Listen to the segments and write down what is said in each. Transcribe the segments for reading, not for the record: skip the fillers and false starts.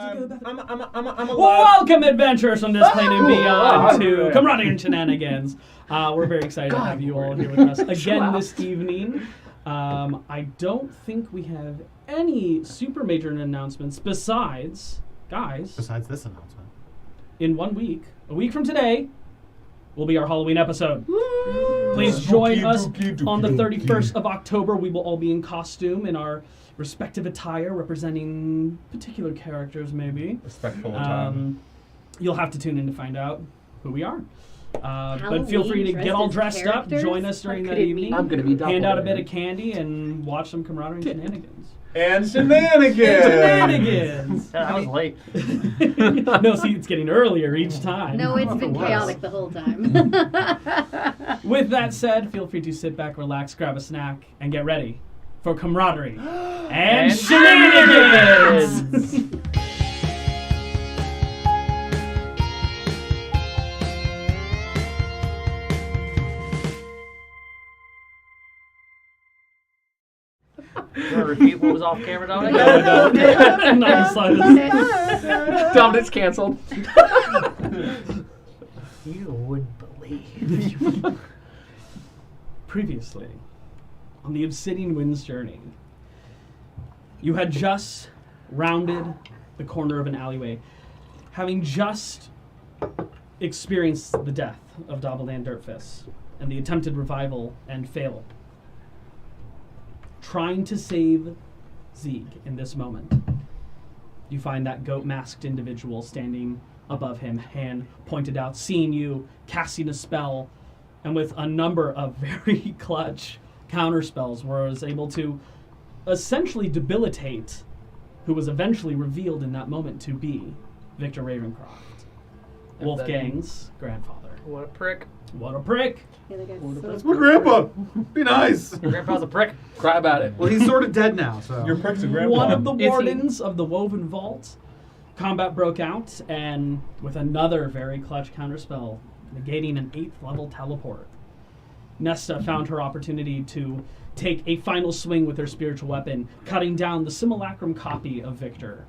I'm Welcome, adventurers from this plane and beyond, to Camaraderie and Shenanigans. We're very excited to have you all here with us again this evening. I don't think we have any super major announcements besides, guys. Besides this announcement. In 1 week, a week from today, will be our Halloween episode. Please join us on the 31st of October. We will all be in costume in our respective attire, representing particular characters, maybe. Respectful attire. You'll have to tune in to find out who we are. But feel free to get all dressed up, join us during that evening, I'm gonna be hand out a bit of candy, and watch some Camaraderie and Shenanigans. And Shenanigans! Shenanigans! I was late. No, see, it's getting earlier each time. No, it's been chaotic the whole time. With that said, feel free to sit back, relax, grab a snack, and get ready for Camaraderie and Shenanigans! You want to repeat what was off camera, Dominic? No. Not the Dominic's canceled. You wouldn't believe. Previously, on the Obsidian Winds journey, you had just rounded the corner of an alleyway, having just experienced the death of dndart and the attempted revival and fail. Trying to save Zeeg in this moment, you find that goat-masked individual standing above him, hand pointed out, seeing you, casting a spell, and with a number of very clutch counterspells, was able to essentially debilitate who was eventually revealed in that moment to be Victor Ravencroft, Wolfgang's grandfather. What a prick. What a prick! That's my grandpa. Be nice. Your grandpa's a prick. Cry about it. Well, he's sort of dead now, so. Your prick's a grandpa. One of the wardens of the Woven Vault, combat broke out, and with another very clutch counterspell, negating an 8th level teleport, Nesta found her opportunity to take a final swing with her spiritual weapon, cutting down the simulacrum copy of Victor,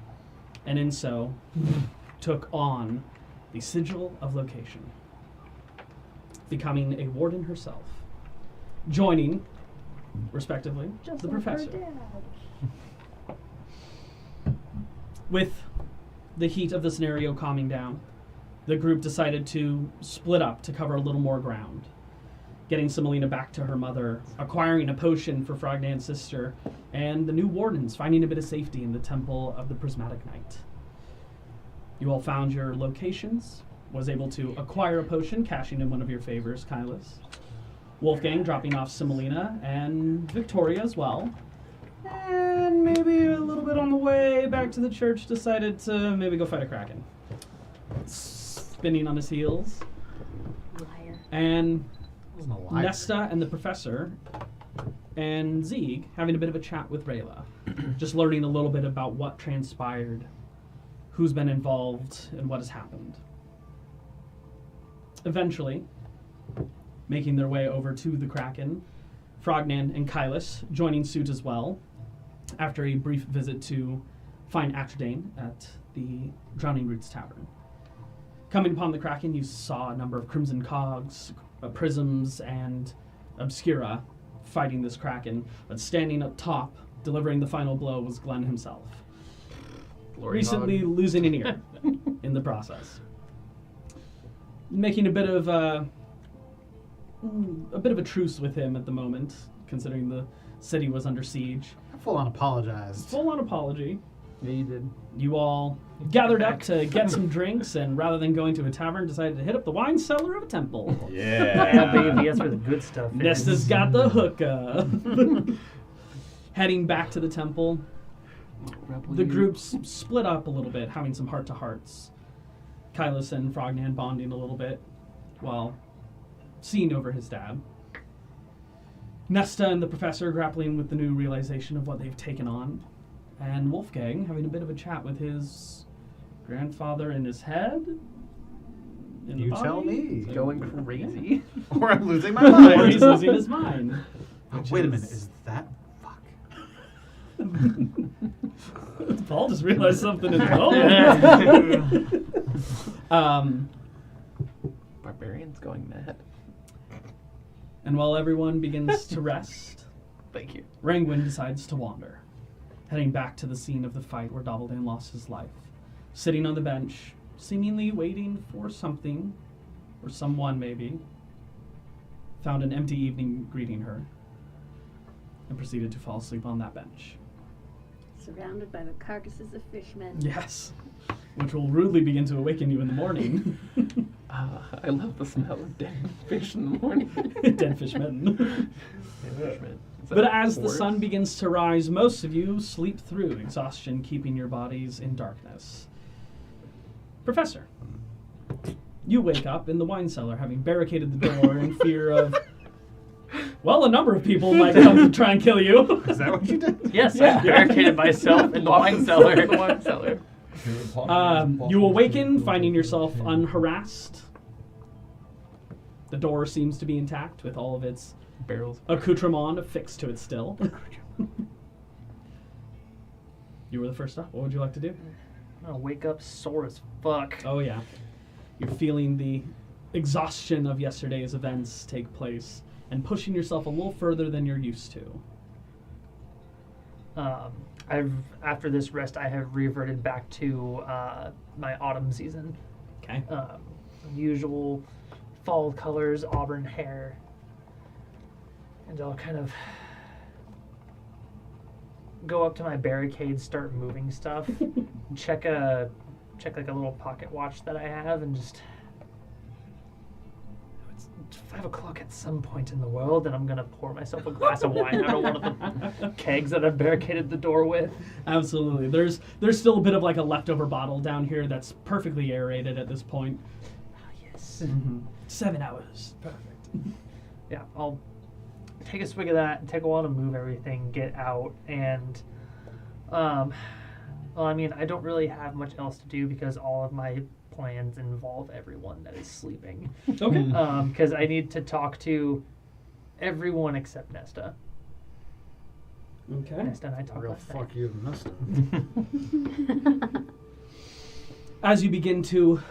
and in so took on the Sigil of Location, becoming a warden herself, joining, respectively, the professor. With the heat of the scenario calming down, the group decided to split up to cover a little more ground, getting Semolina back to her mother, acquiring a potion for Frognan's sister, and the new wardens finding a bit of safety in the Temple of the Prismatic Knight. You all found your locations, was able to acquire a potion, cashing in one of your favors, Kylus. Wolfgang dropping off Semolina, and Victoria as well. And maybe a little bit on the way back to the church, decided to maybe go fight a kraken. Spinning on his heels. Liar. And Nesta and the professor and Zeeg having a bit of a chat with Rayla. Just learning a little bit about what transpired, who's been involved, and what has happened. Eventually, making their way over to the Kraken, Frognan and Kylus joining suit as well, after a brief visit to find Atrodane at the Drowning Roots Tavern. Coming upon the Kraken, you saw a number of Crimson Cogs, Prisms, and Obscura fighting this Kraken, but standing up top, delivering the final blow, was Glenn himself. Recently losing an ear in the process. Making a bit of a truce with him at the moment, considering the city was under siege. Full on apologized. Full on apology. Yeah, you did. You all gathered up to get some drinks, and rather than going to a tavern, decided to hit up the wine cellar of a temple. Yeah. Baby, that's where the good stuff is. Nesta's got the hookah. Heading back to the temple, the groups split up a little bit, having some heart-to-hearts. Kylus and Frognan bonding a little bit while seeing over his dad. Nesta and the professor grappling with the new realization of what they've taken on. And Wolfgang having a bit of a chat with his grandfather in his head. In You the body. tell me. Going crazy. Or I'm losing my mind. Or he's losing his mind. Wait a minute, is that fuck? Paul just realized something in the moment. Barbarian's going mad. And while everyone begins to rest, Thank you. Rangwin decides to wander, heading back to the scene of the fight where Dobbledan lost his life. Sitting on the bench, seemingly waiting for something, or someone maybe, found an empty evening greeting her, and proceeded to fall asleep on that bench. Surrounded by the carcasses of fishmen. Yes, which will rudely begin to awaken you in the morning. I love the smell of dead fish in the morning. Dead fishmen. Fishmen. Is But that as the worse? sun begins to rise, most of you sleep through, exhaustion keeping your bodies in darkness. Professor, you wake up in the wine cellar, having barricaded the door in fear of, well, a number of people might come to try and kill you. Is that what you did? Yes, I barricaded myself in the wine cellar. The wine cellar. You awaken, finding yourself unharassed. The door seems to be intact, with all of its Barrels. accoutrement affixed to it still. You were the first up. What would you like to do? I'm gonna wake up sore as fuck. Oh, yeah. You're feeling the exhaustion of yesterday's events take place and pushing yourself a little further than you're used to. After this rest, I have reverted back to my autumn season. Okay. Usual fall colors, auburn hair, and I'll kind of go up to my barricade, start moving stuff, check like a little pocket watch that I have, and just it's 5 o'clock at some point in the world, and I'm gonna pour myself a glass of wine out of one of the kegs that I've barricaded the door with. Absolutely. There's still a bit of like a leftover bottle down here that's perfectly aerated at this point. Oh, yes. 7 hours. Perfect. Yeah, I'll take a swig of that, take a while to move everything, get out, and well, I mean, I don't really have much else to do because all of my plans involve everyone that is sleeping. Okay. Because I need to talk to everyone except Nesta. Okay. Nesta and I talk Real last night. fuck you to Nesta. As you begin to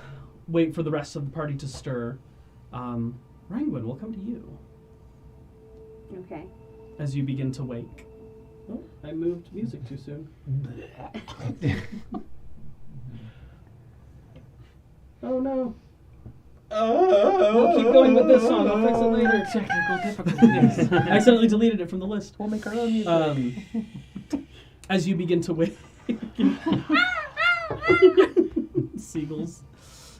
wait for the rest of the party to stir, Rangwin, we'll come to you. Okay. As you begin to wake. Oh, I moved music too soon. Oh no. We'll keep going with this song. I'll fix it later. Technical difficulties. I accidentally deleted it from the list. We'll make our own music. As you begin to wake. Seagulls.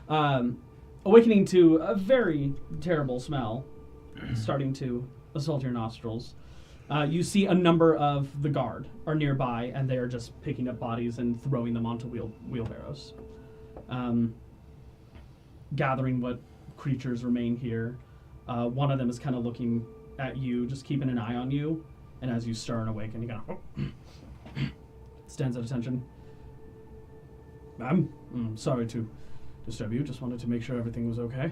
Awakening to a very terrible smell starting to assault your nostrils. You see a number of the guard are nearby, and they are just picking up bodies and throwing them onto wheelbarrows. Gathering what creatures remain here. One of them is kind of looking at you, just keeping an eye on you, and as you stir and awaken, he kind of stands at attention. Ma'am, sorry to disturb you, just wanted to make sure everything was okay.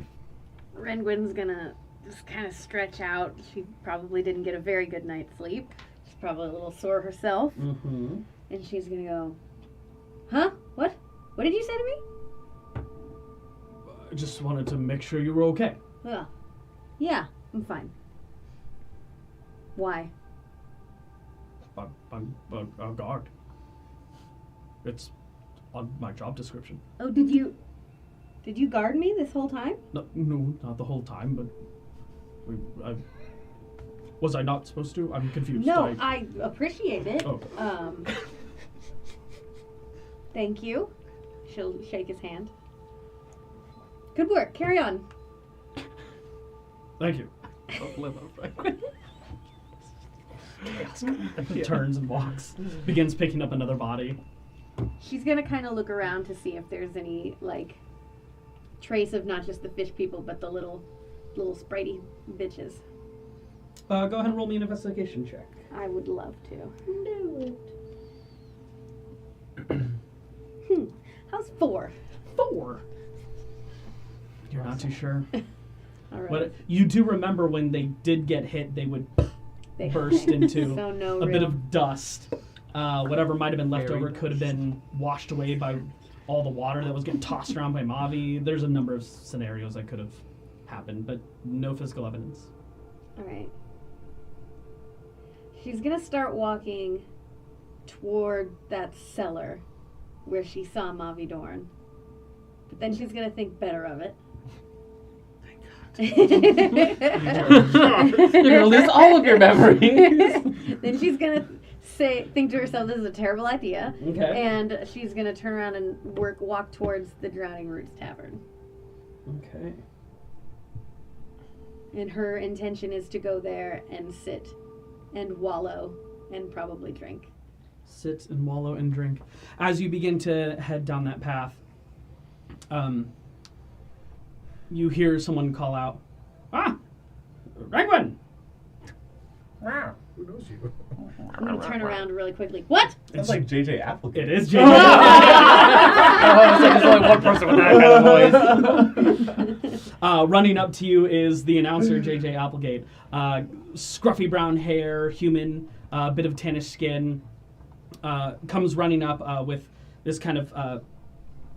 Rangwin's gonna just kind of stretch out. She probably didn't get a very good night's sleep. She's probably a little sore herself. Mm-hmm. And she's gonna go, huh? What? What did you say to me? I just wanted to make sure you were okay. Well, yeah, I'm fine. Why? I'm a guard. It's on my job description. Oh, did you guard me this whole time? No, not the whole time, but was I not supposed to? I'm confused. No, I appreciate it. Oh. Thank you. She'll shake his hand. Good work. Carry on. Thank you. Turns and walks. Begins picking up another body. She's gonna kind of look around to see if there's any like trace of not just the fish people, but the little spritey bitches. Go ahead and roll me an investigation check. I would love to. Do it. How's 4? 4. You're not too sure. All right. But you do remember when they did get hit, they would burst into So no a bit real- of dust Whatever might have been left Very over could have been washed away by all the water that was getting tossed around by Mavi. There's a number of scenarios that could have happened, but no physical evidence. All right. She's gonna start walking toward that cellar where she saw Mavi Dorn. But then she's gonna think better of it. You're gonna lose all of your memories. Then she's gonna think to herself, "This is a terrible idea," Okay. and she's gonna turn around and walk towards the Drowning Roots Tavern. Okay. And her intention is to go there and sit and wallow and probably drink. Sit and wallow and drink. As you begin to head down that path, you hear someone call out, "Ah! Ragwin!" Who knows you? I'm gonna turn around really quickly. What? Sounds like JJ Applegate. It is JJ. It's like there's only one person with that kind of voice. Running up to you is the announcer, JJ Applegate. Scruffy brown hair, human, bit of tannish skin. Comes running up with this kind of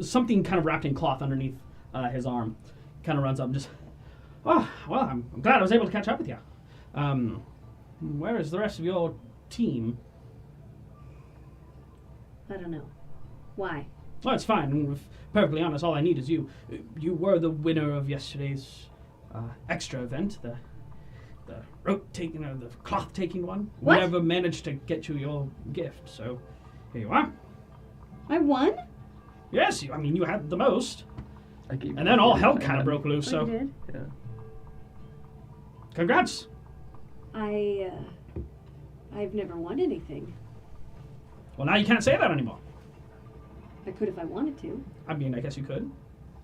something kind of wrapped in cloth underneath his arm. Kind of runs up and just, "Oh, well, I'm glad I was able to catch up with you. Where is the rest of your team?" I don't know. Why? Well, it's fine. If perfectly honest, all I need is you. You were the winner of yesterday's extra event, the rope taking, the cloth taking one. What? We never managed to get you your gift, so here you are. I won? Yes, you had the most, I gave and then all hell you kind of broke loose. I So, did. Yeah. congrats. I've never won anything. Well, now you can't say that anymore. I could if I wanted to. I guess you could.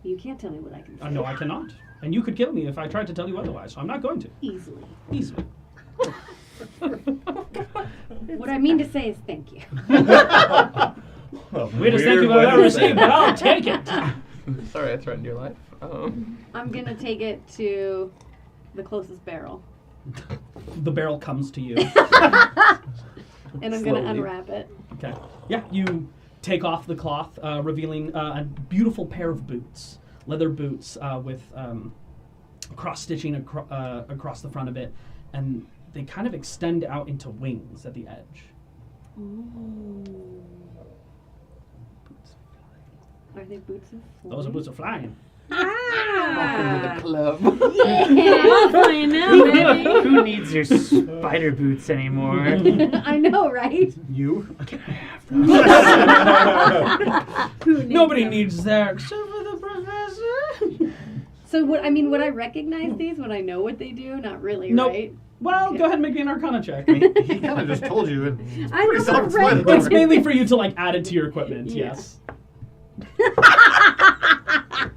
You can't tell me what I can say. No, I cannot. And you could kill me if I tried to tell you otherwise. So I'm not going to. Easily. Easily. What I mean to say is thank you. Weirdest thank you I've ever received, but I'll take it. Sorry, I threatened your life. I'm gonna take it to the closest barrel. The barrel comes to you. And I'm gonna Slowly. unwrap it. Okay. Yeah, you take off the cloth, revealing a beautiful pair of boots, leather boots with cross stitching across the front of it, and they kind of extend out into wings at the edge. Ooh. Are they boots of flying? Those are boots of flying. Welcome to the club. Yeah, flying now, baby. Who needs your spider boots anymore? I know, right? You? Who needs Nobody them? needs that except for the professor. So would I recognize these? Would I know what they do? Not really, Nope. right? Well, Okay. go ahead and make me an Arcana check. He kind of just told you. And it's I pretty know, self-explanatory. right? It's mainly for you to add it to your equipment. Yeah. Yes.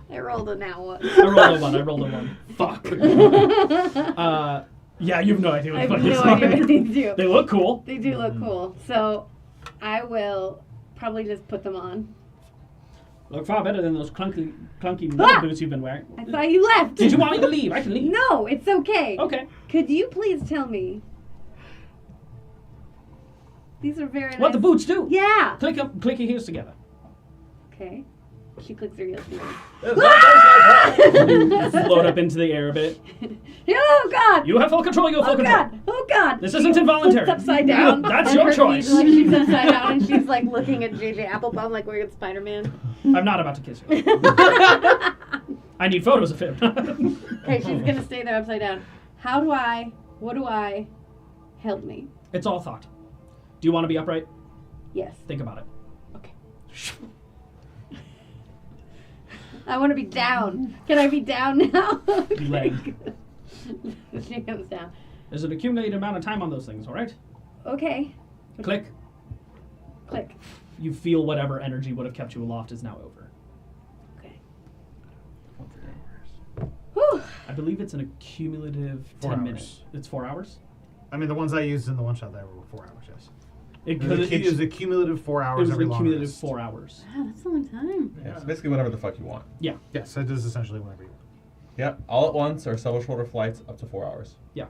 I rolled a now one. I rolled a one. Fuck. Yeah, you have no idea I what have the no fuck idea what they do. They look cool. They do look cool. So I will probably just put them on. Look far better than those clunky Ah! leather boots you've been wearing. I thought you left. Did you want me to leave? I can leave. No, it's okay. Okay. Could you please tell me? These are very nice. What the boots do? Yeah. Click your heels together. Okay. She clicks her heels together. Float up into the air a bit. Oh God! You have full control. You have full Oh control. God! Oh God! This She isn't involuntary. flips upside down. That's and your her choice. feet, she's upside down and she's looking at JJ Applebaum like we're at Spider-Man. I'm not about to kiss you. I need photos of him. Okay, she's gonna stay there upside down. What do I? Help me. It's all thought. Do you want to be upright? Yes. Think about it. Okay. I want to be down. Can I be down now? Leg. She comes down. There's an accumulated amount of time on those things, all right? Okay. Click. Click. You feel whatever energy would have kept you aloft is now over. Okay. What's it? Whew. I believe it's an accumulative 4 10 hours. minutes. It's 4 hours? I mean, the ones I used in the one shot there were 4 hours, yes. It It was a cumulative 4 hours was every a long cumulative rest. 4 hours. Wow, that's a long time. Yeah, so basically whatever the fuck you want. Yeah. Yes, it is essentially whenever you want. Yep, all at once or several shorter flights up to 4 hours. Yeah.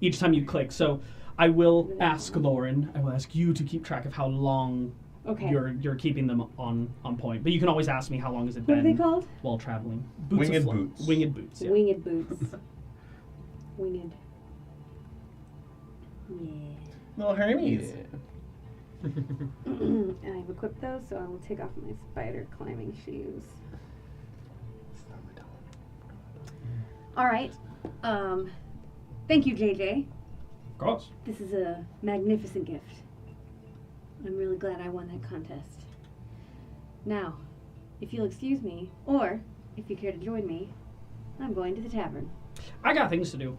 Each time you click. So I will ask Lauren. I will ask you to keep track of how long Okay. you're keeping them on point. But you can always ask me how long has it What are been they called? while traveling. Winged of flight. boots. Winged boots. Yeah. Winged boots. Winged. Yeah. Little Hermes. And I've equipped those, so I will take off my spider climbing shoes. All right. Thank you, JJ. Of course. This is a magnificent gift. I'm really glad I won that contest. Now, if you'll excuse me, or if you care to join me, I'm going to the tavern. I got things to do.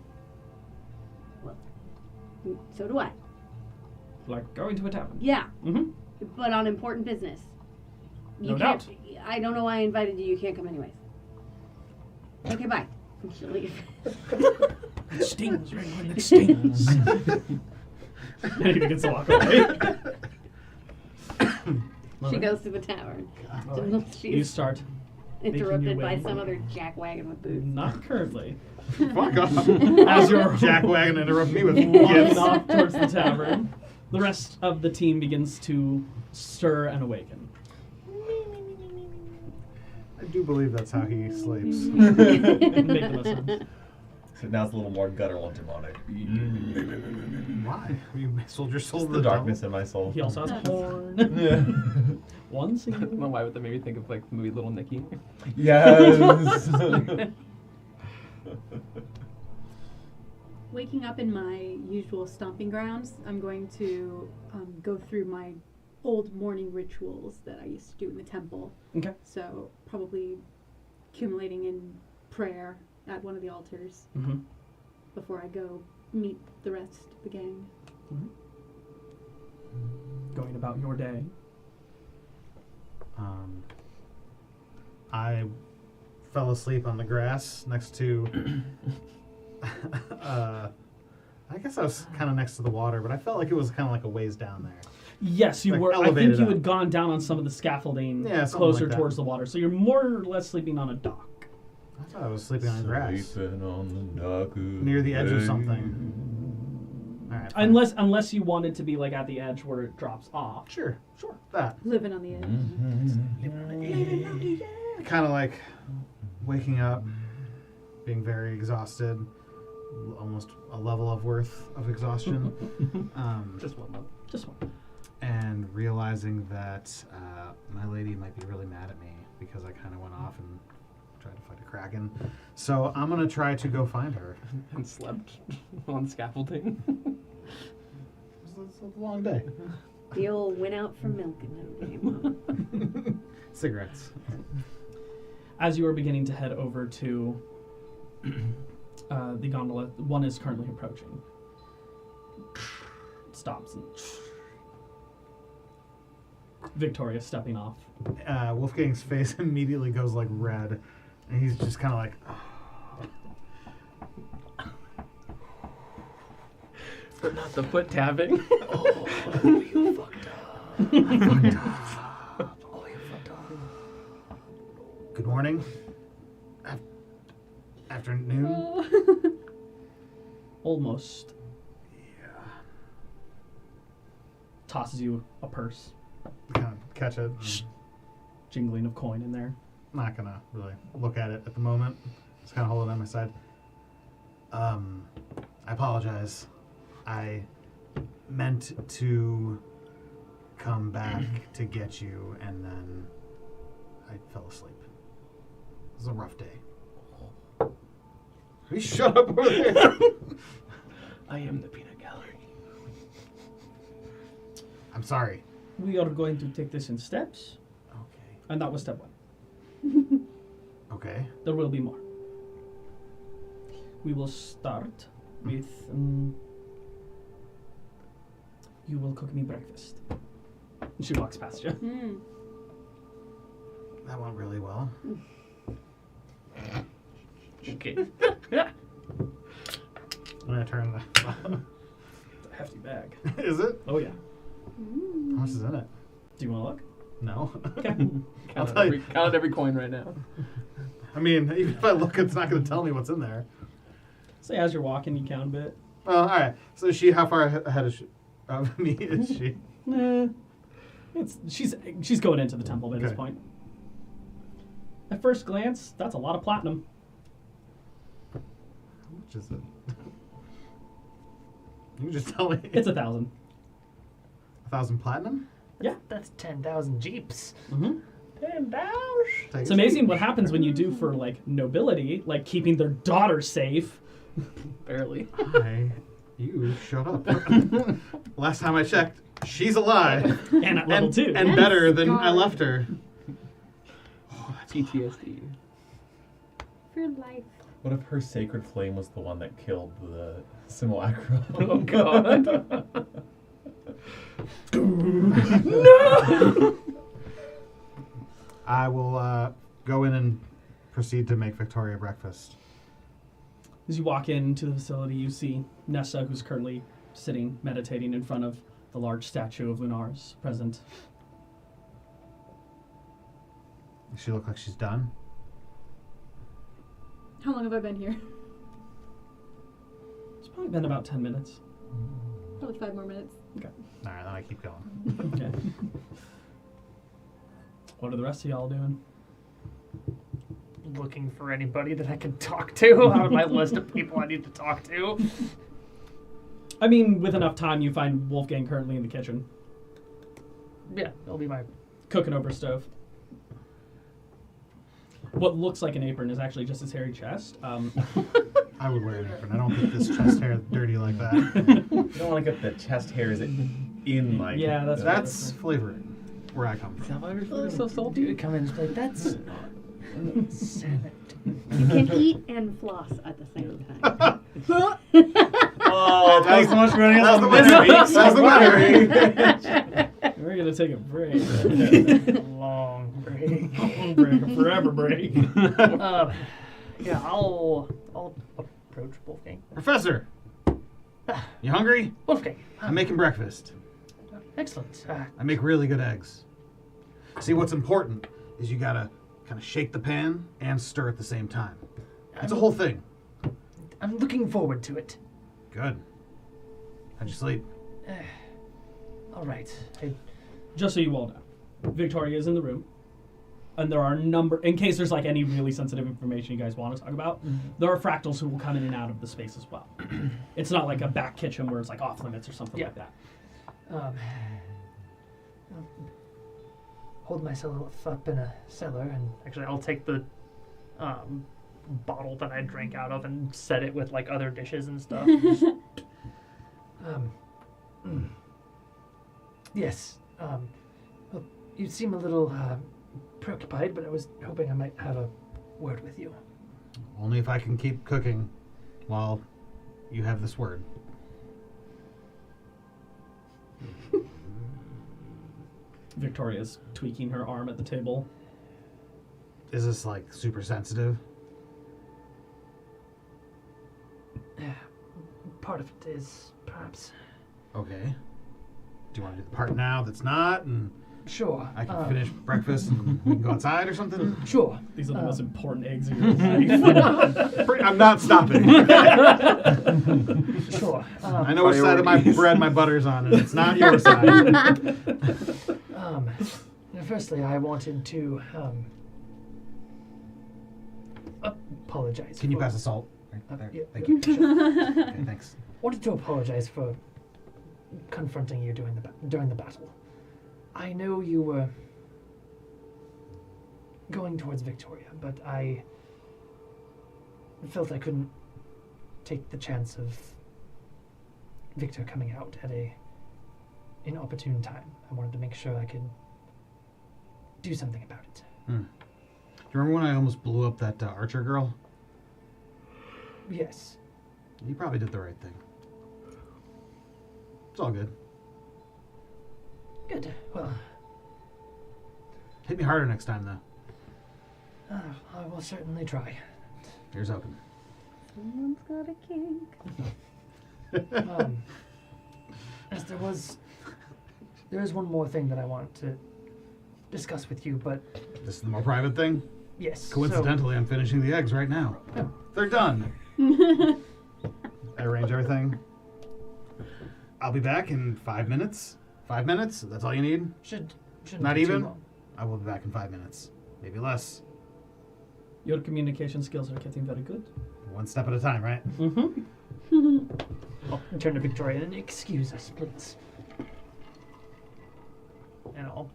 So do I. Like going to a tavern. Yeah, Mm-hmm. but on important business. No can't- doubt. I don't know why I invited you. You can't come anyways. Okay, bye. And she'll leave. It stings, Ringling, it stings. And he begins to walk away. She goes to the tavern. You She's start. interrupted your by way. some other jackwagon with boots. Not currently. Fuck off. As you're Jackwagon interrupt me with walking gifts. off towards the tavern, the rest of the team begins to stir and awaken. I do believe that's how he sleeps. Make the most sense. So now it's a little more guttural demonic. Why? You sold your soul Just to the the darkness in my soul. He also has a horn. Yeah. One I single. don't know why would that make me think of like the movie Little Nicky. Yes. Waking up in my usual stomping grounds, I'm going to go through my old morning rituals that I used to do in the temple. Okay. So probably accumulating in prayer at one of the altars Mm-hmm. before I go meet the rest of the gang. Going about your day. I fell asleep on the grass next to. I guess I was kind of next to the water, but I felt like it was kind of like a ways down there. Yes, you Like were. I think elevated you up. had gone down on some of the scaffolding Yeah, something closer like that. towards the water. So you're more or less sleeping on a dock. I thought I was sleeping on grass Sleeping on the dock near the edge of something. All right. fine. Unless you wanted to be like at the edge where it drops off. Sure, that Living on the edge. kind of like waking up, being very exhausted, almost a level of worth of exhaustion. Just one month. Just one. And realizing that my lady might be really mad at me because I kind of went off and tried to fight a kraken. So I'm going to try to go find her. And slept on scaffolding. It's a long day. The old went out for milk and never came home. Cigarettes. As you are beginning to head over to the gondola, one is currently approaching. It stops and Victoria stepping off. Wolfgang's face immediately goes like red. And he's just kind of like, But not the foot tapping. you fucked up. I fucked up. Oh, you fucked up. Good morning. Afternoon. Almost Yeah. tosses you a purse, Kind of catch it. and jingling of coin in there. I'm not gonna really look at it at the moment. Just kind of hold it on my side. I apologize. I meant to come back to get you, and then I fell asleep. It was a rough day. Will you shut up over there? I am the peanut gallery. I'm sorry. We are going to take this in steps, Okay. and that was step one. Okay. There will be more. We will start with you will cook me breakfast. And she walks past you. That went really well. Okay. I'm gonna turn the. It's a hefty bag. Is it? Oh yeah. How much is in it? Do you want to look? No. Okay. I'll Count tell you. out every coin right now. I mean, even if I look, it's not gonna tell me what's in there. So as you're walking, you count a bit. Well, all right. So is she how far ahead of me is she? She's going into the temple at this Okay. point. At first glance, that's a lot of platinum. How much is it? You can just tell me. It's 1,000. 1,000 platinum? Yeah. That's 10,000 jeeps. Mm-hmm. 10,000. Take It's it. amazing what happens when you do for like nobility, like keeping their daughter safe. Barely. You shut up. Last time I checked, she's alive. And at level 2. And better than I left her. PTSD. For life. What if her sacred flame was the one that killed the simulacrum? Oh god. No! I will go in and proceed to make Victoria breakfast. As you walk into the facility, you see Nessa, who's currently sitting, meditating in front of the large statue of Lunar's present. Does she look like she's done? How long have I been here? It's probably been about 10 minutes. Probably 5 more minutes. All right, then I keep going. Okay. What are the rest of y'all doing? Looking for anybody that I can talk to out of my list of people I need to talk to. I mean, with enough time, you find Wolfgang currently in the kitchen, Yeah, that'll be my. cooking over a stove. What looks like an apron is actually just his hairy chest. I would wear an apron. I don't get this chest hair dirty like that. You don't want to get the chest hairs in like. Yeah, that's That's flavoring where I come Is from. that why you're so salty? Dude, come in and just be like, that's salad. You can eat and floss at the same time. Oh, thanks so much for running That's us the on winner. this That's week's the winner. We're gonna take a break. Long break. Long break, a forever break. Yeah, I'll approach Wolfgang. Professor, you hungry? Wolfgang. I'm making breakfast. Excellent. I make really good eggs. See, what's important is you gotta kind of shake the pan and stir at the same time. It's a whole thing. I'm looking forward to it. Good. How'd you sleep? All right. Just so you all know, Victoria is in the room, and there are in case there's like any really sensitive information you guys want to talk about, there are fractals who will come in and out of the space as well. It's not like a back kitchen where it's like off limits or something like that. I'll hold myself up in a cellar, and actually I'll take the bottle that I drank out of and set it with like other dishes and stuff. Yes. Well, you seem a little preoccupied, but I was hoping I might have a word with you. Only if I can keep cooking while you have this word. Victoria's tweaking her arm at the table. Is this like super sensitive? Part of it is, perhaps. Okay. Do you want to do the part now that's not, and Sure. I can finish breakfast and we can go outside or something? Sure. These are the most important eggs of your life. I'm not stopping. Sure. I know which side of my bread my butter's on, and it's not your side. Firstly, I wanted to apologize. Can you for- pass the salt? Right there. yeah. Thank you. Okay, thanks. Wanted to apologize for confronting you during the battle. I know you were going towards Victoria, but I felt I couldn't take the chance of Victor coming out at an inopportune time. I wanted to make sure I could do something about it. Do you remember when I almost blew up that archer girl? Yes. You probably did the right thing. It's all good. Good. Well, Hit me harder next time, though. I will certainly try. Here's open. Someone's got a kink. As there is one more thing that I want to discuss with you, but This is the more private thing. yes. Coincidentally, I'm finishing the eggs right now. Oh. They're done. I arrange everything. I'll be back in 5 minutes. 5 minutes? That's all you need? Shouldn't Not be too even? long. I will be back in 5 minutes. Maybe less. Your communication skills are getting very good. One step at a time, right? Mm-hmm. I'll turn to Victoria and excuse us, please. And I'll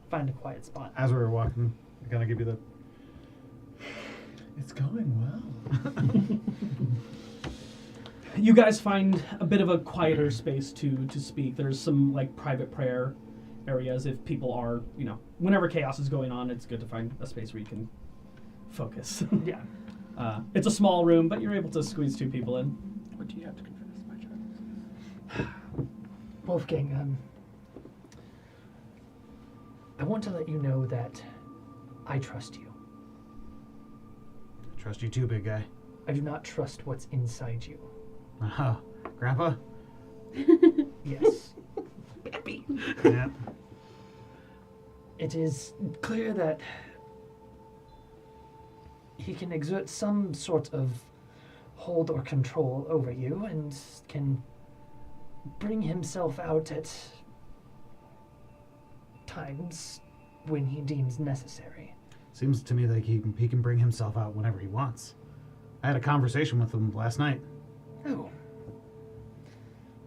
find a quiet spot. As we were walking, I gotta give you the... It's going well. You guys find a bit of a quieter space to speak. There's some like private prayer areas if people are, whenever chaos is going on, it's good to find a space where you can focus. Yeah. It's a small room, but you're able to squeeze 2 people in. What do you have to confess, my child? Wolfgang, I want to let you know that I trust you. Trust you too, big guy. I do not trust what's inside you. Grandpa? Yes. Yeah. It is clear that he can exert some sort of hold or control over you and can bring himself out at times when he deems necessary. Seems to me like he can bring himself out whenever he wants. I had a conversation with him last night. Oh.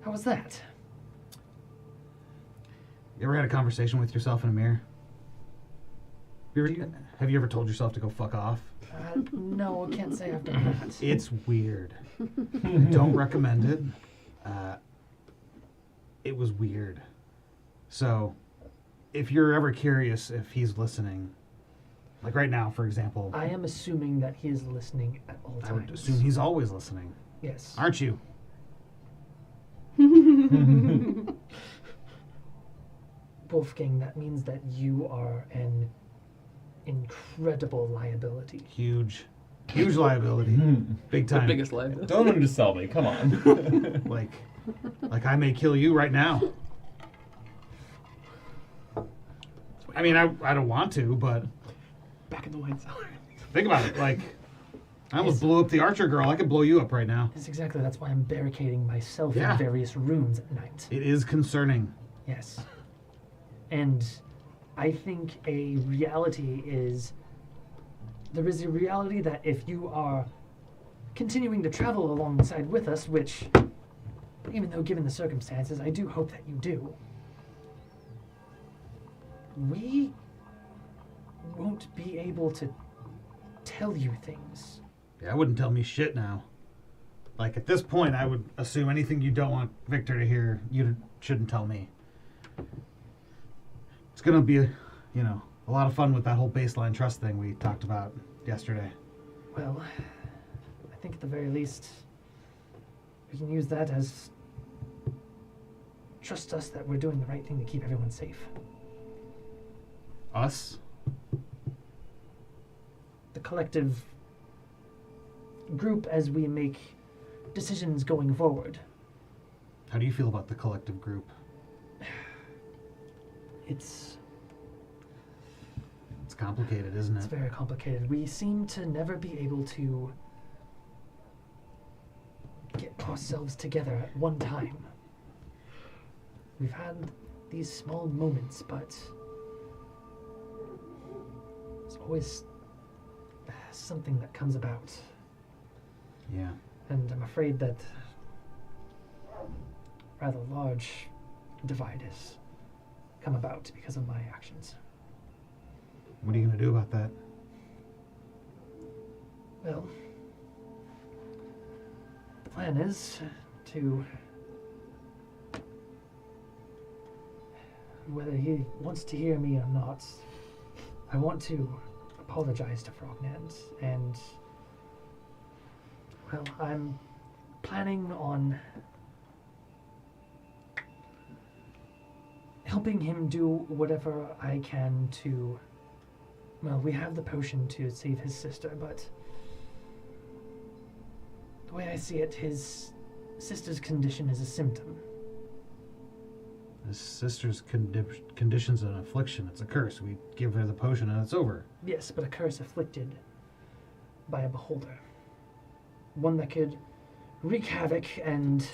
How was that? You ever had a conversation with yourself in a mirror? Have you ever told yourself to go fuck off? No, I can't say I've done that. It's weird. Don't recommend it. It was weird. So, if you're ever curious if he's listening, like right now, for example, I am assuming that he is listening at all times. I would assume he's always listening. Yes. Aren't you? Wolfgang, that means that you are an incredible liability. Huge liability. Big The time. biggest liability. Don't undersell me. Come on. Like I may kill you right now. I mean, I don't want to, but Back in the wine cellar. think about it. Like, I almost blew up the archer girl. I could blow you up right now. That's why I'm barricading myself Yeah. in various rooms at night. It is concerning. Yes. And I think there is a reality that if you are continuing to travel alongside with us, which, even though given the circumstances, I do hope that you do, we won't be able to tell you things. Yeah, I wouldn't tell me shit now. Like, at this point, I would assume anything you don't want Victor to hear, you shouldn't tell me. It's gonna be, a lot of fun with that whole baseline trust thing we talked about yesterday. Well, I think at the very least, we can use that as trust us that we're doing the right thing to keep everyone safe. Us? The collective group as we make decisions going forward. How do you feel about the collective group? It's complicated, isn't it? very complicated. We seem to never be able to get ourselves together at one time. We've had these small moments, but there's always something that comes about. Yeah. And I'm afraid that rather large divide has come about because of my actions. What are you gonna do about that? Well, the plan is to, whether he wants to hear me or not, I want to apologize to Frognand, and, well, I'm planning on helping him do whatever I can to, well, we have the potion to save his sister, but the way I see it, his sister's condition is a symptom. His sister's condition's an affliction. It's a curse. We give her the potion and it's over. Yes, but a curse afflicted by a beholder. One that could wreak havoc and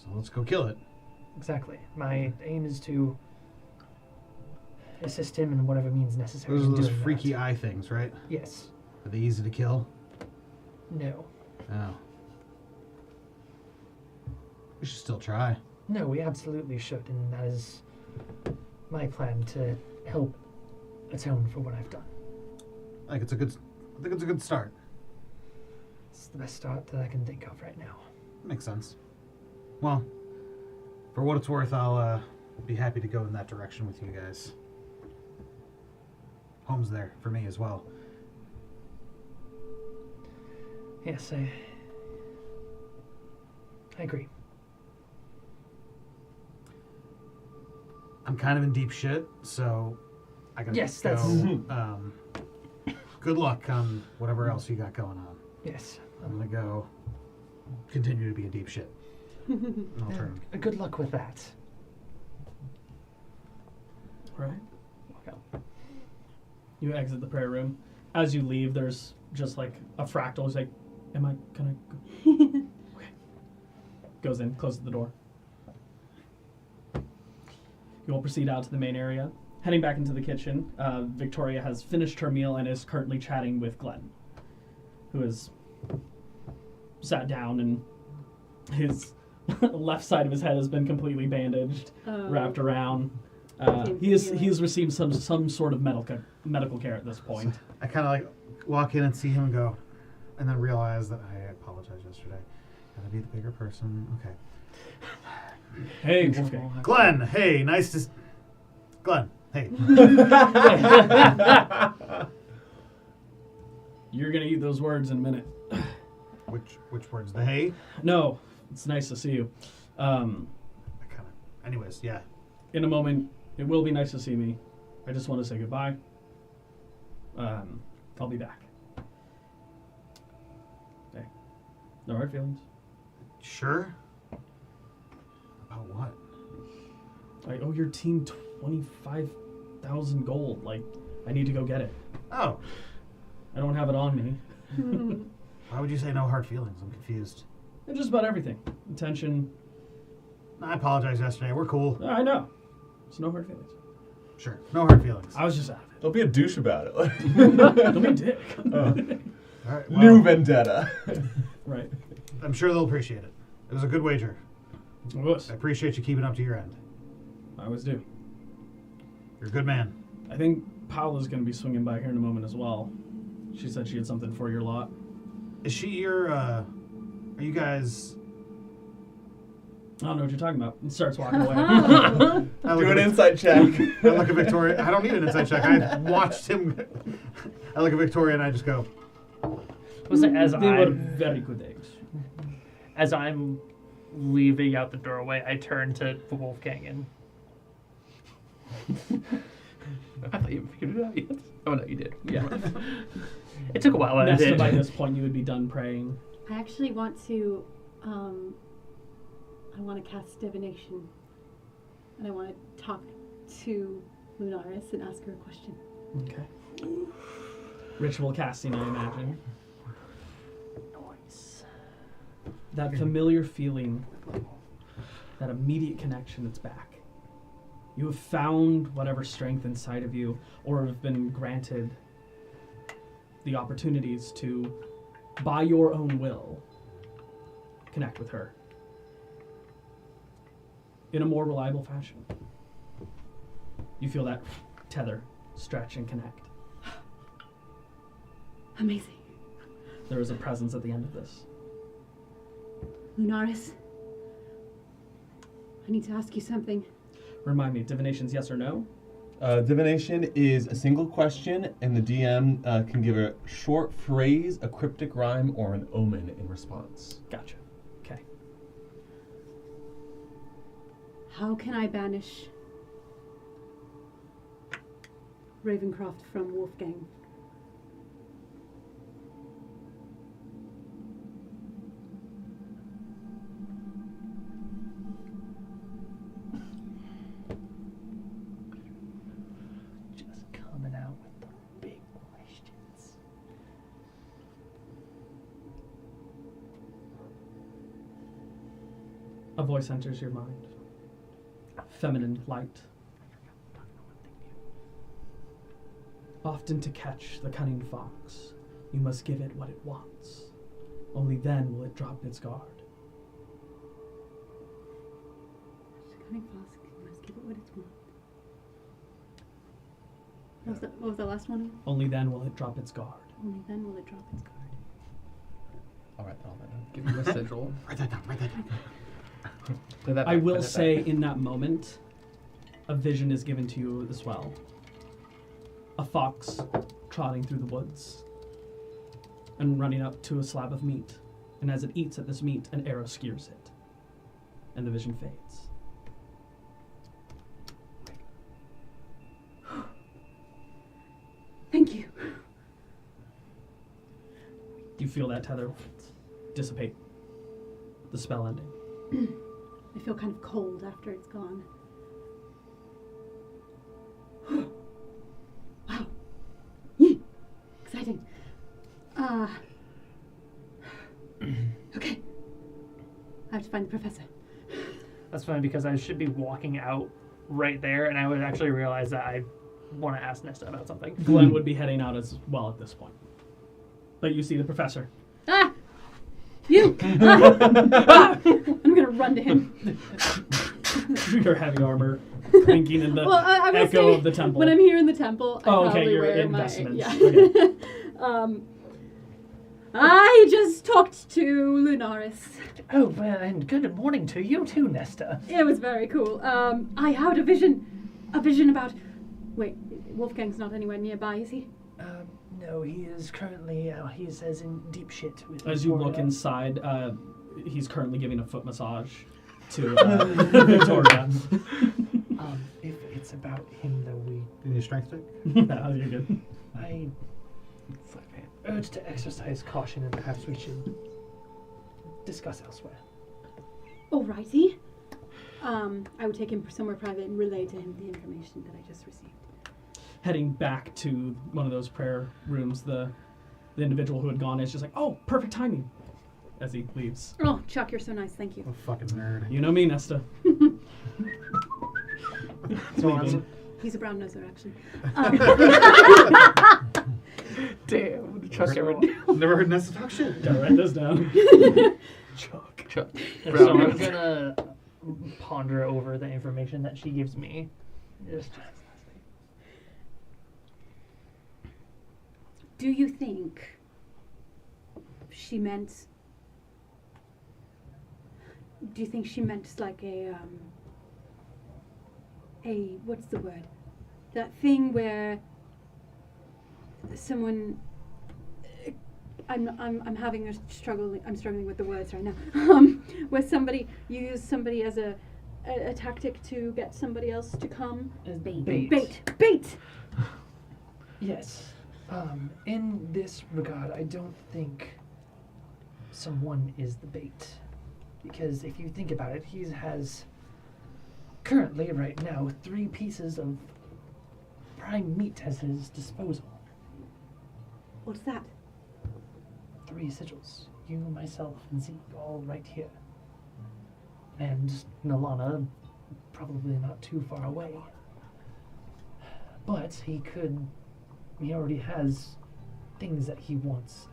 So let's go kill it. Exactly. My aim is to assist him in whatever means necessary. Those are in those doing freaky that. eye things, right? Yes. Are they easy to kill? No. Oh. We should still try. No, we absolutely should, and that is my plan to help atone for what I've done. I think it's a good start. It's the best start that I can think of right now. Makes sense. Well, for what it's worth, I'll be happy to go in that direction with you guys. Home's there for me as well. Yes, I agree. I'm kind of in deep shit, so I gotta Yes, go. that's- Good luck on whatever else you got going on. Yes. I'm gonna go continue to be in deep shit. And I'll turn. Good luck with that. Right. Walk out. You exit the prayer room. As you leave, there's just like a fractal. He's like, "Am I gonna go?" Okay. Goes in, closes the door. You will proceed out to the main area. Heading back into the kitchen, Victoria has finished her meal and is currently chatting with Glenn, who has sat down and his left side of his head has been completely bandaged, wrapped around. He has received some sort of medical care at this point. I kind of like walk in and see him and go, and then realize that I apologized yesterday. Gotta be the bigger person. Okay. Hey, Wolfgang. Glenn, hey, nice to. Glenn, hey. You're gonna eat those words in a minute. Which words? The hey? No, it's nice to see you. Anyways, yeah. In a moment, it will be nice to see me. I just want to say goodbye. I'll be back. Okay. No hard feelings. Sure. About what? I owe your team 25,000 gold. Like, I need to go get it. Oh. I don't have it on me. Why would you say no hard feelings? I'm confused. It's just about everything. Attention. I apologized yesterday. We're cool. I know. It's no hard feelings. Sure. No hard feelings. I was just out of it. Don't be a douche about it. Don't be a dick. All right. Well, New vendetta. Right. I'm sure they'll appreciate it. It was a good wager. It was. I appreciate you keeping up to your end. I always do. You're a good man. I think Paula's going to be swinging by here in a moment as well. She said she had something for your lot. Is she your, are you guys... I don't know what you're talking about. And starts walking away. Do an insight check. I look at Victoria. I don't need an insight check. I watched him. I look at Victoria and I just go, Was it as They were I'm very good eggs. as I'm leaving out the doorway, I turn to Wolfgang and I thought you figured it out yet. Oh, no, you did. Yeah. it took a while. I Nesta, did. by this point, you would be done praying. I actually want to, I want to cast divination. And I want to talk to Lunaris and ask her a question. Okay. Ritual casting, I imagine. Nice. That familiar feeling, that immediate connection, it's back. You have found whatever strength inside of you, or have been granted the opportunities to, by your own will, connect with her in a more reliable fashion. You feel that tether stretch and connect. Amazing. There is a presence at the end of this. Lunaris, I need to ask you something. Remind me, divination's yes or no? Divination is a single question, and the DM can give a short phrase, a cryptic rhyme, or an omen in response. Gotcha. Okay. How can I banish Ravencroft from Wolfgang? Just coming out with the big questions. A voice enters your mind. Feminine light. Often to catch the cunning fox, you must give it what it wants. Only then will it drop its guard. Cunning fox, you must give it what it wants. What was the last one? Only then will it drop its guard. Only then will it drop its guard. All right, all that. Give you a sigil. Write that down. Write that down. Play that I back, will play that say back. in that moment, a vision is given to you as well. A fox trotting through the woods and running up to a slab of meat. And as it eats at this meat, an arrow skewers it. And the vision fades. Thank you. You feel that tether dissipate. The spell ending. I feel kind of cold after it's gone. Wow. Yee. Exciting. Okay. I have to find the professor. That's funny because I should be walking out right there, and I would actually realize that I want to ask Nesta about something. Glenn would be heading out as well at this point. But you see the professor. Ah! You! Ah! I'm gonna run to him. Your heavy armor clinking in the Well, I will echo say, of the temple. when I'm here in the temple, I Oh, okay, probably your wear investments. my... Yeah. Okay. I just talked to Lunaris. Oh, well, and good morning to you too, Nesta. It was very cool. I had a vision about... Wait, Wolfgang's not anywhere nearby, is he? No, he is currently, he says, in deep shit with As you look Victoria. inside, he's currently giving a foot massage to Victoria. If it's about him, though, Do you need a strength check? No, you're good. I urge to exercise caution, and perhaps we should discuss elsewhere. Alrighty. I would take him somewhere private and relay to him the information that I just received. Heading back to one of those prayer rooms, the individual who had gone is just like, oh, perfect timing, as he leaves. Oh, Chuck, you're so nice. Thank you. Oh, fucking nerd. You know me, Nesta. So Leaving. He's a brown noser, actually. Damn, Chuck ever Never heard Nessa talk shit. Gotta write this down. Chuck. So Brown I'm nose. gonna ponder over the information that she gives me. Just Do you think she meant... Do you think she meant like a... What's the word? That thing where someone... I'm having a struggle. I'm struggling with the words right now. Where you use somebody as a tactic to get somebody else to come. Bait. Yes. In this regard, I don't think someone is the bait. Because if you think about it, he has currently, right now, 3 pieces of prime meat at his disposal. What's that? 3 sigils. You, myself, and Zeke, all right here. And Nalana, probably not too far away. But he already has things that he wants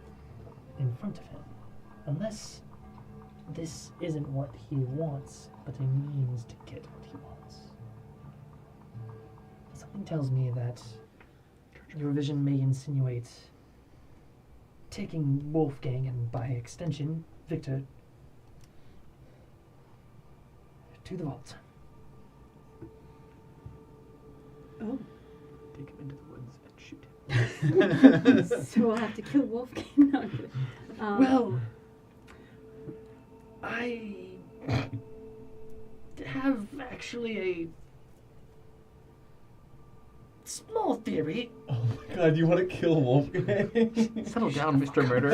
in front of him. Unless this isn't what he wants, but a means to get what he wants. Something tells me that your vision may insinuate taking Wolfgang, and by extension, Victor, to the vault. Oh. Take him into the woods and shoot him. So I'll have to kill Wolfgang. No, I'm kidding. Well, I have actually a small theory. Oh my god, you want to kill Wolfgang? Settle down, Mr. Murder.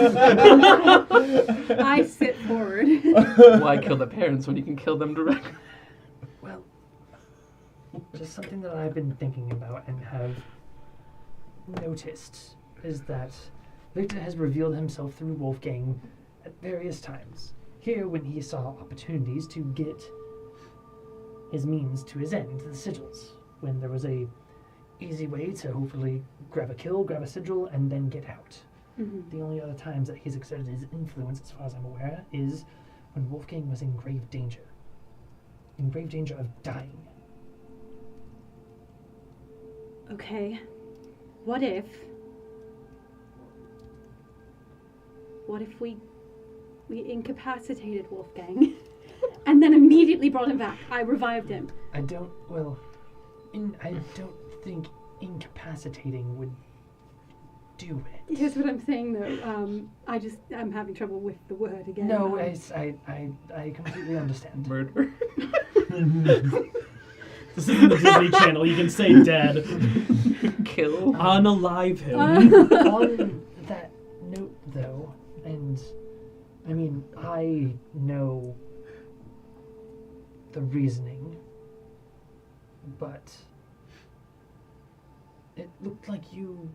I sit forward. Why kill the parents when you can kill them directly? Well, just something that I've been thinking about and have noticed is that Victor has revealed himself through Wolfgang at various times. here when he saw opportunities to get his means to his end, the sigils, when there was a easy way to hopefully grab a kill, grab a sigil, and then get out. Mm-hmm. The only other times that he's exerted his influence, as far as I'm aware, is when Wolfgang was in grave danger. In grave danger of dying. Okay. What if we incapacitated Wolfgang and then immediately brought him back? I revived him. I don't think incapacitating would do it. Here's what I'm saying though. I'm having trouble with the word again. No, I completely understand. Murder. This isn't the Disney Channel. You can say dead. Kill. Unalive him. On that note, though, and I mean, I know the reasoning, but it looked like you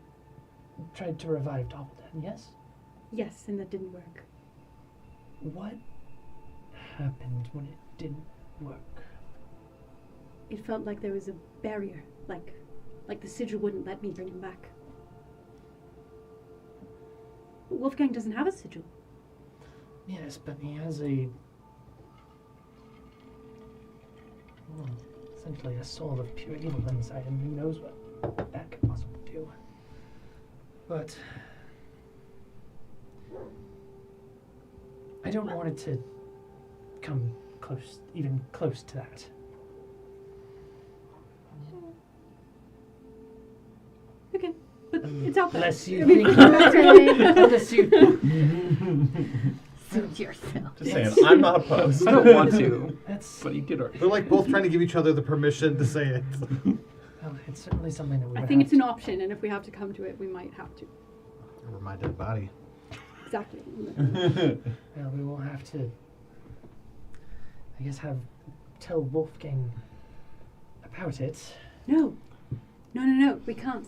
tried to revive Doppelden, yes? Yes, and that didn't work. What happened when it didn't work? It felt like there was a barrier, like the sigil wouldn't let me bring him back. But Wolfgang doesn't have a sigil. Yes, but he has a essentially a soul of pure evil inside him. Who knows what that could possibly do? But I don't want it to come close, even close to that. Okay, but it's out there. Unless you I mean, think, that's unless you, Suit yourself. Just saying, I'm not opposed. I don't want to, that's but you did already. They're like both trying to give each other the permission to say it. well, it's certainly something that we. I would think have it's an option, and if we have to come to it, we might have to. Over my dead body. Exactly. Well, we will have to, I guess, tell Wolfgang about it. No, we can't.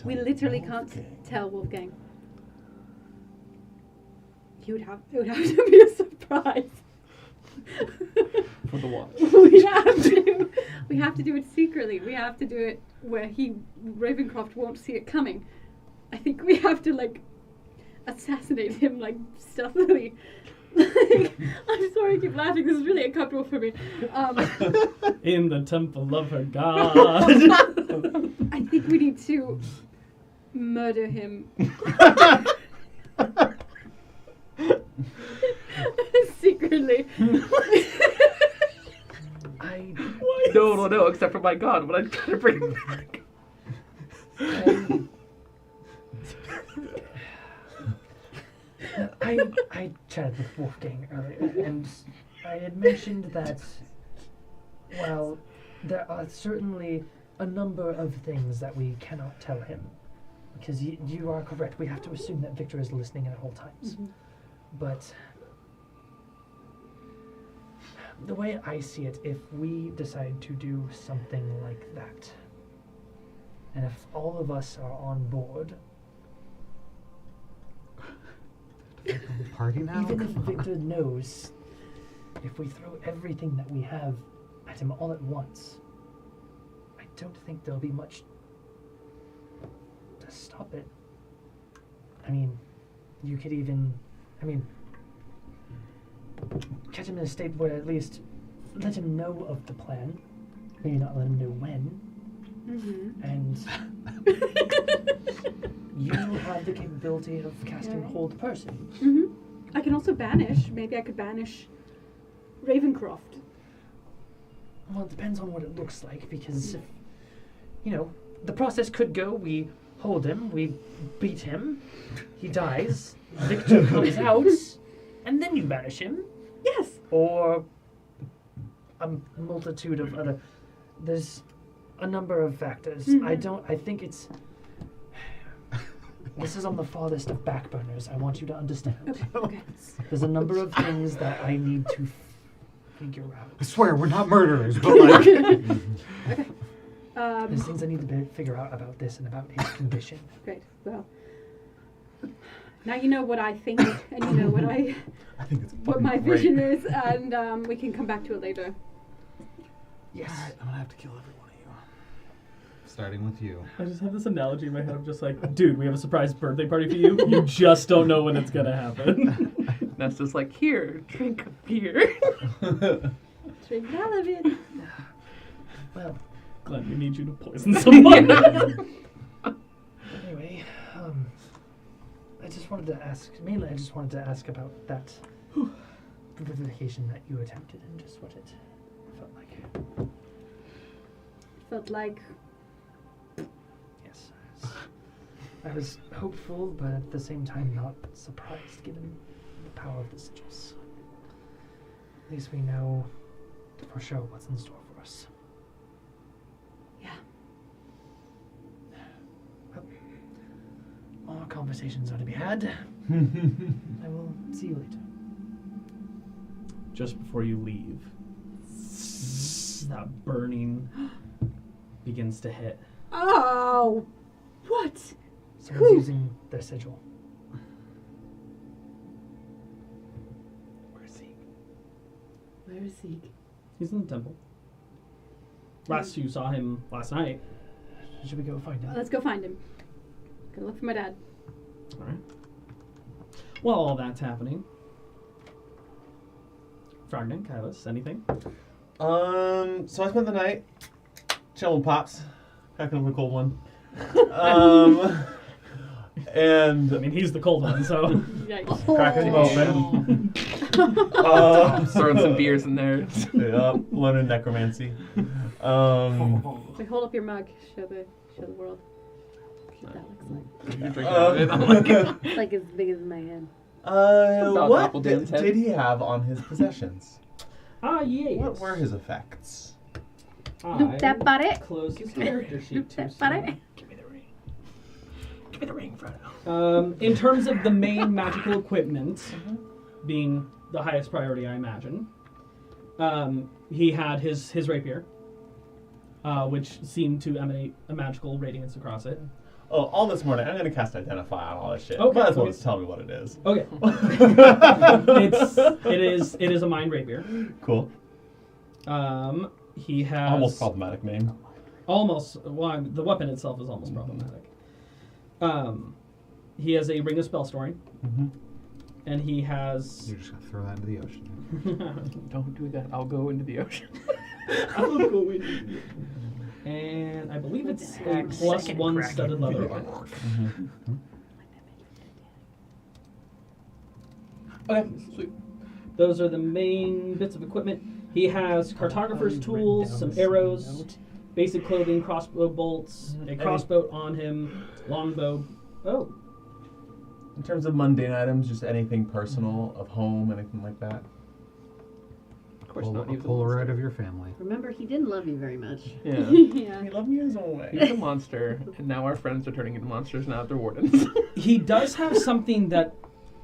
We literally can't tell Wolfgang. It would have to be a surprise. For the watch. We have to do it secretly. We have to do it where Ravencroft won't see it coming. I think we have to assassinate him stealthily. I'm sorry I keep laughing. This is really uncomfortable for me. In the temple of her god. I think we need to murder him. Secretly. No, except for my god, but I'm trying to bring him back. I chatted with Wolfgang earlier, and I had mentioned that, well, there are certainly a number of things that we cannot tell him. Because you are correct, we have to assume that Victor is listening at all times. Mm-hmm. But the way I see it, if we decide to do something like that, and if all of us are on board, Party now? even if Victor knows, if we throw everything that we have at him all at once, I don't think there'll be much to stop it. I mean, you could even, catch him in a state where at least let him know of the plan, maybe not let him know when, and you have the capability of casting Hold Person. Mm-hmm. I can also banish. Maybe I could banish Ravencroft. Well, it depends on what it looks like, because, if, the process could go, we hold him, we beat him, he dies, Victor comes out, and then you banish him. Yes. Or a multitude of other... There's a number of factors. Mm-hmm. I think it's... This is on the farthest of back burners, I want you to understand. Okay. There's a number of things that I need to figure out. I swear, we're not murderers, but Okay. There's things I need to figure out about this and about his condition. Great. Well, Now you know what I think, and you know what I think it's what fucking my great. vision is, and we can come back to it later. Yes. Alright, I'm gonna have to kill every one of you. Starting with you. I just have this analogy in my head of just like, dude, we have a surprise birthday party for you. You just don't know when it's gonna happen. Nesta's like, here, drink a beer. Drink Halloween. Well, Glenn, we need you to poison someone. anyway, I just wanted to ask about that vivification that you attempted and just what it felt like. Felt like Yes. I was hopeful, but at the same time not surprised given the power of the sigils. At least we know for sure what's in store for us. yeah. Well, more conversations are to be had. I will see you later. Just before you leave, that burning begins to hit. Oh, what? Someone's Whew. using their sigil. Where's he? Where is he? He's in the temple. Last you saw him last night. Should we go find him? Let's go find him. Gonna look for my dad. All right. While all that's happening, Fragment, Kailis, anything? So I spent the night chilling with Pops, cracking up a cold one. And I mean, he's the cold one, so. Yikes. cracking him open. Throwing some beers in there. Yep, learning necromancy. Wait, hold up your mug. Show the world what that looks like. You drink out of it. I'm like, It's like as big as my head. About What Doppeldan's head. did he have on his possessions? Yes. What were his effects? Loop that buddy. Close his character sheet Loop too that soon. buddy. Give me the ring. Give me the ring, Frodo. In terms of the main magical equipment, being the highest priority, I imagine, he had his rapier, which seemed to emanate a magical radiance across it. Oh, all this morning I'm gonna cast Identify on all this shit. Okay, Might as well okay. just tell me what it is. Okay, it is a mind rapier. Cool. He has Almost problematic name. the weapon itself is almost problematic. He has a ring of spell storing, Mm-hmm. and he has. You're just gonna throw that into the ocean. don't do that. I'll go into the ocean. I'll go in. And I believe it's a +1 Kraken. studded leather armor. Mm-hmm. Okay, sweet. Those are the main bits of equipment. He has cartographer's tools, some arrows, basic clothing, crossbow bolts, a crossbow on him, longbow. Oh, In terms of mundane items, just anything personal of home, anything like that. Of course Pull not. a He's a Polaroid monster. of your family. Remember, he didn't love you very much. Yeah. Yeah. He loved me his own way. He's a monster, and now our friends are turning into monsters. Now they're wardens. he does have something that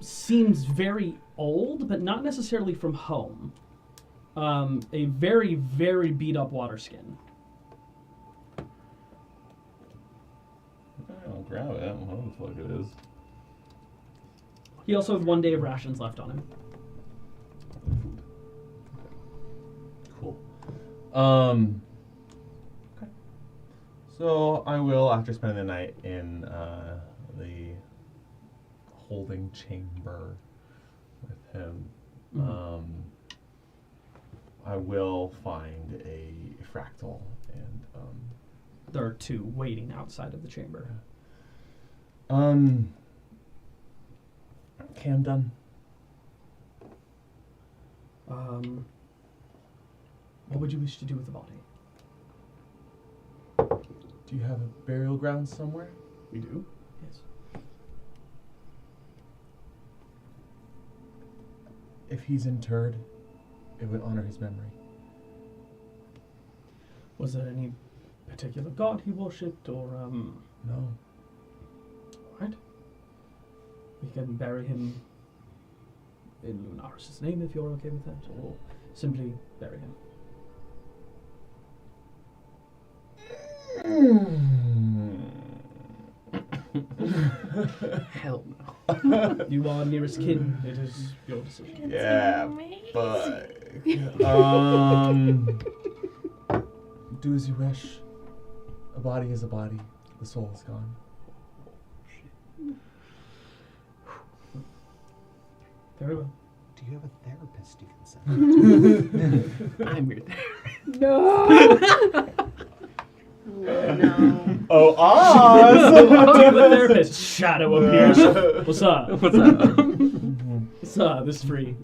seems very old, but not necessarily from home. A very, very beat up water skin. I'll grab it. I don't know what the fuck it is. He also had 1 day of rations left on him. Cool. Okay. So I will, after spending the night in the holding chamber with him, I will find a fractal and There are 2 waiting outside of the chamber. okay, I'm done. What would you wish to do with the body? Do you have a burial ground somewhere? We do. Yes. If he's interred, it would honor his memory. Was there any particular god he worshipped, or No. Right? We can bury him in Lunaris' name if you're okay with that, or simply bury him. Hell no. You are nearest kin. It is your decision. Yeah, but do as you wish. A body is a body. The soul is gone. Very well. Do you have a therapist you can send? I'm your therapist. No. No. Oh, Oz! Do you have a therapist? Shadow appears. What's up? What's up? What's up? This is free.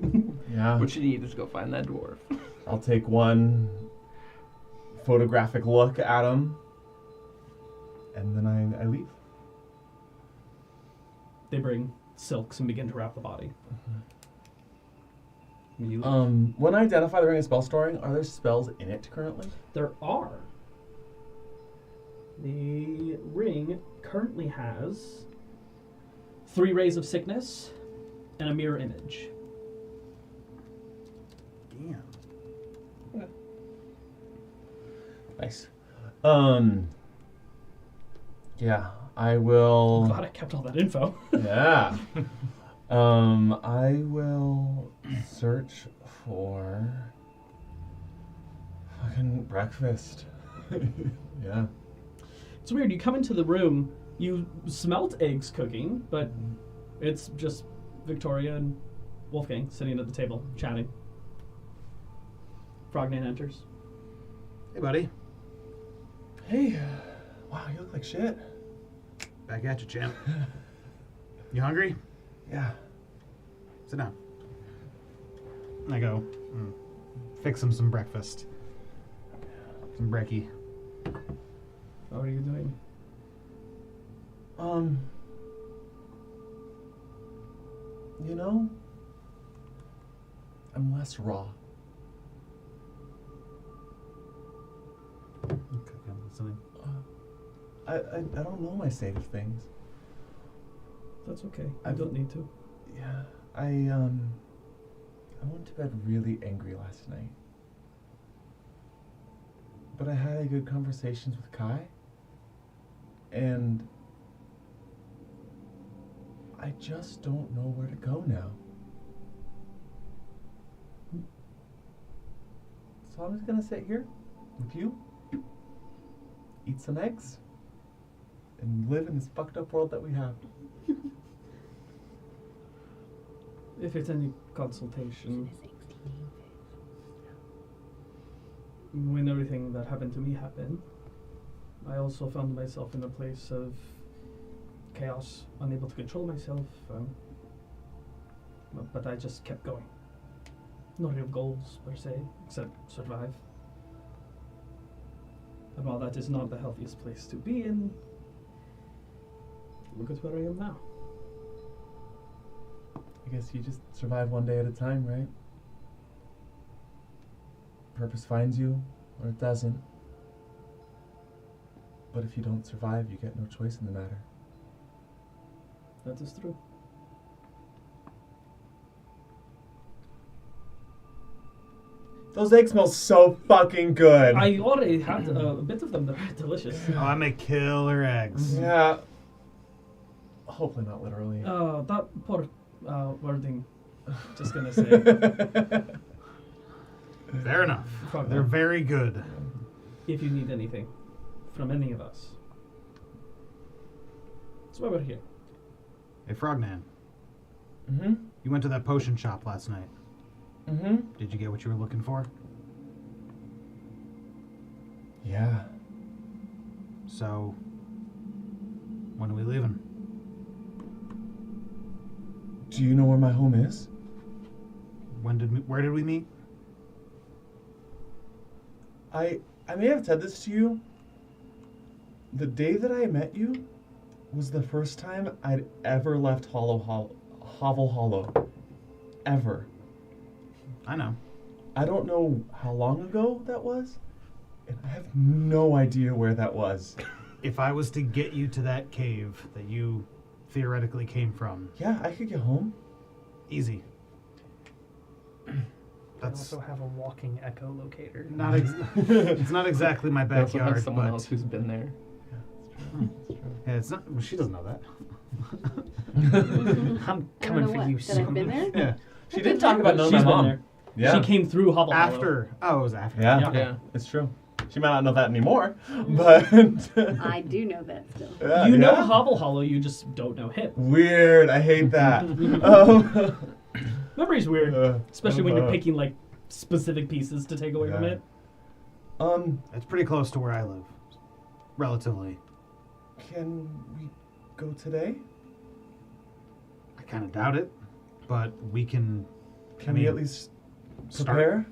Yeah. What you need is to go find that dwarf. I'll take one photographic look at him, and then I leave. They bring silks and begin to wrap the body. You- When I identify the ring of spell storing, are there spells in it currently? There are. The ring currently has 3 rays of sickness and a mirror image. Damn. Nice. Yeah, I will. Glad I kept all that info. Yeah. I will search for fucking breakfast. Yeah. It's weird. You come into the room, you smelt eggs cooking, but it's just Victoria and Wolfgang sitting at the table, chatting. Frogman enters. Hey, buddy. Hey. Wow, you look like shit. Back at you, champ. You hungry? Yeah. Sit down. I go, fix him some breakfast. Some brekkie. How are you doing? You know, I'm less raw. Okay, I'm listening. I don't know my state of things. That's okay. I don't need to. Yeah, I went to bed really angry last night. But I had good conversations with Kai. And I just don't know where to go now. So I'm just gonna sit here with you, eat some eggs, and live in this fucked up world that we have. If it's any consultation, when everything that happened to me happened, I also found myself in a place of chaos, unable to control myself, but I just kept going. No real goals, per se, except survive. And while that is not the healthiest place to be in, look at where I am now. I guess you just survive one day at a time, right? Purpose finds you, or it doesn't. But if you don't survive, you get no choice in the matter. That is true. Those eggs smell so fucking good. I already had a bit of them. They're delicious. Oh, I make killer eggs. Yeah. Hopefully not literally. That poor wording. Just gonna say. Fair enough. Frog They're Man, very good. if you need anything from any of us. That's why we're here. Hey, Frogman, Mm-hmm. you went to that potion shop last night. Mm-hmm. Did you get what you were looking for? Yeah. So, when are we leaving? Do you know where my home is? Where did we meet? I may have said this to you. The day that I met you was the first time I'd ever left Hovel Hollow. Ever. I know. I don't know how long ago that was, and I have no idea where that was. If I was to get you to that cave that you theoretically came from, Yeah, I could get home. easy. I That's also have a walking echolocator. not it's not exactly my I also have backyard, someone but else who's been there. yeah, it's not. Well, she doesn't know that. I'm I don't coming know for what, you that soon. I've been there? Yeah. She did talk about knowing She's my been mom. there. Yeah. She came through Hobble Hollow. After. Oh, it was after. Yeah. Yeah. It's true. She might not know that anymore, but I do know that still. Yeah, You know yeah. Hobble Hollow, you just don't know him. Weird. I hate that. Memory's weird, especially when you're uh-huh. picking like specific pieces to take away from Yeah. it. It's pretty close to where I live. Relatively. Can we go today? I kind of doubt it, but we can. Can we at least start. prepare?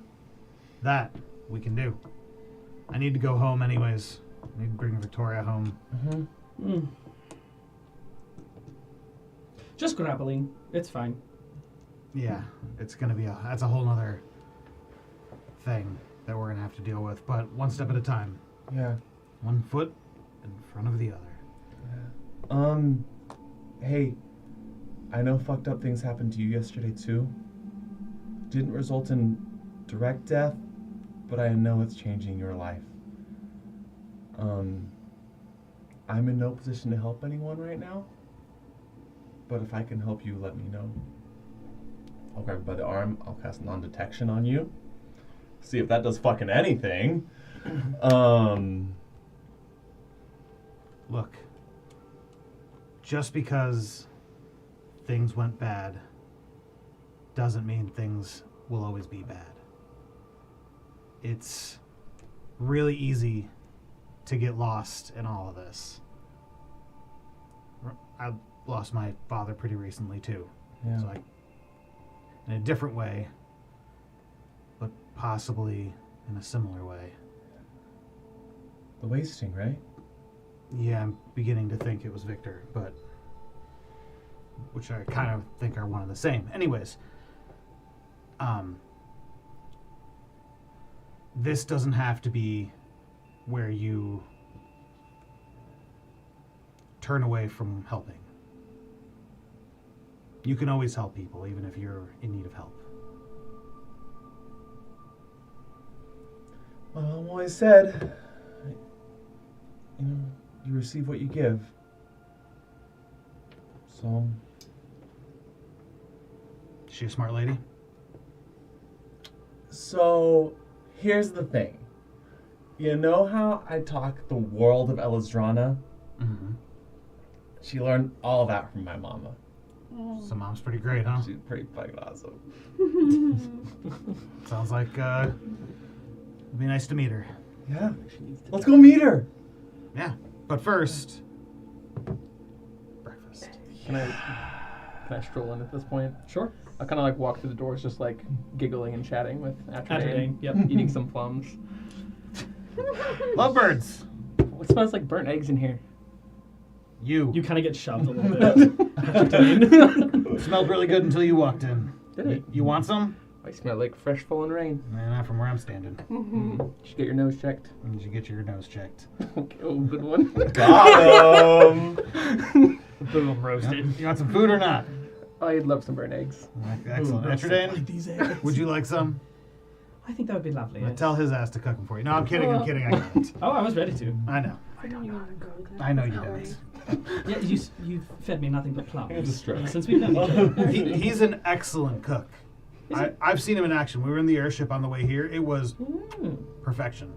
That we can do. I need to go home anyways. I need to bring Victoria home. Mm-hmm. Just grappling. It's fine. Yeah, it's gonna be that's a whole nother thing that we're gonna have to deal with. But one step at a time. Yeah. One foot in front of the other. Hey, I know fucked up things happened to you yesterday too. Didn't result in direct death, but I know it's changing your life. I'm in no position to help anyone right now, but if I can help you, let me know. I'll grab you by the arm, I'll cast non-detection on you. See if that does fucking anything. Look, just because things went bad doesn't mean things will always be bad. It's really easy to get lost in all of this. I lost my father pretty recently too. Yeah. So in a different way, but possibly in a similar way. The wasting, right? Yeah, I'm beginning to think it was Victor, but which I kind of think are one and the same. Anyways, this doesn't have to be where you turn away from helping. You can always help people, even if you're in need of help. Well, I'm always said, you receive what you give. So, Is she a smart lady? so here's the thing. You know how I talk the world of Elizdrana? Mm-hmm. She learned all that from my mama. So mom's pretty great, huh? She's pretty fucking awesome. Sounds like it'd be nice to meet her. Yeah. Let's go meet her. Yeah, but first, breakfast. Can I stroll in at this point? Sure. I kind of like walk through the doors, just like giggling and chatting with Atrodane, Atrodane, yep. eating some plums. Lovebirds. What smells like burnt eggs in here? You You kind of get shoved a little bit. smelled really good until you walked in. Did it? You want some? I smell like fresh fallen rain. Nah, not from where I'm standing. You should get your nose checked. You should get your nose checked. Okay, oh, good one. Got him. Boom, roasted. You want some food or not? I'd love some burnt eggs. Excellent. Like Atrodane, these eggs. would you like some? I think that would be lovely. yes. Tell his ass to cook them for you. No, I'm kidding. I can't. Oh, I was ready to. I know. I don't I know you don't. Yeah, you fed me nothing but plums. You're just joking. Since we've known each other. He's an excellent cook. I've seen him in action. We were in the airship on the way here. It was perfection.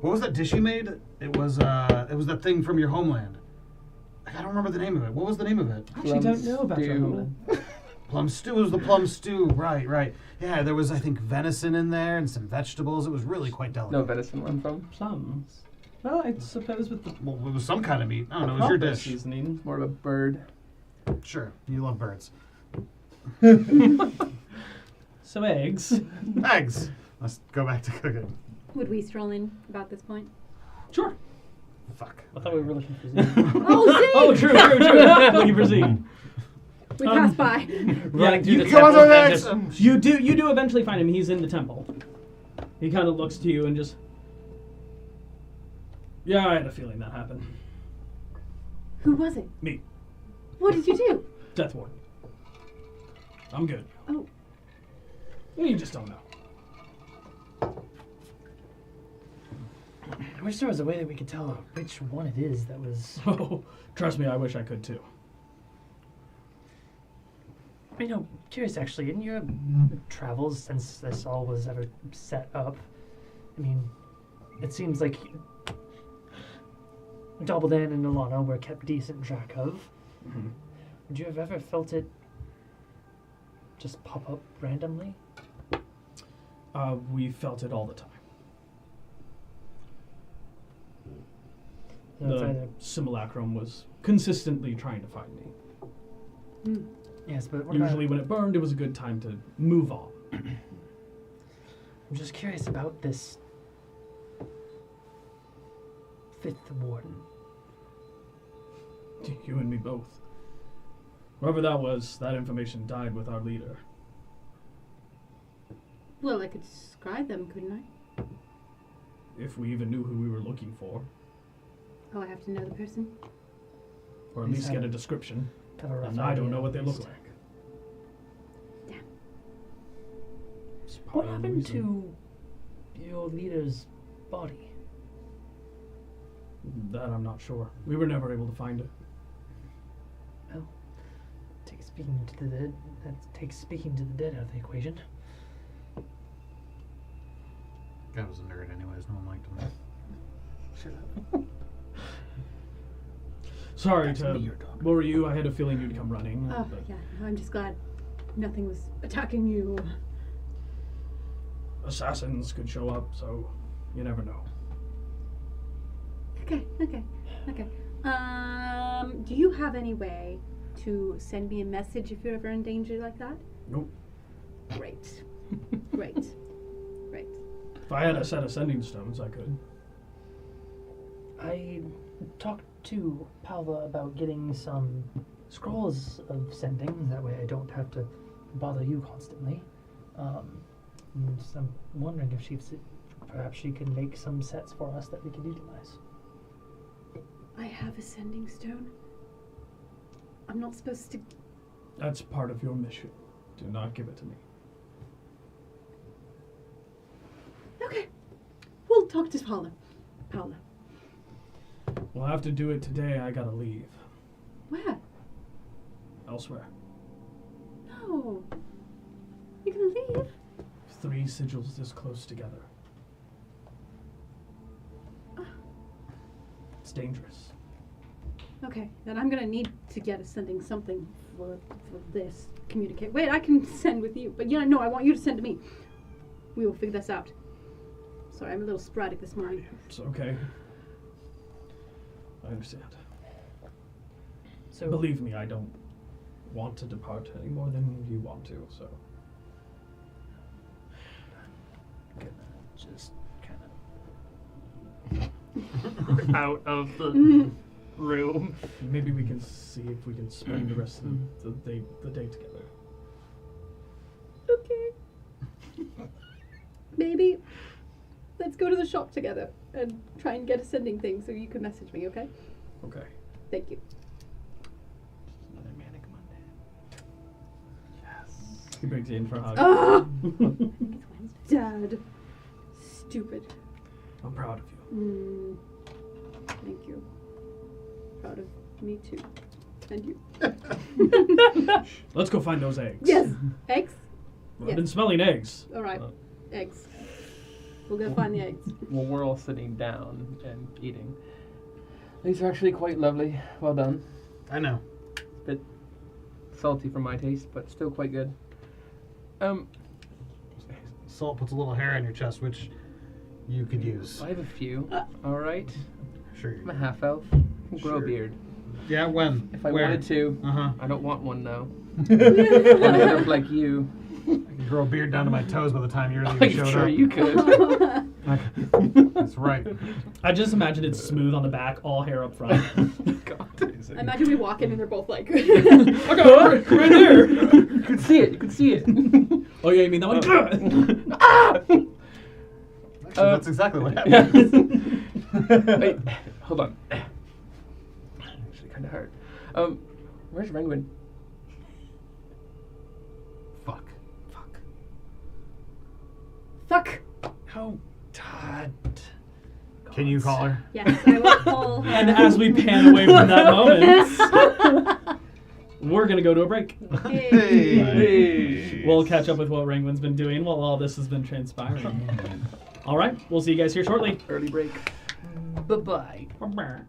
What was that dish you made? It was that thing from your homeland. I don't remember the name of it. What was the name of it? I actually don't know about your Stew. homeland. Plum stew. It was the plum stew. Right. Yeah, there was, I think, venison in there and some vegetables. It was really quite delicate. No venison where I'm from. Plums. Well, I suppose with the Well, it was some kind of meat. I don't know. It was your proper dish. seasoning. More of a bird. Sure. You love birds. So eggs. Eggs. Let's go back to cooking. Would we stroll in about this point? Sure. Fuck. I thought we were looking for Zeke. Oh, see! Oh, true. Looking for Zeke. We passed by. Running through the Come on, temple and eggs! just You do eventually find him. He's in the temple. He kind of looks to you and just. Yeah, I had a feeling that happened. Who was it? Me, What did you do? Death Ward. I'm good. Oh, You just don't know. I wish there was a way that we could tell which one it is that was. Oh, trust me, I wish I could too. Curious actually, in your travels since this all was ever set up, it seems like Dobbledan and Alana were kept decent track of. Mm-hmm. Would you have ever felt it just pop up randomly? We felt it all the time. So it's The either- simulacrum was consistently trying to find me. Yes, but what Usually when it burned, it was a good time to move on. I'm just curious about this fifth warden. You and me both. Whoever that was, that information died with our leader. Well, I could describe them, couldn't I? If we even knew who we were looking for. Oh, I have to know the person? Or at Please least get have a a- description. Have a rough And I don't idea know at what they look least. like. Damn. It's part What of the happened reason. to your leader's body? That I'm not sure. We were never able to find it. Well, takes speaking to the dead. That takes speaking to the dead out of the equation. Guy was a nerd anyways, no one liked him. Shut up. Sorry That's to me you're talking. worry you. I had a feeling you'd come running. Oh, but yeah. I'm just glad nothing was attacking you. assassins could show up, so you never know. Okay. Do you have any way to send me a message if you're ever in danger like that? Nope. Great. If I had a set of sending stones, I could. I talked to Palva about getting some scrolls of sending. That way I don't have to bother you constantly. And so I'm wondering if perhaps she could make some sets for us that we could utilize. I have a sending stone. I'm not supposed to. That's part of your mission. Do not give it to me. Okay. We'll talk to Paula. We'll have to do it today. I gotta leave. Where? Elsewhere. No. You're gonna leave? 3 sigils this close together. It's dangerous. Okay, then I'm gonna need to get a sending something for this. Communicate. Wait, I can send with you, but no, I want you to send to me. We will figure this out. Sorry, I'm a little sporadic this morning. It's okay. I understand. So Believe me, I don't want to depart any more than you want to, so. just kind of out of the room. Maybe we can see if we can spend the rest of the day together. Okay. Maybe let's go to the shop together and try and get a sending thing so you can message me, okay? Okay. Thank you. Another manic Monday. He brings you in for a hug. Ah! Dad. Stupid. I'm proud of you. Thank you. Proud of me too. And you. Let's go find those eggs. Yes. Eggs? I've been smelling eggs. Alright. Eggs. We'll go find the eggs. Well, we're all sitting down and eating. These are actually quite lovely. Well done. I know. Bit salty for my taste, but still quite good. Salt puts a little hair on your chest, which you could use. I have a few. All right. Sure. I'm a half elf. I'll grow a Sure. beard. Yeah, when? If I Where? wanted to. Uh-huh. I don't want one though. I'll end up like you. I could grow a beard down to my toes by the time you're I'm even showed sure up. you could. That's right. I just imagine it's smooth on the back, all hair up front. God. I imagine we walk in and they're both like. Okay, right there. You can see it. You can see it. Oh yeah, you mean that one? Actually, that's exactly what happened. Wait, hold on. Actually, kind of hard. Where's Renwin? Fuck. Fuck. How Todd. Can you call her? Yes, I will call her. And as we pan away from that moment, we're going to go to a break. Hey. We'll catch up with what Rangwin's been doing while all this has been transpiring. All right, we'll see you guys here shortly. Early break. Bye-bye. Bye-bye.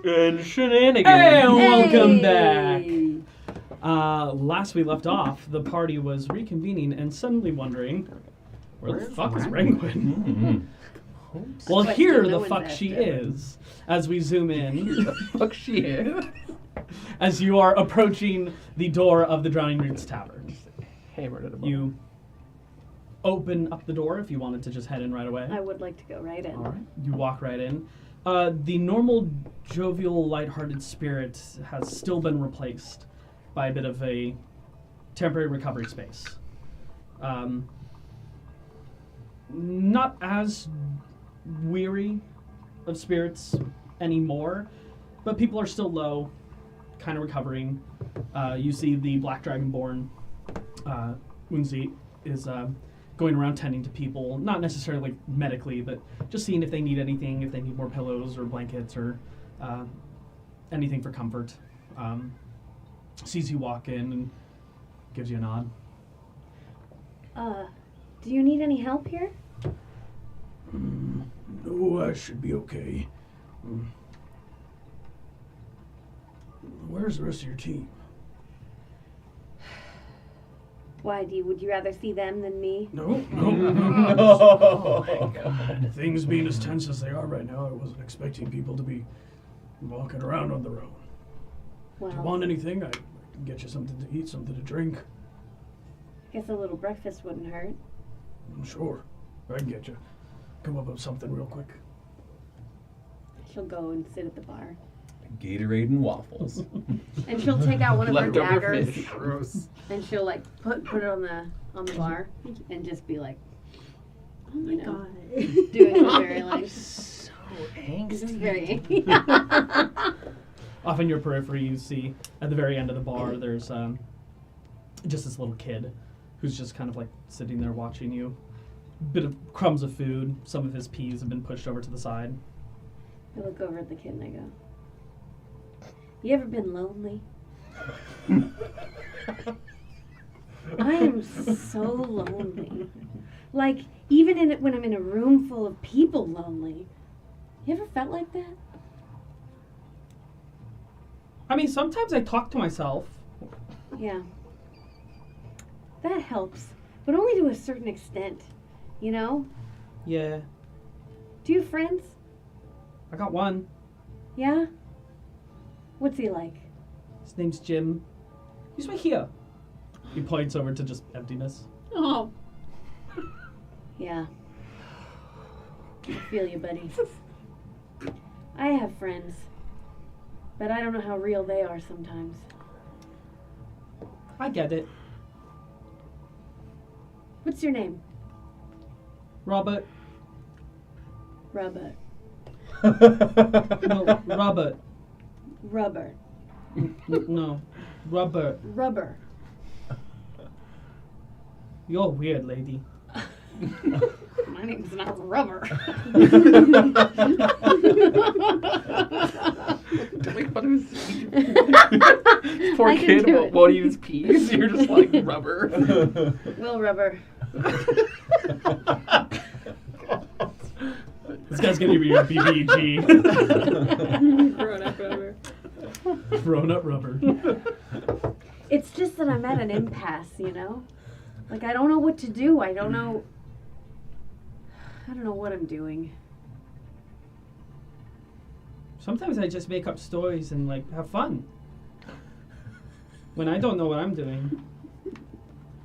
And Shenanigans. And welcome Hey! back. Last we left off, the party was reconvening and suddenly wondering, where the fuck is Ranguin? Well, Question here no the one's fuck asked she ever. is, as we zoom in, Fuck she is. as you are approaching the door of the Drowning Roots Tavern. Hammered at a You open up the door if you wanted to just head in right away. I would like to go right in. All right. You walk right in. The normal, jovial, lighthearted spirit has still been replaced by a bit of a temporary recovery space. Not as weary of spirits anymore, but people are still low, kind of recovering. You see the Black Dragonborn, Unzi, is going around tending to people, not necessarily medically, but just seeing if they need anything, if they need more pillows or blankets or anything for comfort. Sees you walk in and gives you a nod. Do you need any help here? No, I should be okay. Where's the rest of your team? Why, would you rather see them than me? No. Oh my God. Things being as tense as they are right now, I wasn't expecting people to be walking around on their own. Well, If you want anything, I can get you something to eat, something to drink. guess a little breakfast wouldn't hurt. Sure, I can get you. Come up with something real quick. She'll go and sit at the bar. Gatorade and waffles. And she'll take out one of her Leftover daggers fish. Gross. and she'll like put it on the bar and just be like, Oh my you know, god. doing it very like So this is angsty. very Off in your periphery, you see at the very end of the bar, there's just this little kid who's just kind of like sitting there watching you. Bit of crumbs of food. Some of his peas have been pushed over to the side. I look over at the kid and I go, you ever been lonely? I am so lonely. Like, even when I'm in a room full of people lonely. You ever felt like that? I mean, sometimes I talk to myself. Yeah. That helps. But only to a certain extent. You know? Yeah, Do you have friends? I got one. Yeah? What's he like? His name's Jim. He's right here. He points over to just emptiness. Oh. Yeah. I feel you, buddy. I have friends. But I don't know how real they are sometimes. I get it. What's your name? Robert. Robert. No, Robert. Rubber. No, Robert. Rubber. You're weird, lady. My name's not Rubber. Don't make fun of his poor I can kid do won't, it. won't use peas. You're just like rubber. Will Rubber. This guy's gonna be your BBG. Grown up rubber. Grown up rubber. It's just that I'm at an impasse, you know? Like, I don't know what to do. I don't know what I'm doing. Sometimes I just make up stories and like have fun. When I don't know what I'm doing.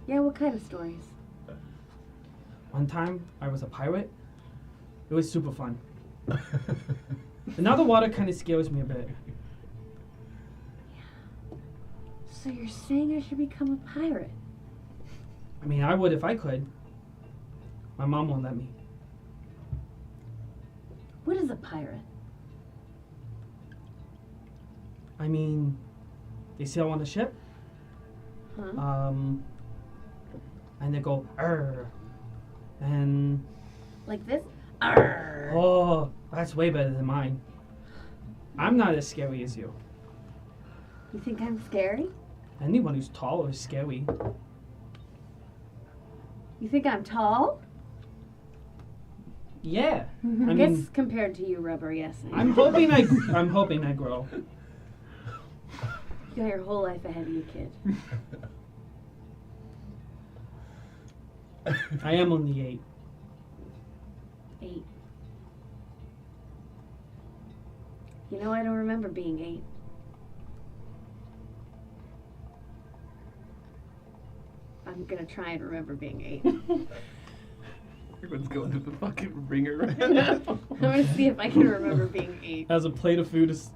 Yeah, what kind of stories? One time I was a pirate. It was super fun. And now the water kind of scares me a bit. So you're saying I should become a pirate? I mean, I would if I could. My mom won't let me. What is a pirate? I mean, they sail on a ship. Huh? And they go, "Arr," and Like this? Arr. oh, that's way better than mine. I'm not as scary as you. You think I'm scary? Anyone who's tall is scary. You think I'm tall? Yeah. I I guess mean, compared to you, Rubber, yes. I'm hoping I grow. You got your whole life ahead of you, kid. I am only 8. 8. You know, I don't remember being 8. I'm gonna try and remember being 8. Everyone's going to the fucking ringer right now. I'm gonna see if I can remember being 8. As a plate of food is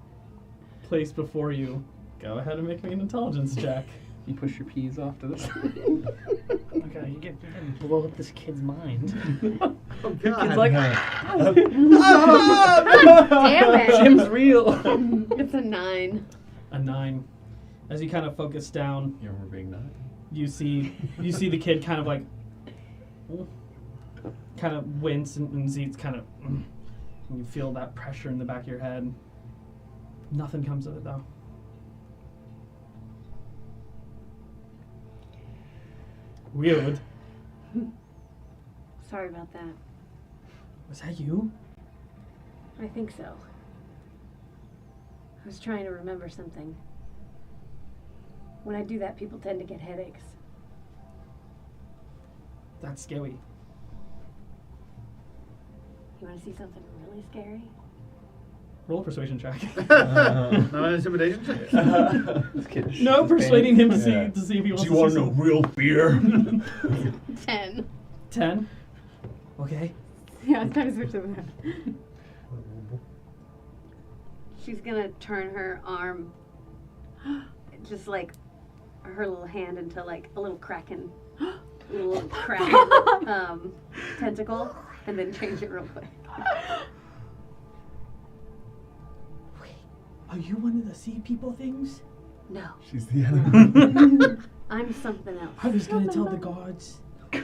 placed before you, go ahead and make me an intelligence check. You push your peas off to the side. Okay, you can blow up this kid's mind. Oh, Kid's God. like, Damn it! Jim's real. It's a 9. A 9. As you kind of focus down, You remember being 9? you see the kid kind of like kind of wince and Zeet's kind of and you feel that pressure in the back of your head. Nothing comes of it though. Weird. Sorry about that. Was that you? I think so. I was trying to remember something. When I do that, people tend to get headaches. That's scary. You want to see something really scary? Roll a persuasion check. Not an intimidation check? This kid just No, shit his persuading him to Yeah. see if he wants Do you to want see to know something. real fear? 10. 10. Okay. Yeah, it's time to switch over there. She's gonna turn her arm, just like her little hand into like a little kraken tentacle, and then change it real quick. Are you one of the sea people things? No, She's the enemy. I'm something else. I was gonna tell the guards.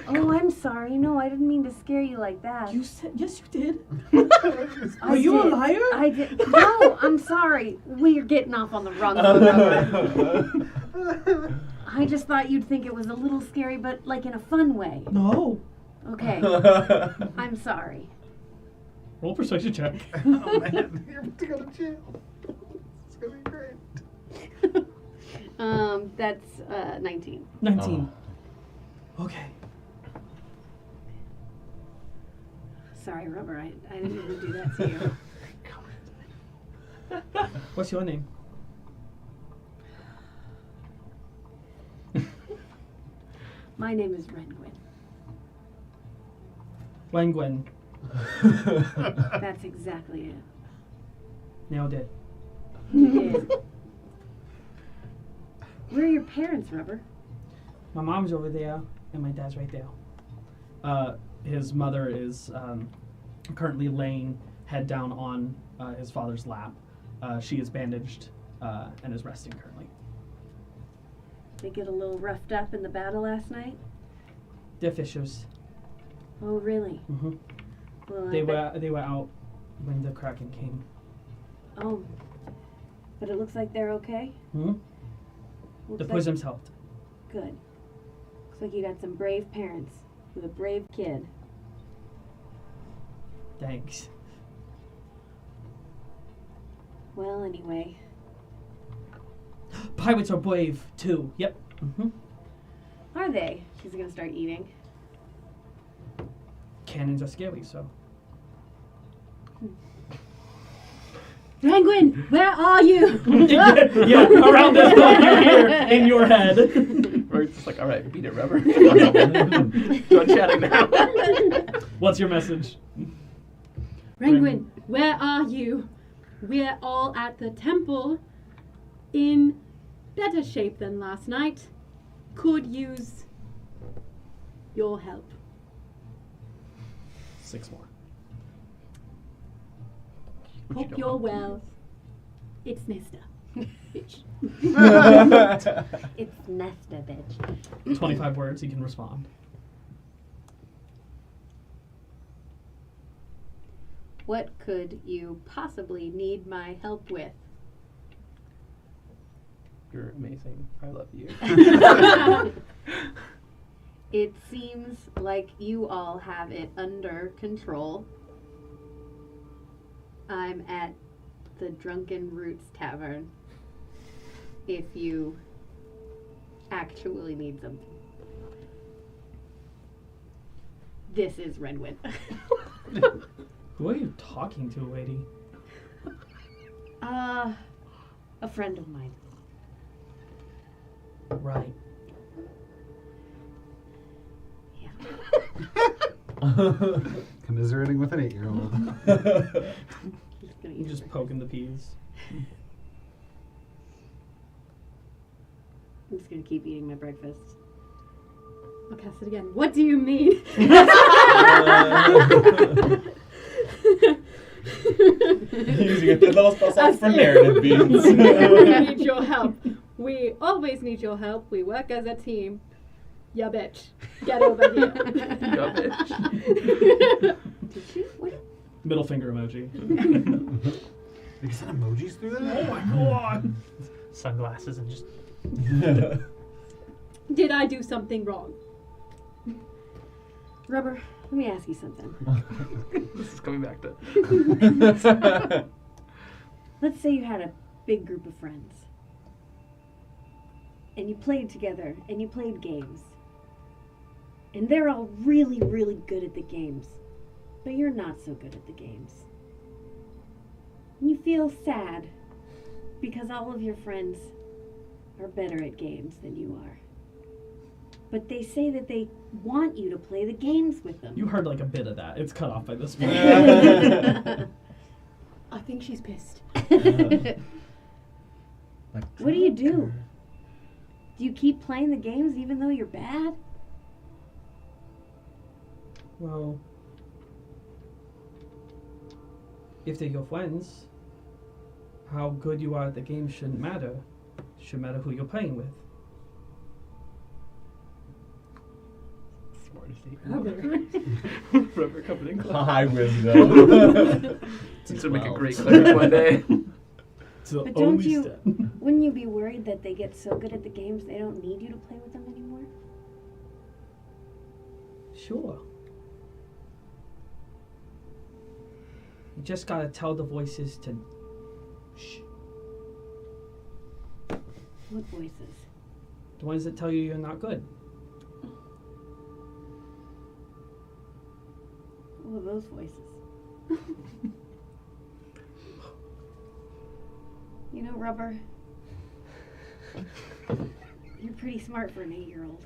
Oh, I'm sorry. No, I didn't mean to scare you like that. You said yes, you did. I Are you a did. liar? I did. No, I'm sorry. We're getting off on the wrong foot. I just thought you'd think it was a little scary, but like in a fun way. No. Okay. I'm sorry. Roll a persuasion check. Oh, man. You're about to go to jail. It's going to be great. That's 19. 19. Okay. Sorry, Rubber. I didn't mean to do that to you. What's your name? My name is Rengwin. Wangwen. That's exactly it. Nailed it. You did. Where are your parents, Rubber? My mom's over there, and my dad's right there. His mother is currently laying head down on his father's lap. She is bandaged and is resting currently. They get a little roughed up in the battle last night? They're fishers. Oh, really? Mm-hmm. Well, They were out when the Kraken came. Oh. But it looks like they're okay? Hmm? Looks The like- poisons helped. Good. Looks like you got some brave parents with a brave kid. Thanks. Well, anyway. Pirates are brave too. Yep. Mm-hmm. Are they? She's gonna start eating. Cannons are scary, so. Penguin, where are you? yeah, around this point you hear in your head. We're just like, all right, beat it, Rubber. Done chatting now. What's your message? Penguin, where are you? We're all at the temple in better shape than last night. Could use your help. 6 more. Hope you're well. It's Nesta. Bitch. It's Nesta, bitch. 25 words, you can respond. What could you possibly need my help with? You're amazing. I love you. It seems like you all have it under control. I'm at the Drunken Roots Tavern. If you actually need something. This is Redwood. Who are you talking to, lady? A friend of mine. Right. Yeah. Commiserating with an 8-year-old. He's gonna You eat just it. poking the peas. I'm just gonna keep eating my breakfast. I'll cast it again. What do you mean? Using a good little spell slot for narrative beats. We need your help. We always need your help. We work as a team. Ya bitch. Get over here. Ya bitch. Did she? What? Middle finger emoji. You sent emojis through that? Oh my god! Sunglasses and just. Did I do something wrong? Rubber, let me ask you something. This is coming back to. Let's say you had a big group of friends. And you played together, and you played games. And they're all really, really good at the games. But you're not so good at the games. And you feel sad because all of your friends are better at games than you are. But they say that they want you to play the games with them. You heard like a bit of that. It's cut off by this point. I think she's pissed. What do you do? Do you keep playing the games even though you're bad? Well, if they're your friends, how good you are at the game shouldn't matter. It should matter who you're playing with. Rubber coming in close. High wisdom. This would make a great cleric one day. It's the But don't only you- step. Wouldn't you be worried that they get so good at the games they don't need you to play with them anymore? Sure. You just gotta tell the voices to shh. What voices? The ones that tell you you're not good. What are those voices? You know, Rubber, you're pretty smart for an 8-year-old.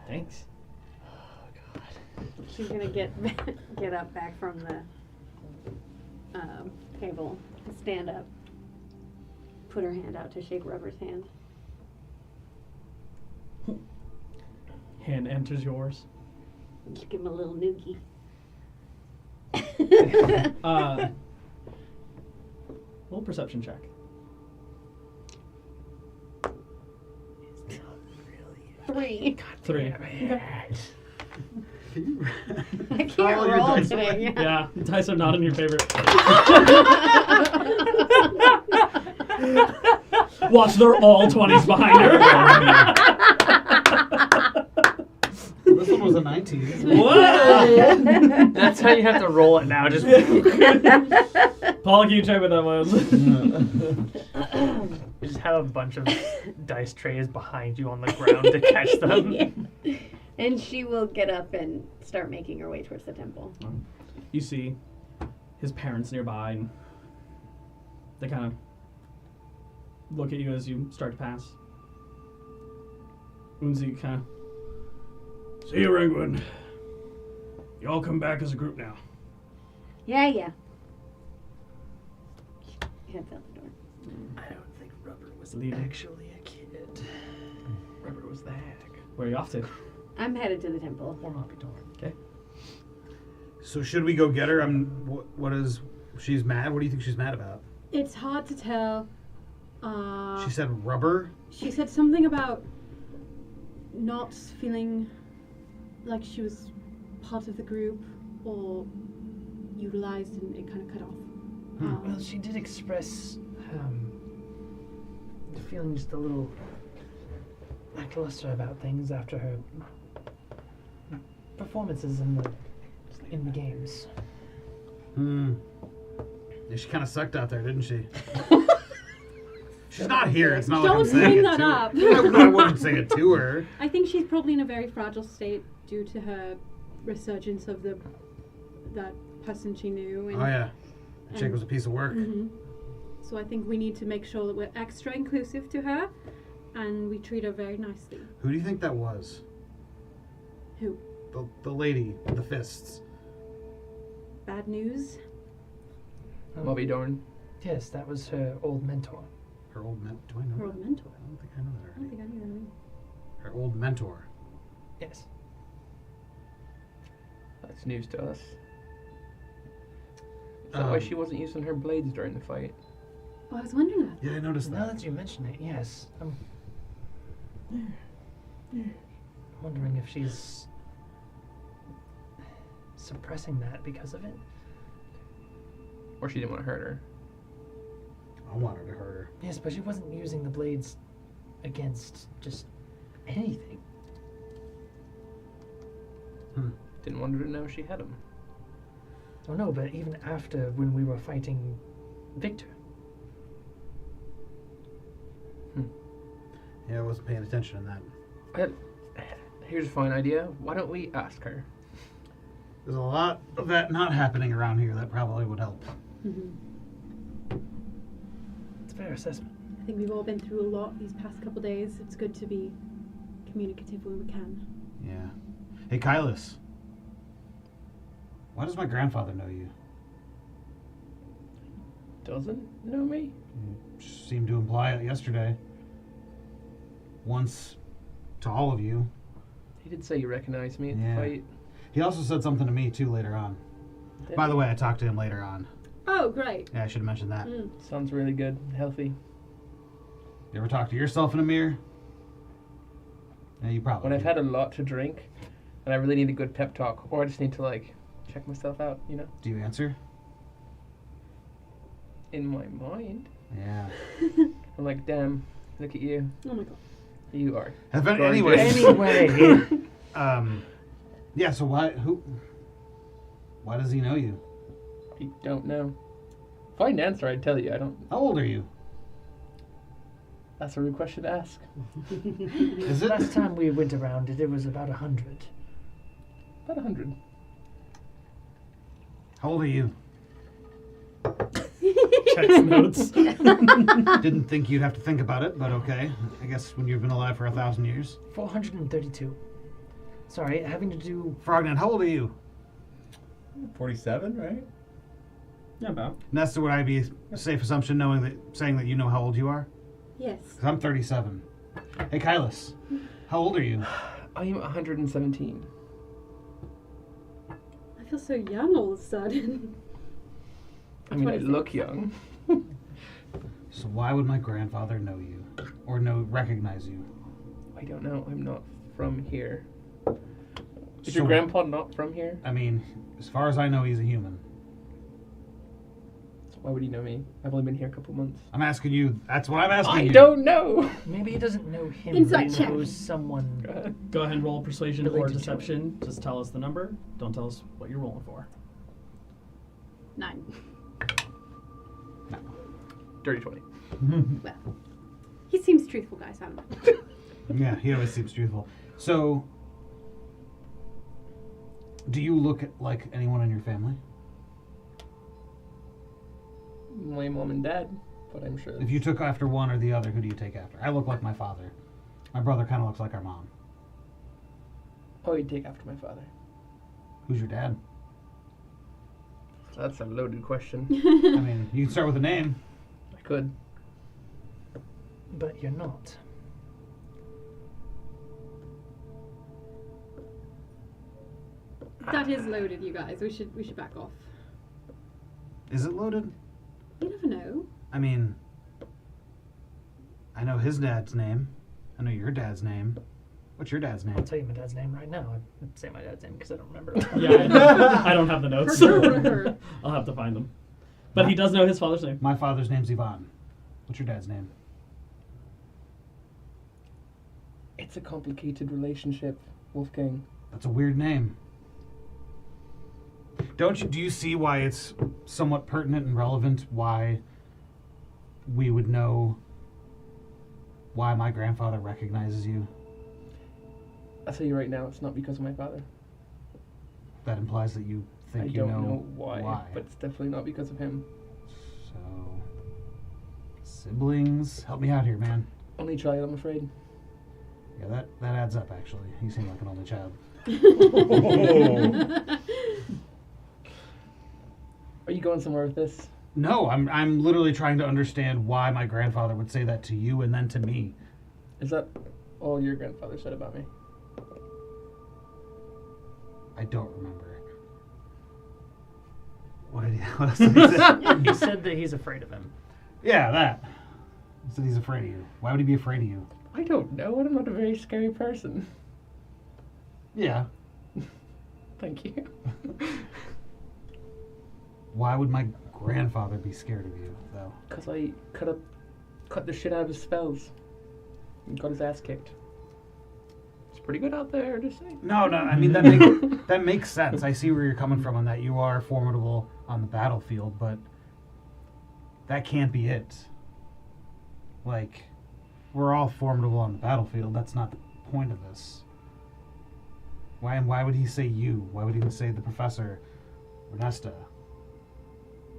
Thanks. She's gonna get up back from the table, stand up, put her hand out to shake Rubber's hand. Hand enters yours. Just give him a little noogie. Roll perception check. Three. 3. I can't roll today. Yeah, the dice are not in your favor. Watch, they're all 20s behind her. This one was a 19. What? That's how you have to roll it now. Just. Paul, can you check what that was? You just have a bunch of dice trays behind you on the ground to catch them. Yeah. And she will get up and start making her way towards the temple. You see his parents nearby, and they kind of look at you as you start to pass. Unzi kind of, See you, Ringwood. You all come back as a group now. Yeah. Heads out the door. I don't think Rubber was Leaving. actually a kid. Rubber was the hag. where are you off to? I'm headed to the temple. Or not be torn. Okay. So should we go get her? What is... She's mad? What do you think she's mad about? It's hard to tell. She said Rubber? She said something about not feeling like she was part of the group or utilized, and it kind of cut off. Well, she did express feeling just a little lackluster about things after her performances in the games. Yeah, she kind of sucked out there, didn't she? She's not here. It's not Don't like I'm saying bring it that to up. her. I wouldn't say it to her. I think she's probably in a very fragile state due to her resurgence of that person she knew. And, Oh yeah, the chick was a piece of work. So I think we need to make sure that we're extra inclusive to her, and we treat her very nicely. Who do you think that was? Who? The lady with the fists. Bad news? Bobby Dorn. Yes, that was her old mentor. Her old mentor. Do I know Her that? old mentor? I don't think I know that I don't already. think I knew that. Her old mentor. Yes. That's news to us. Is that why she wasn't using her blades during the fight? Oh, I was wondering that. Yeah, I noticed Now that. that you mention it, yes. I'm wondering if she's suppressing that because of it. Or she didn't want to hurt her. I wanted to hurt her. Yes, but she wasn't using the blades against just anything. Didn't want her to know she had them. Oh no, but even after when we were fighting Victor. Yeah, I wasn't paying attention to that. Here's a fine idea. Why don't we ask her? There's a lot of that not happening around here. That probably would help. It's a fair assessment. I think we've all been through a lot these past couple days. It's good to be communicative when we can. Yeah. Hey, Kylis. Why does my grandfather know you? Doesn't know me? You seemed to imply it yesterday. Once to all of you. He did say you recognized me at Yeah. the fight. He also said something to me, too, later on. By the way, I talked to him later on. Oh, great. Yeah, I should have mentioned that. Sounds really good. Healthy. You ever talk to yourself in a mirror? Yeah, you probably When I've do. had a lot to drink and I really need a good pep talk, or I just need to, like, check myself out, you know? Do you answer? In my mind. Yeah. I'm like, damn, look at you. Oh my god. You are. Anyway. Yeah, so why does he know you? I don't know. If I had an answer, I'd tell you. I don't. How old are you? That's a rude question to ask. Is it? Last time we went around it was about 100. About 100. How old are you? Checks notes. Didn't think you'd have to think about it, but okay. I guess when you've been alive for 1,000 years. 432. Sorry, having to do... Frognan, how old are you? 47, right? Yeah, about. Nesta, would I be a safe assumption saying that you know how old you are? Yes. 'Cause I'm 37. Hey, Kylis, how old are you? I'm 117. I feel so young all of a sudden. I mean, I 26. look young. So why would my grandfather know you? Or recognize you? I don't know. I'm not from here. Is So- your grandpa not from here? I mean, as far as I know, he's a human. So why would he know me? I've only been here a couple months. I'm asking you. That's what I'm asking I you. don't know. Maybe he doesn't know him, Insight but he check. knows someone. Go ahead. Go ahead and roll persuasion or Related to deception. Just tell us the number. Don't tell us what you're rolling for. 9. Dirty 20. Well, he seems truthful, guys. I don't know. Yeah, he always seems truthful. So, do you look like anyone in your family? My mom and dad, but I'm sure. If you took after one or the other, who do you take after? I look like my father. My brother kind of looks like our mom. Oh, you'd take after my father. Who's your dad? That's a loaded question. I mean, you can start with a name. I could. But you're not. That is loaded, you guys. We should back off. Is it loaded? You never know. I mean, I know his dad's name. I know your dad's name. What's your dad's I'll name? tell you my dad's name right now. I'd say my dad's name because I don't remember. Yeah, I don't have the notes. Her. I'll have to find them. But he does know his father's name. My father's name's Ivan. What's your dad's name? It's a complicated relationship, Wolfgang. That's a weird name. Do you see why it's somewhat pertinent and relevant why we would know why my grandfather recognizes you? I'll tell you right now, it's not because of my father. That implies that you think I you don't know know why, but it's definitely not because of him. So, siblings, help me out here, man. Only child, I'm afraid. Yeah, that adds up, actually. You seem like an only child. Are you going somewhere with this? No, I'm literally trying to understand why my grandfather would say that to you and then to me. Is that all your grandfather said about me? I don't remember. What else did he say? He said that he's afraid of him. Yeah, that. He said he's afraid of you. Why would he be afraid of you? I don't know. I'm not a very scary person. Yeah. Thank you. Why would my grandfather be scared of you, though? Because I cut the shit out of his spells. And got his ass kicked. It's pretty good out there, to say. No, I mean, that makes sense. I see where you're coming from on that. You are formidable on the battlefield, but that can't be it. Like, we're all formidable on the battlefield. That's not the point of this. Why would he say you? Why would he even say the professor, or Nesta,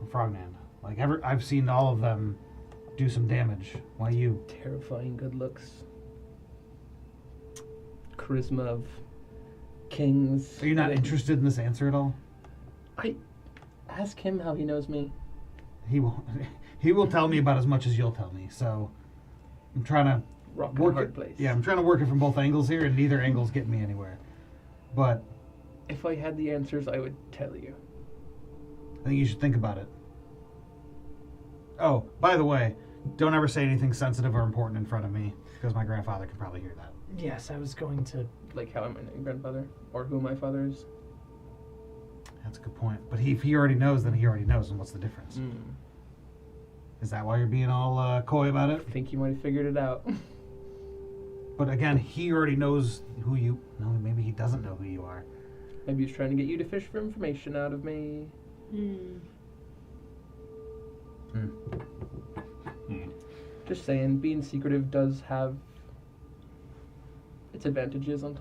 or Frogman? Like, I've seen all of them do some damage. Why you? Terrifying good looks. Charisma of kings. Are you not interested in this answer at all? I ask him how he knows me. He won't. He will tell me about as much as you'll tell me. So I'm trying to Rock and work hard it. place. Yeah, I'm trying to work it from both angles here, and neither angle's getting me anywhere. But If I had the answers, I would tell you. I think you should think about it. Oh, by the way, don't ever say anything sensitive or important in front of me, because my grandfather can probably hear that. Yes, I was going to. Like how am I my grandfather? Or who my father is? That's a good point. But if he already knows, then he already knows, and what's the difference? Is that why you're being all coy about it? I think you might have figured it out. But again, he already knows who you... No, maybe he doesn't know who you are. Maybe he's trying to get you to fish for information out of me. Just saying, being secretive does have its advantages on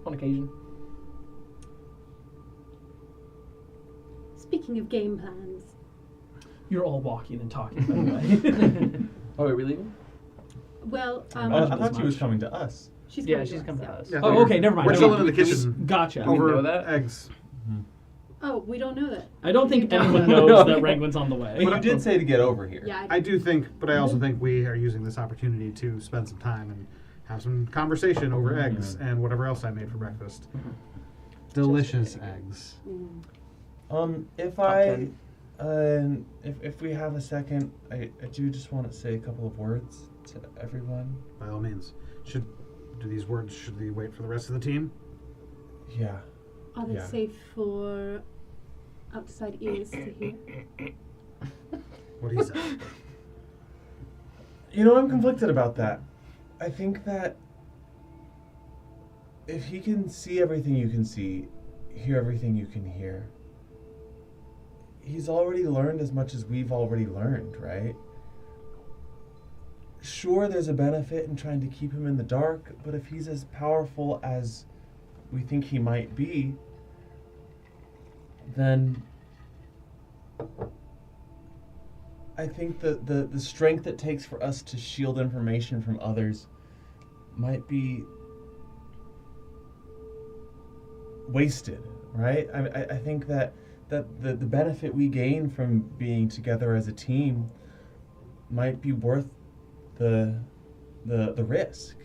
occasion. Speaking of game plans, You're all walking and talking, by the way. Oh, are we leaving? well, I Imagine thought as she was much. coming to us. she's Yeah, coming she's to come us, to yeah. us. Yeah, Oh, okay, never mind. We're Okay. chilling in the kitchen Gotcha. we over know that? eggs. Oh, we don't know that. I don't think We don't. anyone knows that Rangwin's on the way. But you did say to get over here. Yeah, I do think, but I also think we are using this opportunity to spend some time and have some conversation over eggs and whatever else I made for breakfast. Delicious eggs. If Top I, 10. if we have a second, I do just want to say a couple of words to everyone. By all means. Should they wait for the rest of the team? Yeah. Are they Yeah. safe for outside ears to hear? What he said. You know, I'm conflicted about that. I think that if he can see everything you can see, hear everything you can hear, he's already learned as much as we've already learned, right? Sure, there's a benefit in trying to keep him in the dark, but if he's as powerful as we think he might be, then I think the strength it takes for us to shield information from others might be wasted, right? I think that the benefit we gain from being together as a team might be worth the risk.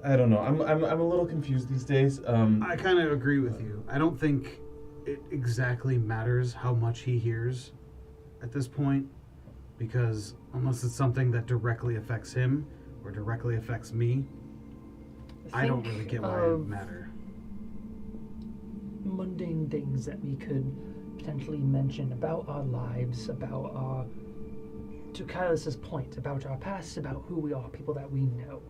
I don't know. I'm a little confused these days. I kind of agree with you. I don't think it exactly matters how much he hears at this point, because unless it's something that directly affects him or directly affects me, I don't really get why it would matter. Mundane things that we could potentially mention about our lives, about our, to Kailas's point, about our past, about who we are, people that we know.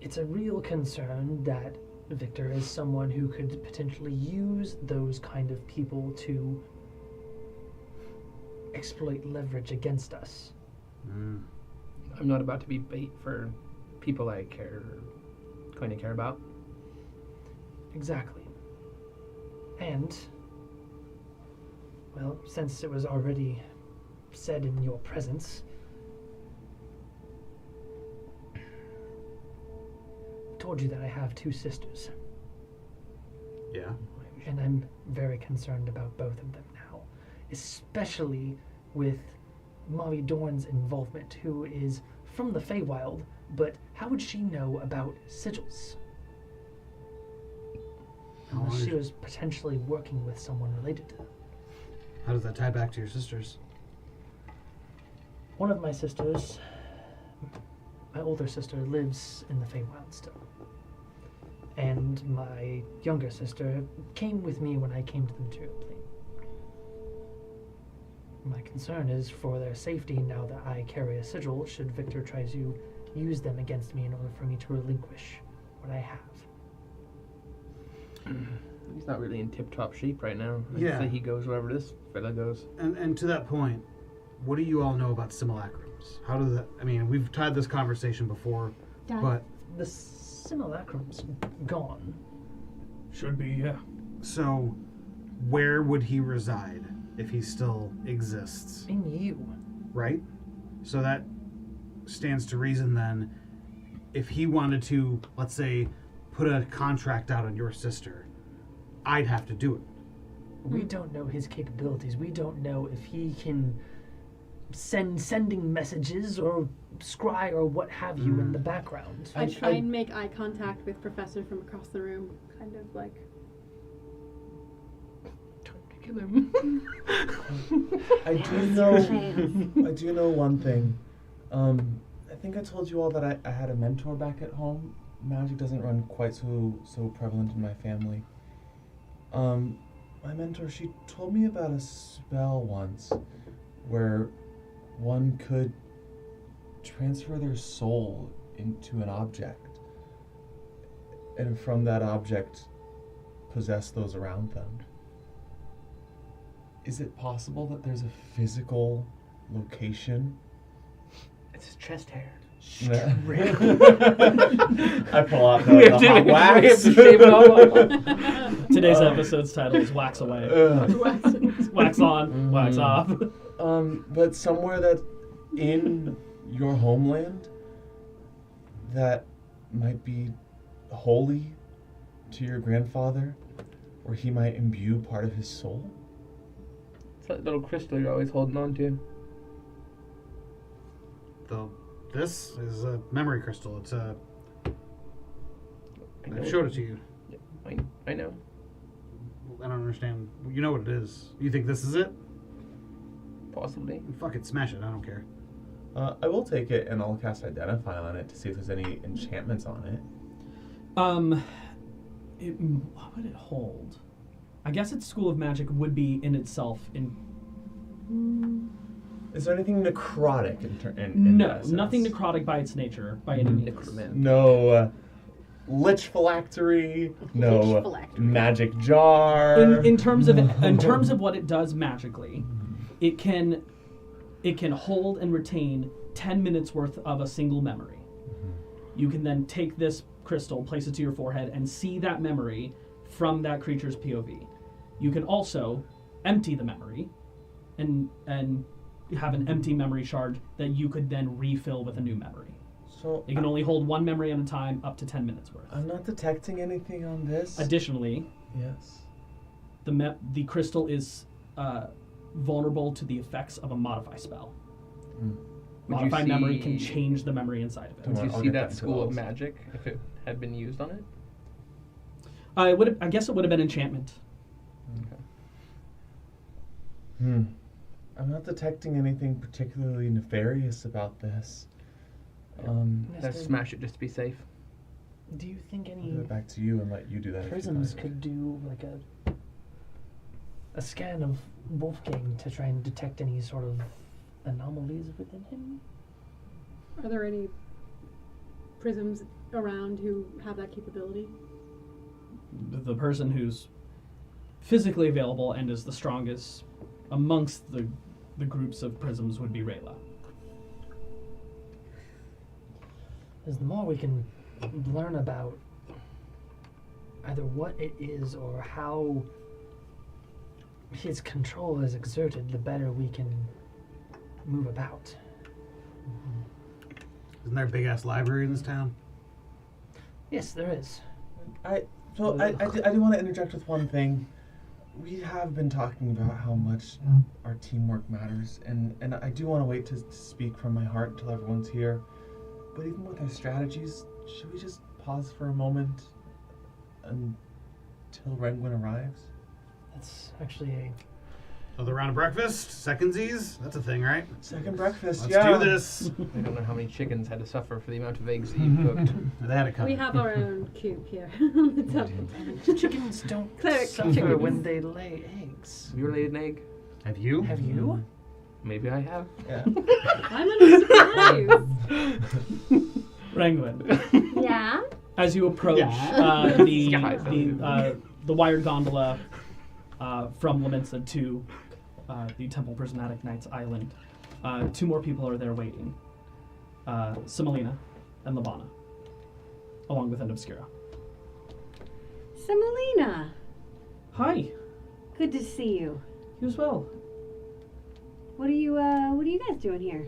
it's a real concern that Victor is someone who could potentially use those kind of people to exploit leverage against us. I'm not about to be bait for people I going to care about. Exactly. And, well, since it was already said in your presence, I told you that I have 2 sisters. Yeah. And I'm very concerned about both of them now, especially with Mommy Dorn's involvement, who is from the Feywild, but how would she know about sigils? Unless she was potentially working with someone related to them. How does that tie back to your sisters? One of my sisters, my older sister, lives in the Feywild still. And my younger sister came with me when I came to the material plane. My concern is for their safety now that I carry a sigil, should Victor try to use them against me in order for me to relinquish what I have. He's not really in tip-top shape right now. Yeah. I'd say he goes wherever this fella goes. And to that point, what do you all know about simulacrums? How does that... I mean, we've had this conversation before, Dad. but... The simulacrum's gone. Should be, yeah. So, where would he reside if he still exists? In you. Right? So that stands to reason then, if he wanted to, let's say, put a contract out on your sister, I'd have to do it. We don't know his capabilities. We don't know if he can sending messages or scry or what have you in the background. I try and make eye contact with Professor from across the room, kind of like... Time to kill him. I do know one thing. I think I told you all that I had a mentor back at home. Magic doesn't run quite so prevalent in my family. My mentor, she told me about a spell once where one could transfer their soul into an object, and from that object possess those around them. Is it possible that there's a physical location? It's his chest hair. I pull out the hot wax. We have to shave it all off. Today's episode's title is Wax Away. Wax on, wax off. But somewhere that in your homeland that might be holy to your grandfather, where he might imbue part of his soul. It's that little crystal you're always holding on to. This is a memory crystal. It's a... I showed it to you. Yeah, I know. I don't understand. You know what it is. You think this is it? Possibly. Fuck it, smash it. I don't care. I will take it and I'll cast Identify on it to see if there's any enchantments on it. What would it hold? I guess its School of Magic would be in itself in... Is there anything necrotic in No, that sense? nothing necrotic by its nature, by any means. Necromantic. No lich phylactery, no Lich phylactery. magic jar. In terms of what it does magically, it can hold and retain 10 minutes worth of a single memory. You can then take this crystal, place it to your forehead, and see that memory from that creature's POV. You can also empty the memory and have an empty memory shard that you could then refill with a new memory. So It can only hold one memory at a time, up to 10 minutes worth. I'm not detecting anything on this. Additionally, Yes. the crystal is vulnerable to the effects of a modify spell. Modify memory can change the memory inside of it. Would you I'll see get that that school of close. magic if it had been used on it? I guess it would have been enchantment. I'm not detecting anything particularly nefarious about this. Let's smash it just to be safe. Do you think I'll any give it back to you and let you do that. if you'd prisms like. could do like a scan of Wolfgang to try and detect any sort of anomalies within him? Are there any prisms around who have that capability? The person who's physically available and is the strongest amongst the groups of prisms would be Rayla. As the more we can learn about either what it is or how his control is exerted, the better we can move about. Isn't there a big ass library in this town? Yes, there is. I do want to interject with one thing. We have been talking about how much our teamwork matters, and I do want to wait to speak from my heart until everyone's here. But even with our strategies, should we just pause for a moment until Renwin arrives? That's actually Another round of breakfast? Secondsies? That's a thing, right? Second breakfast, Let's yeah. do this. I don't know how many chickens had to suffer for the amount of eggs that you cooked. They had it coming. We have our own coop here on the top. chickens don't Cleric suffer chickens. when they lay eggs. Have you laid an egg? Have you? Have you? Maybe I have. Yeah. I'm a little surprised. Rangwin, Yeah? as you approach Yeah. the wired gondola from Laminsa to the Temple Prismatic Knights Island, two more people are there waiting. Simelina and Lavana, along with an Obscura. Semolina, Hi, good to see you. you as well. What are you guys doing here?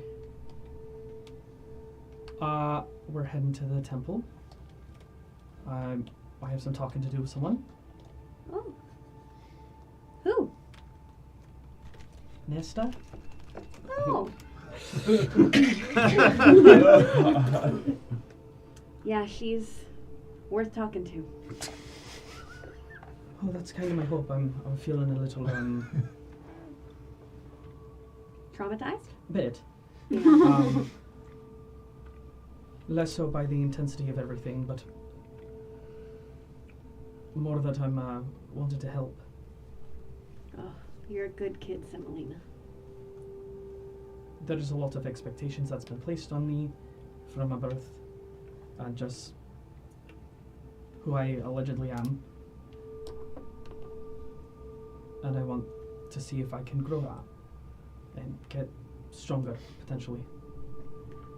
We're heading to the temple. I have some talking to do with someone. Oh. Who? Nesta? Oh. Yeah, she's worth talking to. Oh, that's kind of my hope. I'm feeling a little Traumatized? bit. Yeah. Less so by the intensity of everything, but more that I'm wanted to help. Oh, you're a good kid, Semolina. There's a lot of expectations that's been placed on me from my birth, and just who I allegedly am. And I want to see if I can grow that and get stronger, potentially.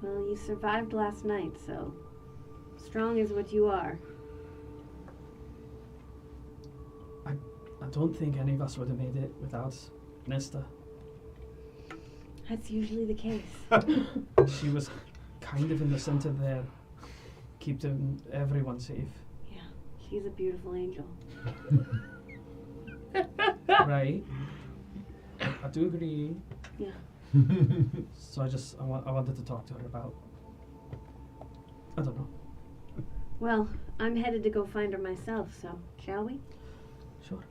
Well, you survived last night, so strong is what you are. I don't think any of us would have made it without Nesta. That's usually the case. She was kind of in the center there, keeping everyone safe. Yeah, she's a beautiful angel. Right? I do agree. Yeah. So I wanted to talk to her about, I don't know. Well, I'm headed to go find her myself, so shall we? Sure.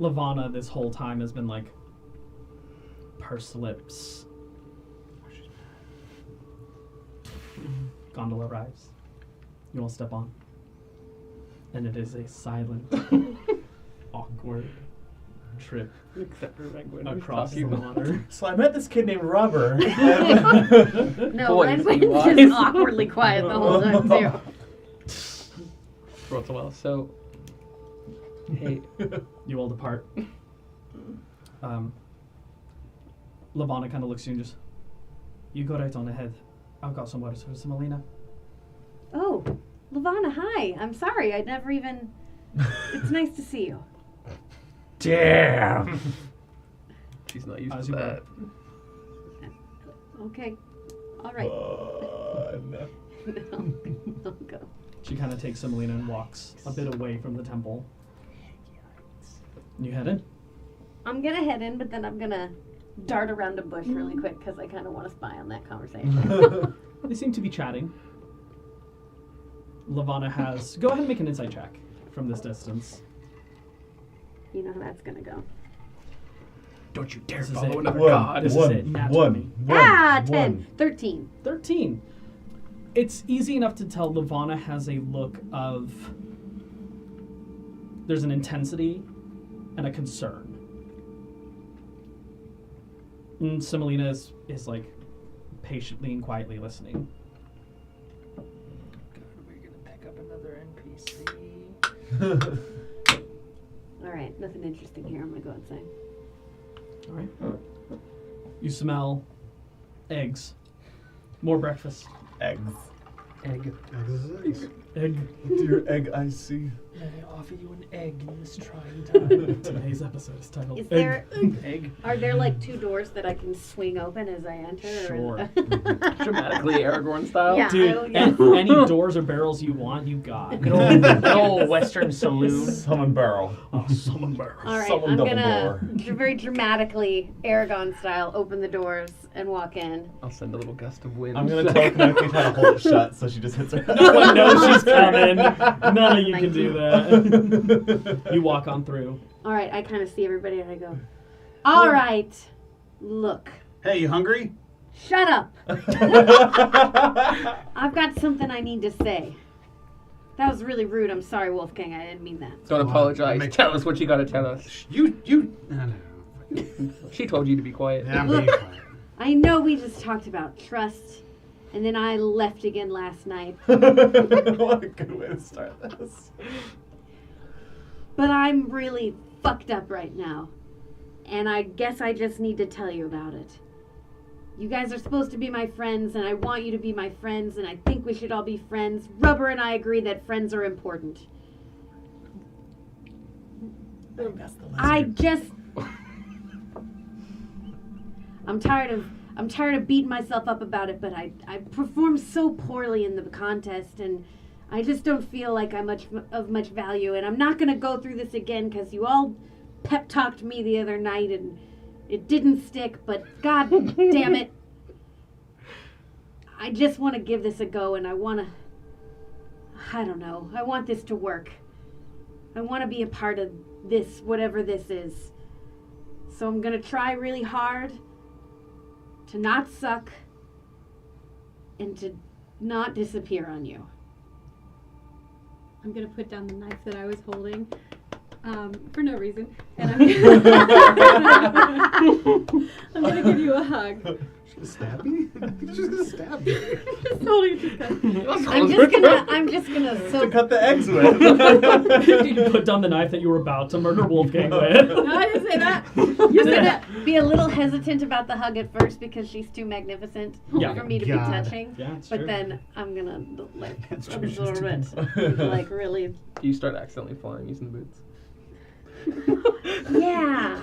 Lavana this whole time has been like, pursed lips. Gondola arrives. You all step on. And it is a silent, awkward trip Except for Renwin. across the water. So I met this kid named Robert. No, Boys, Redwind's you are. just awkwardly quiet the whole time, too. For once in a while. So, hey, You all depart. Lavana kind of looks at you and just, you go right on ahead. I've got some words for Semolina. Oh, Lavana, hi. I'm sorry, I'd never even... It's nice to see you. Damn. she's not used As to you that. Okay. All right. No. No, I'll go. She kind of takes Semolina and walks a bit away from the temple. You head in? I'm gonna head in, but then I'm gonna dart around a bush really quick because I kind of want to spy on that conversation. They seem to be chatting. Lavana has... Go ahead and make an insight check from this distance. You know how that's gonna go. Don't you dare This is follow it. another One, god. This is one, it, nat one, 20. Ah, 10. one. 13. 13. It's easy enough to tell Lavana has a look of... There's an intensity and a concern. And Semolina is like patiently and quietly listening. All right, nothing interesting here. I'm gonna go outside. All right. You smell eggs. More breakfast. Eggs. Egg. Egg. Dear egg, I see. May I offer you an egg in this trying time? Today's episode is titled Is Egg. there Egg. are there like 2 doors that I can swing open as I enter? Sure. Dramatically Aragorn style. Yeah. Dude, Yeah. any doors or barrels you want, you got. Good old Western saloon. Summon barrel. Oh, someone barrels. All right, Someone I'm double gonna door. very dramatically Aragon style open the doors and walk in. I'll send a little gust of wind. I'm gonna telekinetically try to hold it shut so she just hits her. No one knows she's coming. None of you can do that. You walk on through. All right, I kind of see everybody and I go, all right, look, Hey, you hungry? shut up. I've got something I need to say. That was really rude. I'm sorry, Wolfgang. I didn't mean that. Don't apologize. Make- Tell us what you gotta tell us. You. I don't know. She told you to be quiet. Yeah, I'm being quiet. I know we just talked about trust, and then I left again last night. What a good way to start this. But I'm really fucked up right now. And I guess I just need to tell you about it. You guys are supposed to be my friends, and I want you to be my friends, and I think we should all be friends. Rubber and I agree that friends are important. I just... I'm tired of beating myself up about it, but I performed so poorly in the contest, and I just don't feel like I'm of much value, and I'm not going to go through this again because you all pep talked me the other night, and it didn't stick, but god damn it. I just want to give this a go, and I want this to work. I want to be a part of this, whatever this is. So I'm going to try really hard to not suck and to not disappear on you. I'm gonna put down the knife that I was holding, for no reason, and I'm gonna give you a hug. She's gonna stab me? I think she's gonna stab me. Just holding it to cut. I'm just gonna To so cut the eggs with. You put down the knife that you were about to murder Wolfgang with. No, I didn't say that. I'm gonna be a little hesitant about the hug at first because she's too magnificent Yeah. for me to be God. touching. Yeah, it's But true. then I'm gonna like That's true, she's absorb too it, like really. You start accidentally flying using the boots. Yeah.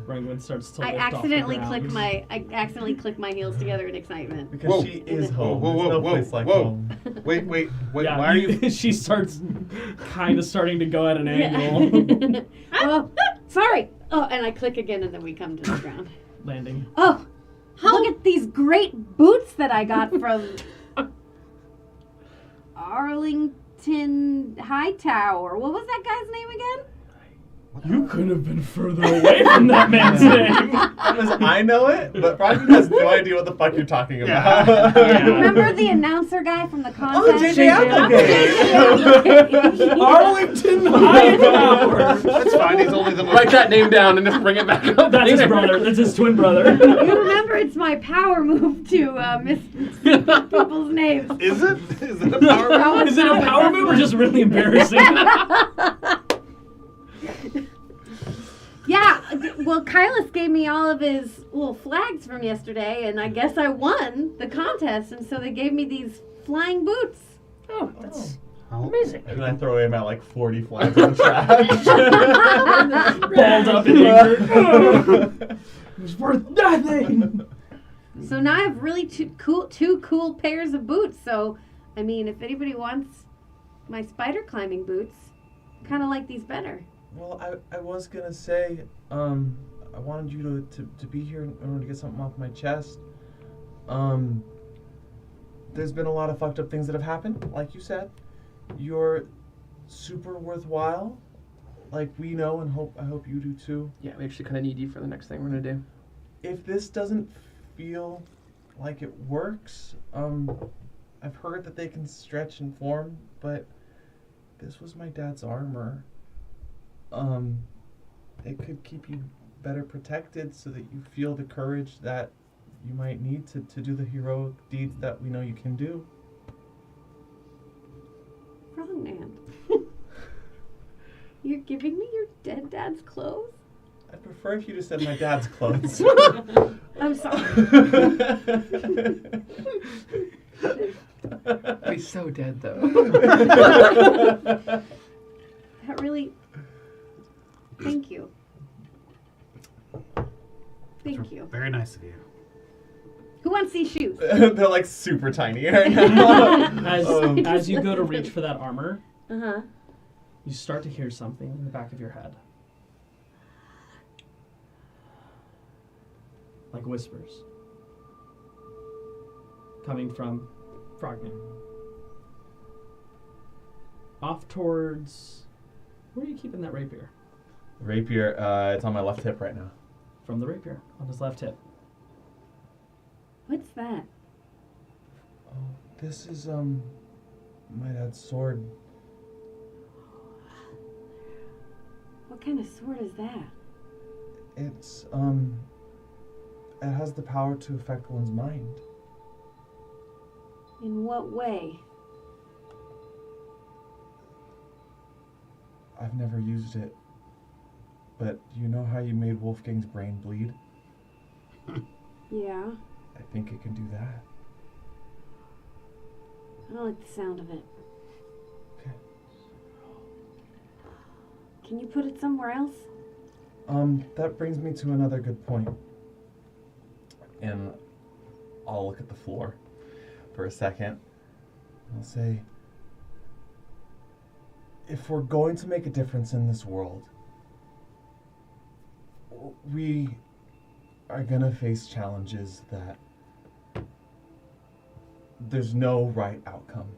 Brangwyn starts to I lift off the accidentally ground. click my heels together in excitement. Because Whoa. she is Whoa, home. whoa, There's whoa, no whoa, place like whoa. home. Wait, Yeah, why are you... She starts kind of starting to go at an angle. Yeah. Oh, sorry. Oh, and I click again, and then we come to the ground. Landing. Oh, look at these great boots that I got from Arlington Hightower. What was that guy's name again? You couldn't have been further away from that man's name. Because I know it, but Brian has no idea what the fuck you're talking about. Yeah. Remember the announcer guy from the Oh, contest? JJ Applegate! Arlington Hightower. That's fine, he's only the most... Write that name down and just bring it back up. That's his brother. That's his twin brother. You remember it's my power move to miss people's names. Is it? Is it a power move? No, it's Is it a not. power move or just really embarrassing? Yeah, well, Kylas gave me all of his little flags from yesterday, and I guess I won the contest, and so they gave me these flying boots. Oh, that's How- amazing. And then I throw him out like 40 flags on trash. Balled up in anger. It's worth nothing. So now I have really two cool pairs of boots. So, I mean, if anybody wants my spider climbing boots, kind of like these better. Well, I was gonna say, I wanted you to be here in order to get something off my chest. There's been a lot of fucked up things that have happened, like you said. You're super worthwhile, like we know, and I hope you do too. Yeah, we actually kind of need you for the next thing we're gonna do. If this doesn't feel like it works, I've heard that they can stretch and form, but this was my dad's armor. It could keep you better protected so that you feel the courage that you might need to do the heroic deeds that we know you can do. Ferdinand. You're giving me your dead dad's clothes? I'd prefer if you just said my dad's clothes. I'm sorry. He's so dead, though. That really... Thank you. Thank you. Very nice of you. Who wants these shoes? They're like super tiny right now. As you go to reach for that armor, Uh-huh. you start to hear something in the back of your head. Like whispers. Coming from Frogman. Off towards... Where are you keeping that rapier? Rapier, it's on my left hip right now. From the rapier, on his left hip. What's that? Oh, this is, my dad's sword. What kind of sword is that? It's, it has the power to affect one's mind. In what way? I've never used it. But you know how you made Wolfgang's brain bleed? Yeah. I think it can do that. I don't like the sound of it. Okay. Can you put it somewhere else? That brings me to another good point. And I'll look at the floor for a second. I'll say, if we're going to make a difference in this world, we are gonna face challenges that there's no right outcome.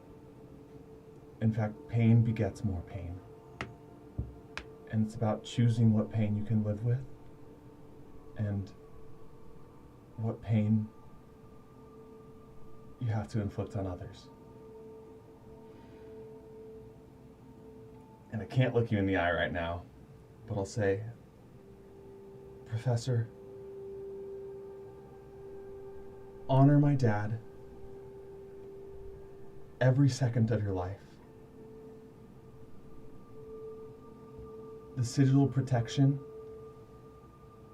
In fact, pain begets more pain. And it's about choosing what pain you can live with and what pain you have to inflict on others. And I can't look you in the eye right now, but I'll say, Professor, honor my dad every second of your life. The sigil protection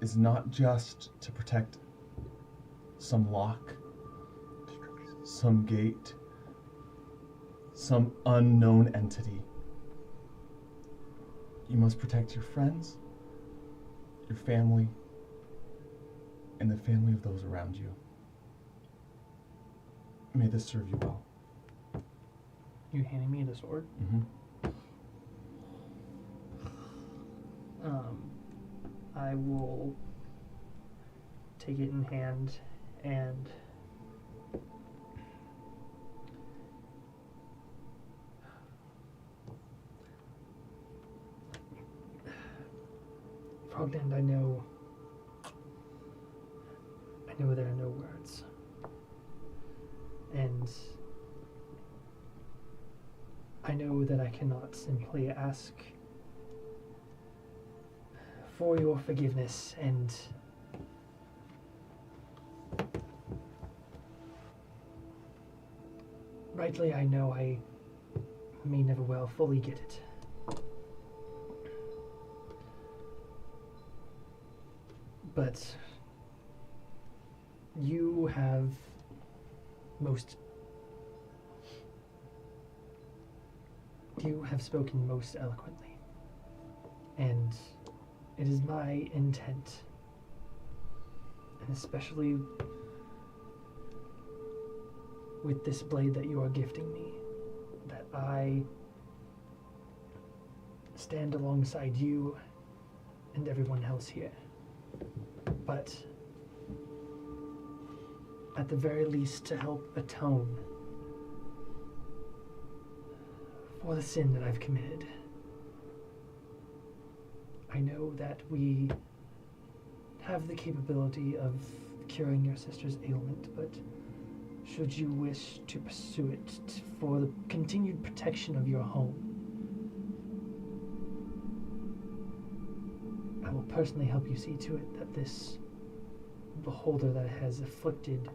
is not just to protect some lock, some gate, some unknown entity. You must protect your friends, your family, and the family of those around you. May this serve you well. You handing me the sword? Mm-hmm. I will take it in hand and Frogland, I know there are no words. And I know that I cannot simply ask for your forgiveness, and rightly I know I may never well fully get it. But you have spoken most eloquently, and it is my intent, and especially with this blade that you are gifting me, that I stand alongside you and everyone else here. But at the very least, to help atone for the sin that I've committed. I know that we have the capability of curing your sister's ailment, but should you wish to pursue it for the continued protection of your home, I will personally help you see to it that this beholder that has afflicted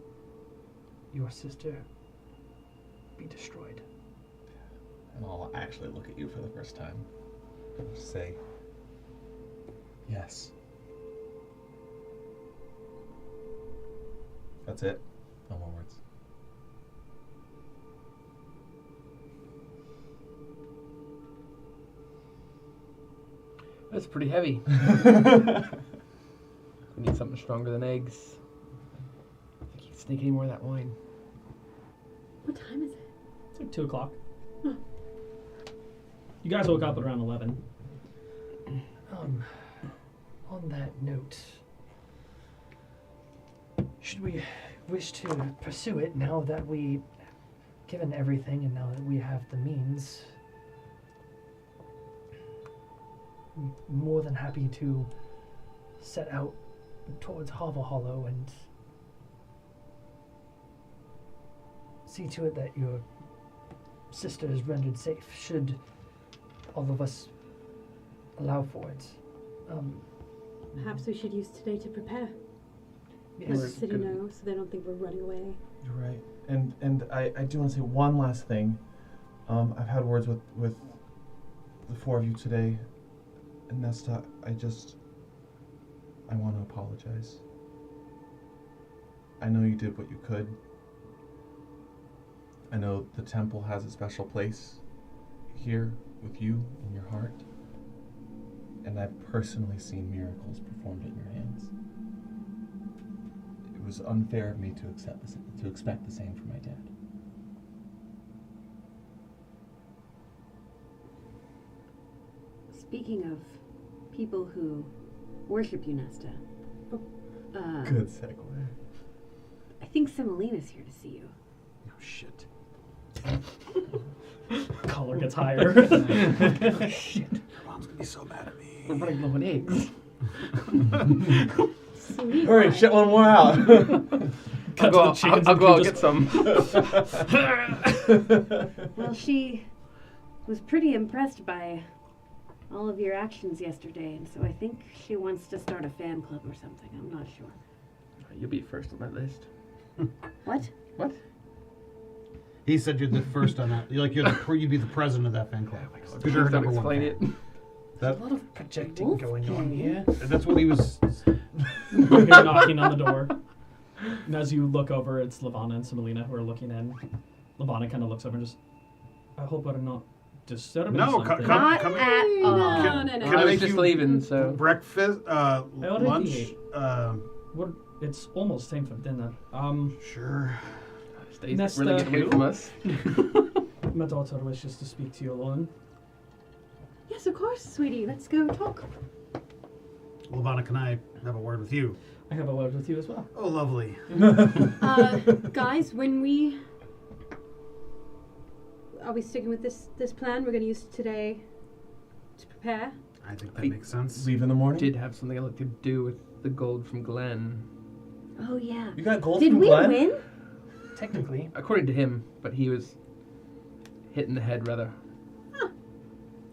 your sister be destroyed. And I'll actually look at you for the first time. Just say, yes. That's it. No more words. That's pretty heavy. We need something stronger than eggs. I think you can sneak any more of that wine. What time is it? It's like 2 o'clock. Huh. You guys woke up at around 11. On that note, should we wish to pursue it now that we, given everything and now that we have the means, I'm more than happy to set out towards Hovel Hollow and see to it that your sister is rendered safe, should all of us allow for it. Perhaps we should use today to prepare. Yes. Let the city know so they don't think we're running away. You're right. And I do want to say one last thing. I've had words with the 4 of you today. And Nesta, I want to apologize. I know you did what you could. I know the temple has a special place here with you in your heart. And I've personally seen miracles performed at your hands. It was unfair of me to expect the same from my dad. Speaking of people who worship you, Nesta. Good segue. I think Semolina's here to see you. Oh, shit. Collar gets higher. Shit. Your mom's gonna be so mad at me. We're running low on eggs. Sweet. Hurry, shit one more out. Cut I'll to the chickens go and out just- get some. Well, she was pretty impressed by all of your actions yesterday, and so I think she wants to start a fan club or something. I'm not sure. You'll be first on that list. What? What? He said you're the first on that. You'd be the president of that fan club. Please Because you're her don't number one explain fan. it. There's a lot of projecting going on here. That's what he was. You're knocking on the door. And as you look over, it's Lavana and Semolina who are looking in. Lavana kind of looks over and just, I hope I'm not disturbing No, something. Not come at all. No. Can I I was make just you leaving, so. Breakfast, already lunch. ate. What? It's almost time for dinner. Sure. Stay Nesta really get away who? from us. My daughter wishes to speak to you alone. Yes, of course, sweetie. Let's go talk. Lavana, can I have a word with you? I have a word with you as well. Oh, lovely. Guys, are we sticking with this plan? We're going to use today to prepare. I think that makes sense. Leave in the morning? Did have something I'd like to do with the gold from Glenn. Oh, yeah. You got gold Did from we Glenn? win? Technically. According to him, but he was hit in the head rather. Huh.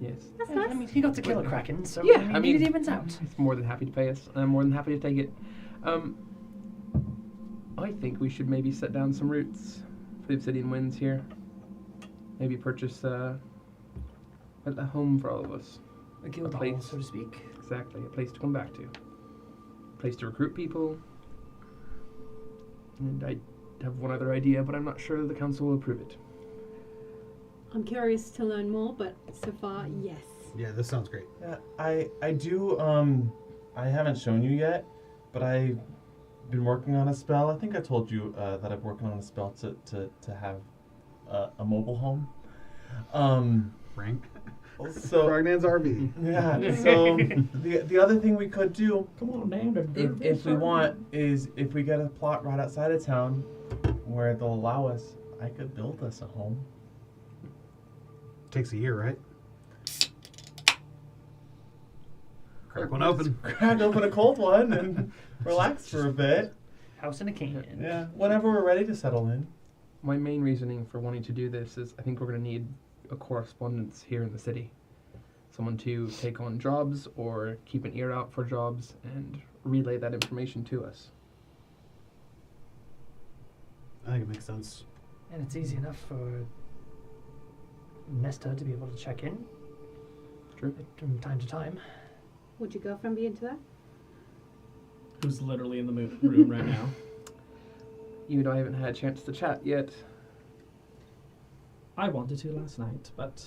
Yes. That's Yeah, nice. I mean, he got to kill a kraken, so Yeah, I mean, it evens out. He's more than happy to pay us, and I'm more than happy to take it. I think we should maybe set down some roots for the Obsidian Winds here. Maybe purchase a home for all of us. A guild place. hall, so to speak. Exactly, a place to come back to. A place to recruit people. And I have one other idea, but I'm not sure the council will approve it. I'm curious to learn more, but so far, yes. Yeah, this sounds great. Yeah, I do, I haven't shown you yet, but I've been working on a spell. I think I told you that I'm working on a spell to have a mobile home. Frank? So Rognan's RV. yeah, so the other thing we could do, Come on down. if we want, is if we get a plot right outside of town where they'll allow us, I could build us a home. Takes a year, right? Crack one open. Crack open a cold one and relax for a bit. House in a can. Yeah, whenever we're ready to settle in. My main reasoning for wanting to do this is I think we're going to need a correspondence here in the city. Someone to take on jobs or keep an ear out for jobs and relay that information to us. I think it makes sense. And it's easy enough for Nesta to be able to check in Sure. from time to time. Would your girlfriend be into that? Who's literally in the room right now. You and I haven't had a chance to chat yet. I wanted to last night, but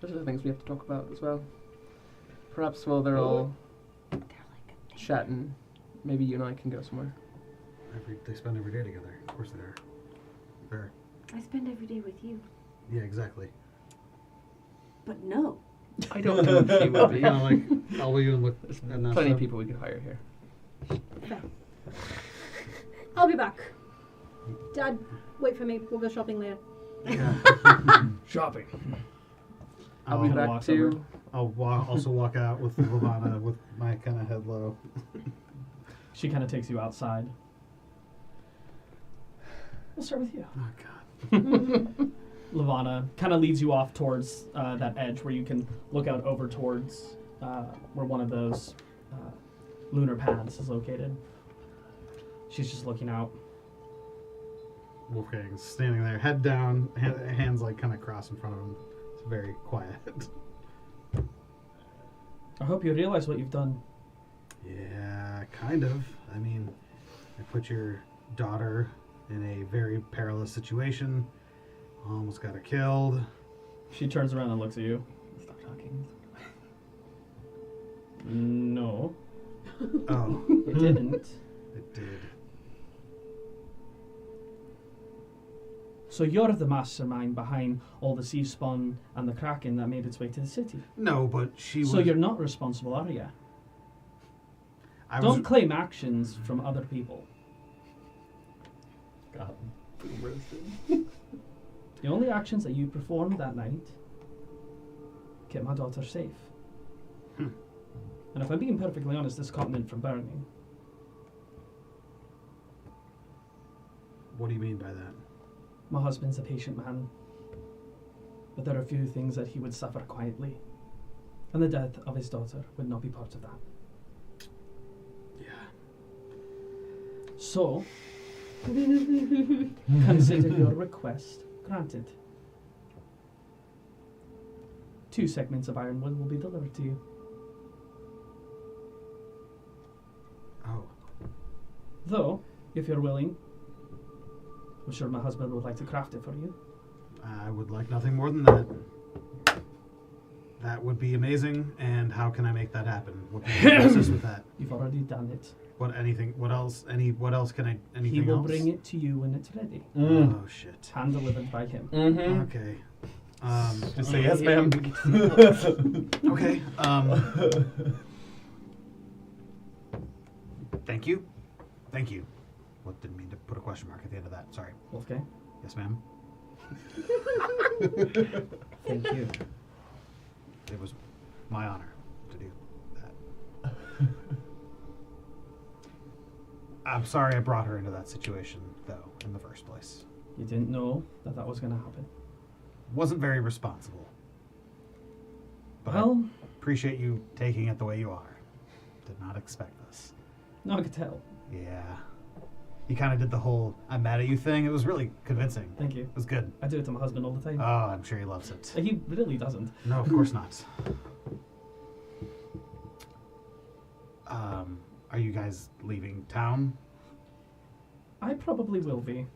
There's other things we have to talk about as well. Perhaps while they're all They're like a chatting, maybe you and I can go somewhere. They spend every day together. Of course they are. They're, I spend every day with you. yeah, exactly. But no. I don't know if she will be. Kind of like, I'll leave and look There's at Nesta. plenty of people we could hire here. I'll be back. Dad, wait for me. We'll go shopping later. Yeah. Shopping. I'll be Kinda back walks too. over. I'll also walk out with Lavana with my kind of head low. She kind of takes you outside. We'll start with you. Oh, God. Lavana kind of leads you off towards that edge where you can look out over towards where one of those lunar paths is located. She's just looking out. Wolfgang's standing there, head down, hands like kind of crossed in front of him. It's very quiet. I hope you realize what you've done. Yeah, kind of. I mean, I put your daughter in a very perilous situation. Almost got her killed. She turns around and looks at you. Stop talking. No, Oh, it didn't. it did. So you're the mastermind behind all the sea spawn and the kraken that made its way to the city. No, but she So was. you're not responsible, are you? I Don't was. claim actions from other people. God. The only actions that you performed that night kept my daughter safe. Hmm. And if I'm being perfectly honest, this continent from burning. What do you mean by that? My husband's a patient man, but there are few things that he would suffer quietly, and the death of his daughter would not be part of that. Yeah. So, consider your request granted. 2 segments of ironwood will be delivered to you. Oh. Though, if you're willing, I'm sure my husband would like to craft it for you. I would like nothing more than that. That would be amazing. And how can I make that happen? What can I process with that? You've already done it. What? Anything? What else? What else can I? Anything He will else? bring it to you when it's ready. Oh shit. Hand delivered by him. Mm-hmm. Okay. Just say yes, ma'am. Okay. Thank you. Thank you. What, didn't mean to put a question mark at the end of that. Sorry. Wolfgang, Yes, ma'am. thank you. It was my honor to do that. I'm sorry I brought her into that situation, though, in the first place. You didn't know that that was going to happen. Wasn't very responsible. But Well, I appreciate you taking it the way you are. Did not expect this. no, I could tell. Yeah. You kind of did the whole I'm mad at you thing. It was really convincing. Thank you. It was good. I do it to my husband all the time. Oh, I'm sure he loves it. He really doesn't. No, of course not. Are you guys leaving town? I probably will be.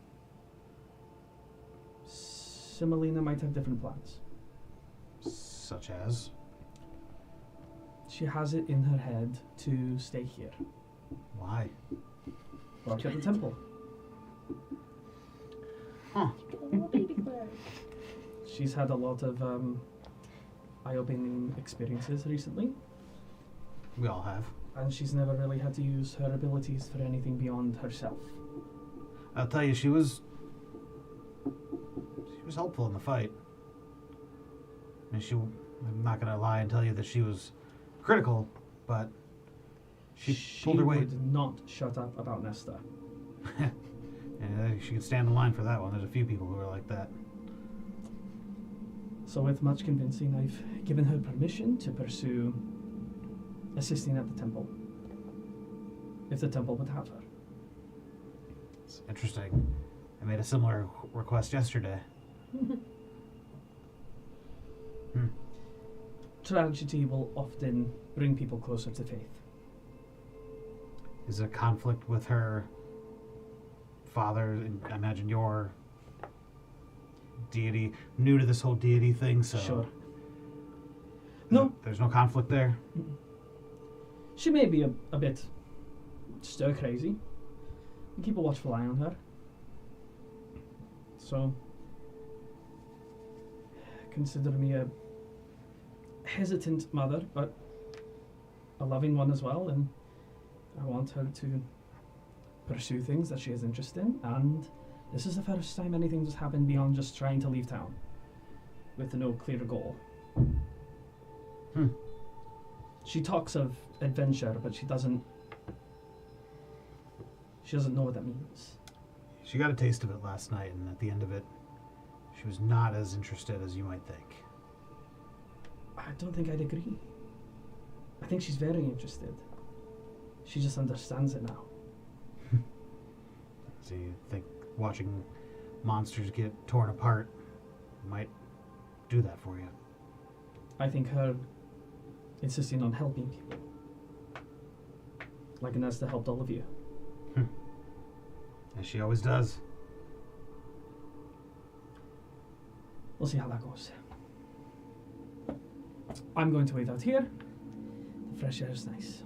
Simelina might have different plans. Such as? She has it in her head to stay here. Why? Work at the temple. Huh. She's had a lot of eye-opening experiences recently, We all have. and she's never really had to use her abilities for anything beyond herself. I'll tell you, she was helpful in the fight. And I'm not gonna lie and tell you that she was critical, but she pulled her weight. would not shut up about Nesta. And she could stand in line for that one. There's a few people who are like that. So with much convincing, I've given her permission to pursue assisting at the temple. If the temple would have her. It's interesting. I made a similar request yesterday. Tragedy will often bring people closer to faith. Is there conflict with her father? And I imagine you're deity, new to this whole deity thing, so... Sure. No. There's no conflict there? She may be a bit stir crazy. We keep a watchful eye on her. So, consider me a hesitant mother, but a loving one as well, and I want her to pursue things that she is interested in, and this is the first time anything has happened beyond just trying to leave town with no clear goal. She talks of adventure, but she doesn't know what that means. She got a taste of it last night, and at the end of it, she was not as interested as you might think. I don't think I'd agree. I think she's very interested. She just understands it now. So you think watching monsters get torn apart might do that for you? I think her insisting on helping people, like Nesta helped all of you. As she always does. We'll see how that goes. I'm going to wait out here. The fresh air is nice.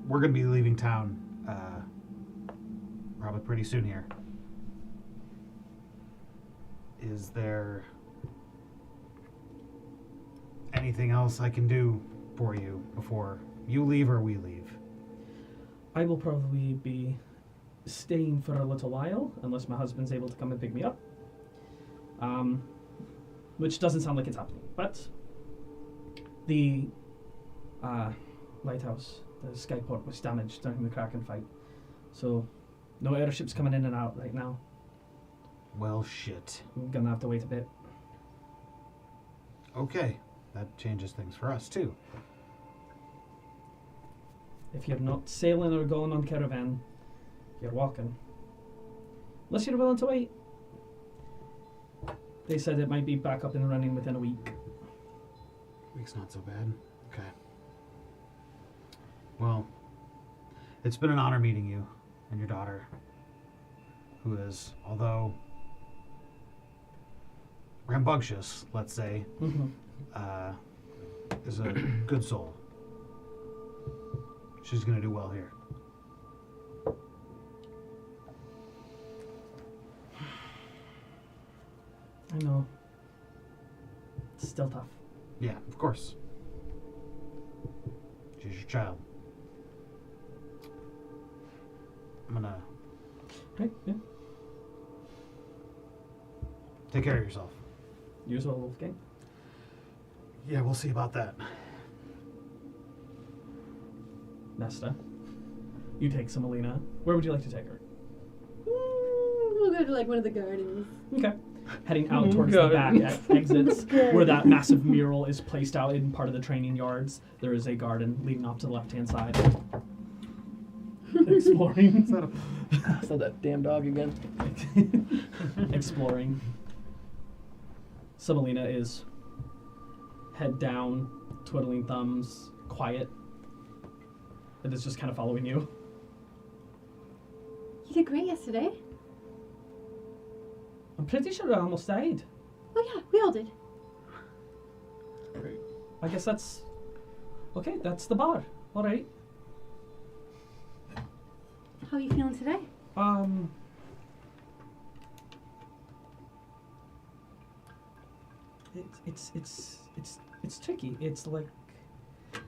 We're going to be leaving town probably pretty soon here. Is there anything else I can do for you before you leave or we leave? I will probably be staying for a little while, unless my husband's able to come and pick me up. Which doesn't sound like it's happening, but the lighthouse, the skyport, was damaged during the Kraken fight. So, no airships coming in and out right now. Well, shit. I'm gonna have to wait a bit. Okay, that changes things for us, too. If you're not sailing or going on caravan, you're walking. Unless you're willing to wait. They said it might be back up and running within a week. Week's not so bad. Okay. Well, it's been an honor meeting you and your daughter, who is, although rambunctious, let's say, is a good soul. She's going to do well here. I know. It's still tough. Yeah, of course. She's your child. I'm going to Right, yeah. take care of yourself. Usual Wolfgang. Yeah, we'll see about that. Nesta. You take Semolina. Where would you like to take her? We'll go to like one of the gardens. Okay. Heading out towards the back exits, where that massive mural is placed out in part of the training yards. There is a garden leading off to the left-hand side. Exploring. I saw that damn dog again. Exploring. Semolina is head down, twiddling thumbs, quiet. It is just kind of following you. You did great yesterday. I'm pretty sure I almost died. Oh yeah, we all did. I guess that's... Okay, that's the bar. Alright. How are you feeling today? It's tricky. It's like...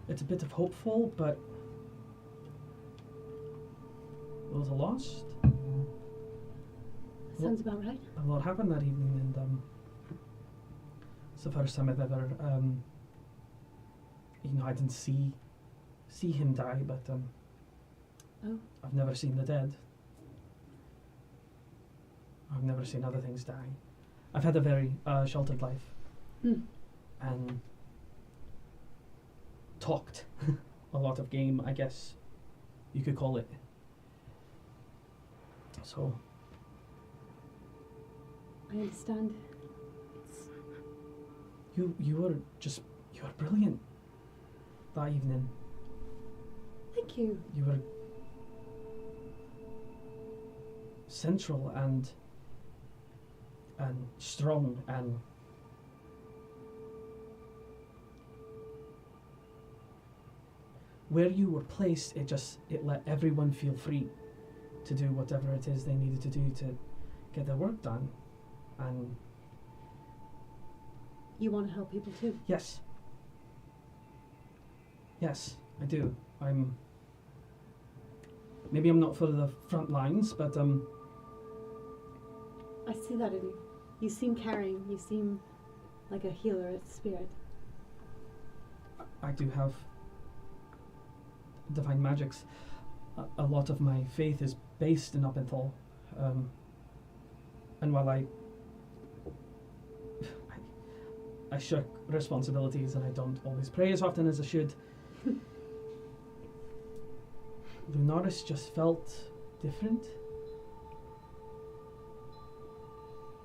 It's a bit of hopeful, but... A little lost. Sounds about right. A lot happened that evening, and it's the first time I've ever, I didn't see him die, but Oh. I've never seen the dead. I've never seen other things die. I've had a very sheltered life, and talked a lot of game, I guess you could call it. So. I understand. You were brilliant that evening. Thank you. You were central and strong and where you were placed, it let everyone feel free to do whatever it is they needed to do to get their work done. And You want to help people too? yes, I do. Maybe I'm not for the front lines, but I see that in you. You seem caring. You seem like a healer at spirit. I do have divine magics. A lot of my faith is based in Uppenthal, and while I shirk responsibilities and I don't always pray as often as I should, Lunaris just felt different.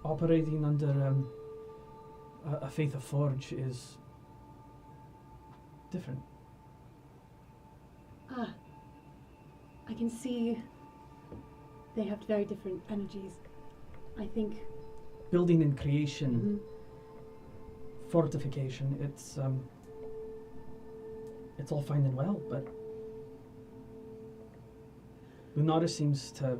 Operating under a faith of Forge is different. Ah, I can see they have very different energies. I think. Building and creation, fortification, it's all fine and well, but Lunaris seems to,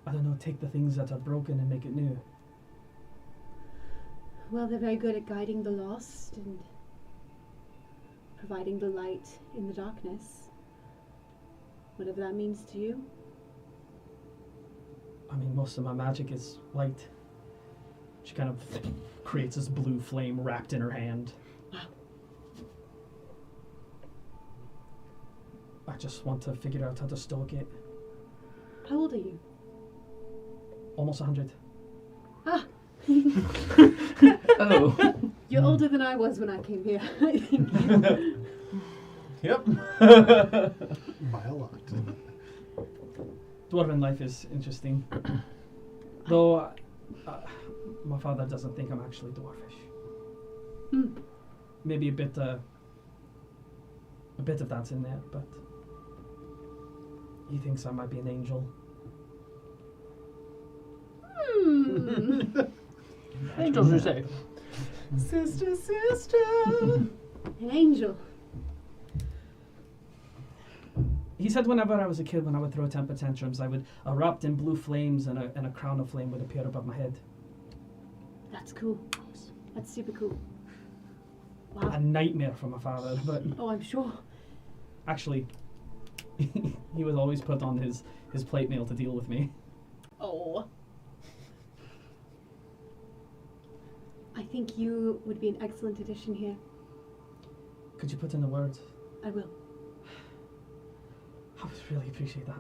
I don't know, take the things that are broken and make it new. Well, they're very good at guiding the lost and providing the light in the darkness. Whatever that means to you. I mean, most of my magic is light. She kind of creates this blue flame wrapped in her hand. Wow. I just want to figure out how to stoke it. How old are you? Almost 100. Ah! Oh. You're older than I was when I came here, I think. Yep. By a lot. Dwarven life is interesting. Though my father doesn't think I'm actually dwarfish. Maybe a bit of that's in there, but he thinks I might be an angel. Angels, you say? Sister. An angel. He said whenever I was a kid, when I would throw temper tantrums, I would erupt in blue flames and a crown of flame would appear above my head. That's cool. That's super cool. Wow. A nightmare for my father, but Oh, I'm sure. actually, he would always put on his plate mail to deal with me. Oh. I think you would be an excellent addition here. Could you put in the words? I will. I would really appreciate that.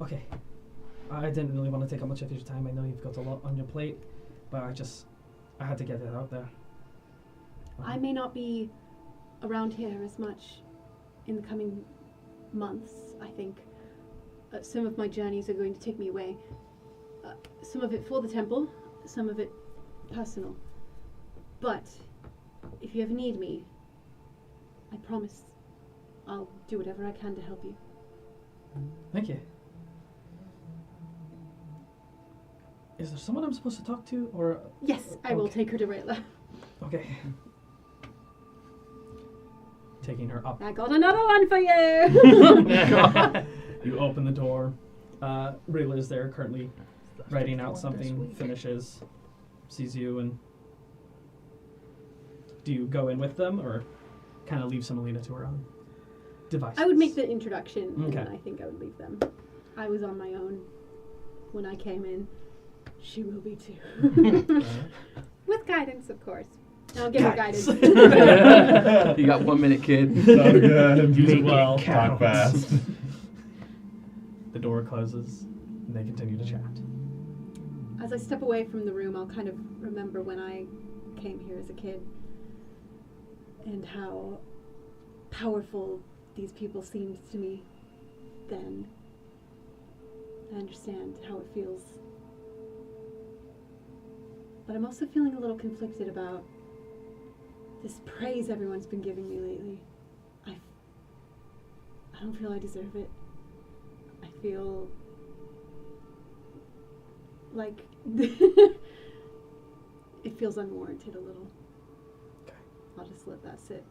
Okay. I didn't really want to take up much of your time. I know you've got a lot on your plate, but I had to get it out there. I may not be around here as much in the coming months, I think. Some of my journeys are going to take me away. Some of it for the temple, some of it personal. But if you ever need me, I promise I'll do whatever I can to help you. Thank you. Is there someone I'm supposed to talk to, or? Yes, I will Okay. take her to Rayla. Okay. Taking her up. I got another one for you! You open the door. Rayla is there currently writing out something, finishes, sees you, and do you go in with them, or kind of leave Semolina to her own devices? I would make the introduction, and Okay. then I think I would leave them. I was on my own when I came in. She will be too. With guidance, of course. I'll give her guidance. You got 1 minute, kid. So good. Use it well. Talk fast. The door closes, and they continue to chat. As I step away from the room, I'll kind of remember when I came here as a kid and how powerful these people seemed to me then. I understand how it feels. But I'm also feeling a little conflicted about this praise everyone's been giving me lately. I don't feel I deserve it. I feel like it feels unwarranted a little. Okay. I'll just let that sit.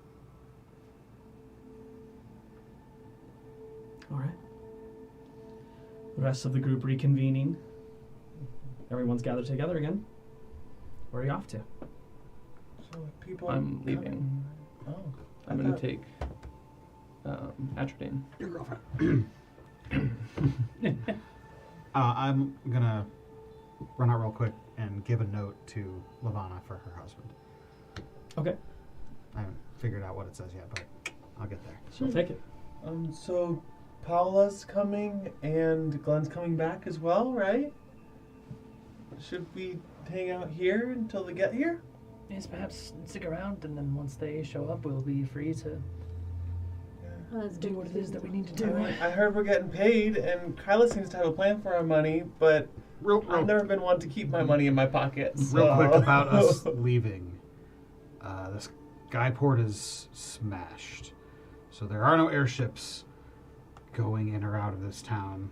All right. The rest of the group reconvening. Everyone's gathered together again. Where are you off to? So people. I'm leaving. Oh. I'm going to take Atrodine. Your girlfriend. I'm gonna run out real quick and give a note to Lavana for her husband. Okay. I haven't figured out what it says yet, but I'll get there. She'll take it. So Paula's coming and Glenn's coming back as well, right? Should we hang out here until they get here? Yes, perhaps stick around, and then once they show up, we'll be free to Well, that's do good what it to is that we need to I do. mean, I heard we're getting paid, and Kyla seems to have a plan for our money, but I've never been one to keep my money in my pocket. Real quick about us leaving. This skyport is smashed, so there are no airships going in or out of this town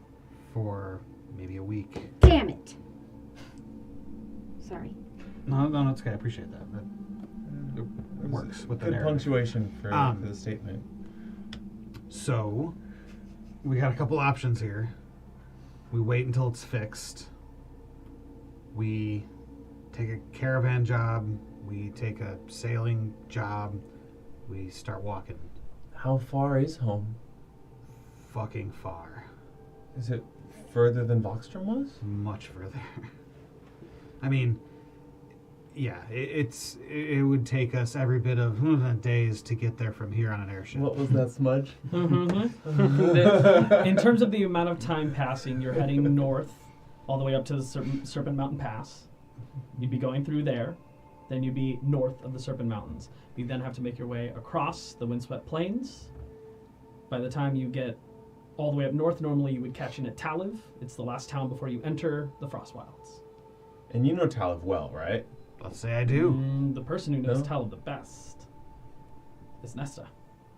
for maybe a week. Damn it. Sorry. No, it's okay. I appreciate that. But it works with the Good narrative. punctuation for the statement. So, we got a couple options here. We wait until it's fixed. We take a caravan job. We take a sailing job. We start walking. How far is home? Fucking far. Is it further than Voxstrom was? Much further. I mean, yeah, it would take us every bit of days to get there from here on an airship. What was that smudge? In terms of the amount of time passing, you're heading north all the way up to the Serpent Mountain Pass. You'd be going through there. Then you'd be north of the Serpent Mountains. You then have to make your way across the windswept plains. By the time you get all the way up north, normally you would catch in at Taliv. It's the last town before you enter the Frostwilds. And you know Taliv well, right? Let's say I do. The person who knows No? Taliv the best is Nesta.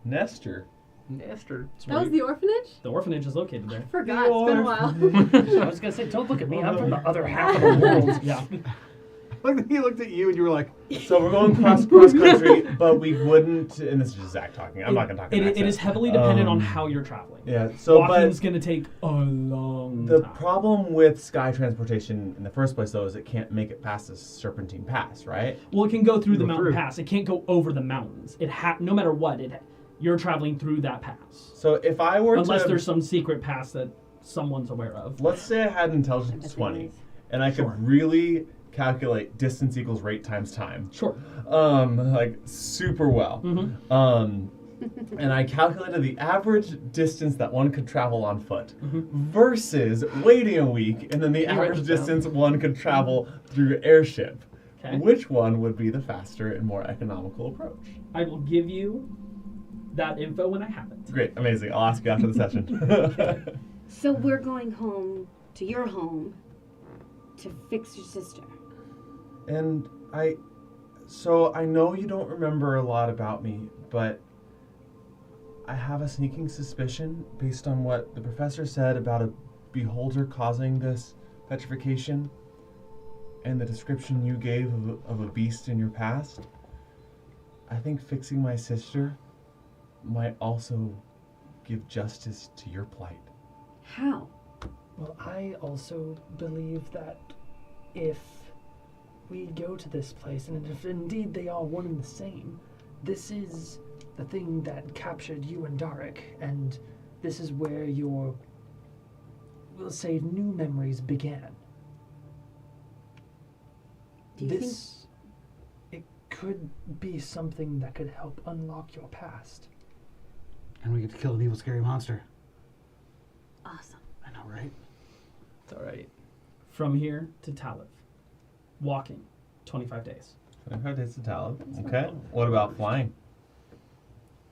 Nestor. Nestor. It's That where was the orphanage? the orphanage is located there. Forgot. It's been a while. I was gonna say, don't look at me. I'm from the other half of the world. Yeah. Like he looked at you and you were like, So we're going cross country, but we wouldn't. And this is just Zach talking. I'm not going to talk. in It accent. is heavily dependent on how you're traveling. Yeah. So, Walking's but going to take a long the time. problem with sky transportation in the first place, though, is it can't make it past the Serpentine Pass, right? Well, it can go through the Go mountain through. pass. It can't go over the mountains. No matter what, you're traveling through that pass. So if I were Unless to, there's some secret pass that someone's aware of. let's say I had an I intelligence bet 20, there is. and I could Sure. really calculate distance equals rate times time. Sure. Like super well. Mm-hmm. And I calculated the average distance that one could travel on foot Mm-hmm. versus waiting a week, and then the You write average it down. distance one could travel through airship. Okay. Which one would be the faster and more economical approach? I will give you that info when I have it. Great, amazing. I'll ask you after the session. So we're going home to your home to fix your sister. And I know you don't remember a lot about me, but I have a sneaking suspicion based on what the professor said about a beholder causing this petrification and the description you gave of a beast in your past. I think fixing my sister might also give justice to your plight. How? Well, I also believe that if we go to this place, and if indeed they are one and the same, this is the thing that captured you and Darek, and this is where your, we'll say, new memories began. Do you think This, it could be something that could help unlock your past. and we get to kill an evil, scary monster. awesome? I know, right? It's all right. From here to Taliv. Walking. 25 days. 25 days to Talib. Okay. What about flying?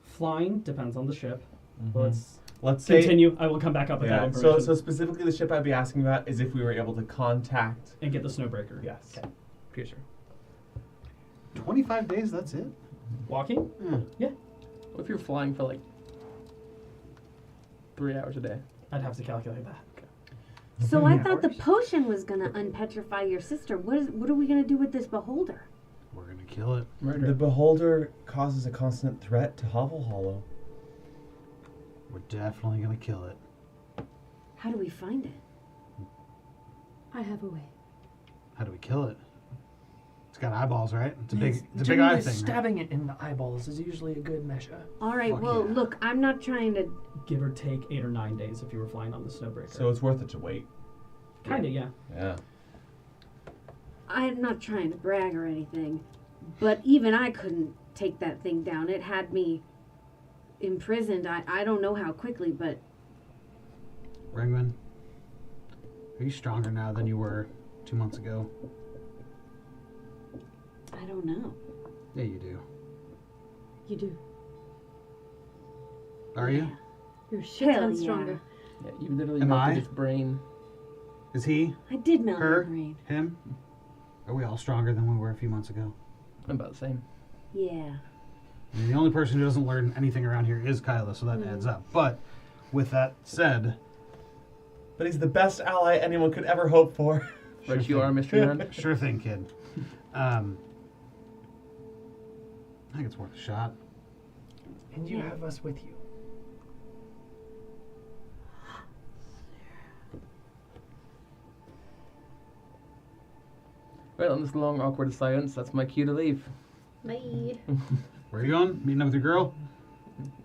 Flying depends on the ship. Mhm. Well, it's let's say Continue. I will come back up with that Yeah. information So specifically, the ship I'd be asking about is if we were able to contact. and get the snowbreaker. Yes. Okay. Piercer. 25 days, that's it? Walking? Yeah. What if you're flying for like 3 hours a day? I'd have to calculate that. So I thought the potion was gonna unpetrify your sister. What are we gonna do with this beholder? We're going to kill it. Murder. The beholder causes a constant threat to Hovel Hollow. We're definitely going to kill it. How do we find it? I have a way. How do we kill it? It's got eyeballs, right? It's a big Generally, eye thing, right? stabbing it in the eyeballs is usually a good measure. All right. Fuck Well, yeah. look, I'm not trying to. Give or take 8 or 9 days if you were flying on the snowbreaker. So it's worth it to wait. Kinda, yeah. Yeah. I'm not trying to brag or anything, but even I couldn't take that thing down. It had me imprisoned. I don't know how quickly, but Ringman, are you stronger now than you were 2 months ago? I don't know. Yeah, you do. You do. Are you? You're a shit Hell ton yeah. stronger. Yeah, you literally Am melted I? its brain. Is he? I did melt Her? my brain. Him? Are we all stronger than we were a few months ago? I'm about the same. Yeah. I mean, the only person who doesn't learn anything around here is Kyla, so that adds up. But with that said, But he's the best ally anyone could ever hope for. Right, you are, Mystery Man. sure thing, kid. I think it's worth a shot. And you have us with you. Well, on this long, awkward silence, that's my cue to leave. Bye. Where are you going? Meeting up with your girl?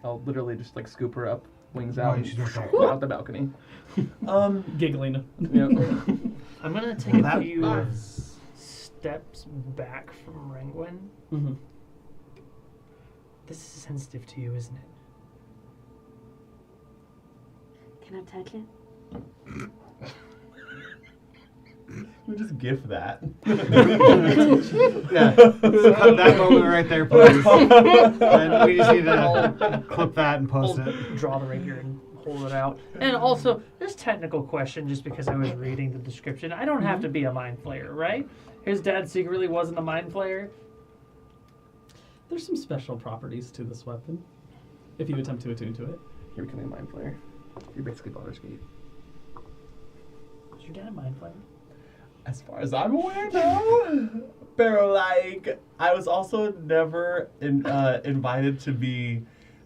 I'll literally just like scoop her up, wings Oh, out, you should and do it. out the balcony. Giggling. Yep. I'm gonna take Well, a that few was- steps back from Rangwin. Mm-hmm. This is sensitive to you, isn't it? Can I touch it? We just gif that. Yeah. Cut that moment right there, please. And we just need to clip that and post I'll it. draw the rapier and hold it out. And also, this technical question, just because I was reading the description, I don't have to be a mind flayer, right? His dad secretly wasn't a mind flayer. There's some special properties to this weapon if you attempt to attune to it. You're becoming a mind flayer. You're basically Baldur's Gate. Was your dad a mind flayer? As far as I'm aware, no. But like, I was also never invited to be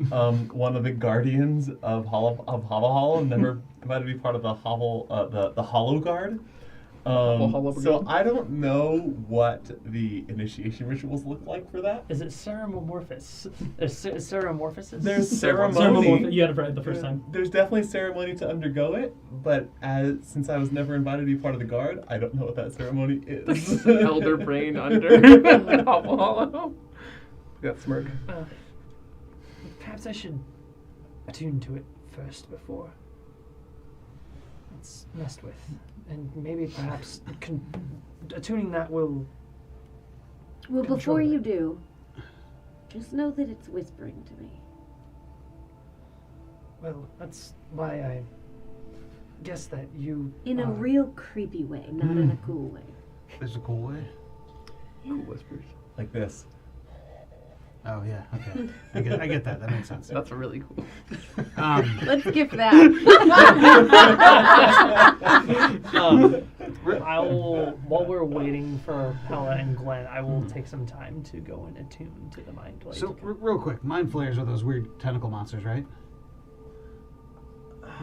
one of the guardians of Hovel Hollow. Never invited to be part of the the Hollow Guard. Hollow So Brigade? I don't know what the initiation rituals look like for that. Is it ceremorphous? Ceremorphosis? There's Ceremony. ceremony. You had it right the first time. There's definitely ceremony to undergo it, but since I was never invited to be part of the guard, I don't know what that ceremony is. Elder brain under Hollow. That smirk. Perhaps I should attune to it first before it's messed with. And maybe perhaps attuning that will... Well, Control before it. you do, just know that it's whispering to me. Well, that's why I guess that you... In a are- real creepy way, not in a cool way. There's a cool way. Cool whispers. Like this. Oh, yeah, okay. I get that. That makes sense. That's really cool. Let's skip that. I will, while we're waiting for Pella and Glenn, I will take some time to go and attune to the mind blade. So, real quick, mind flayers are those weird tentacle monsters, right?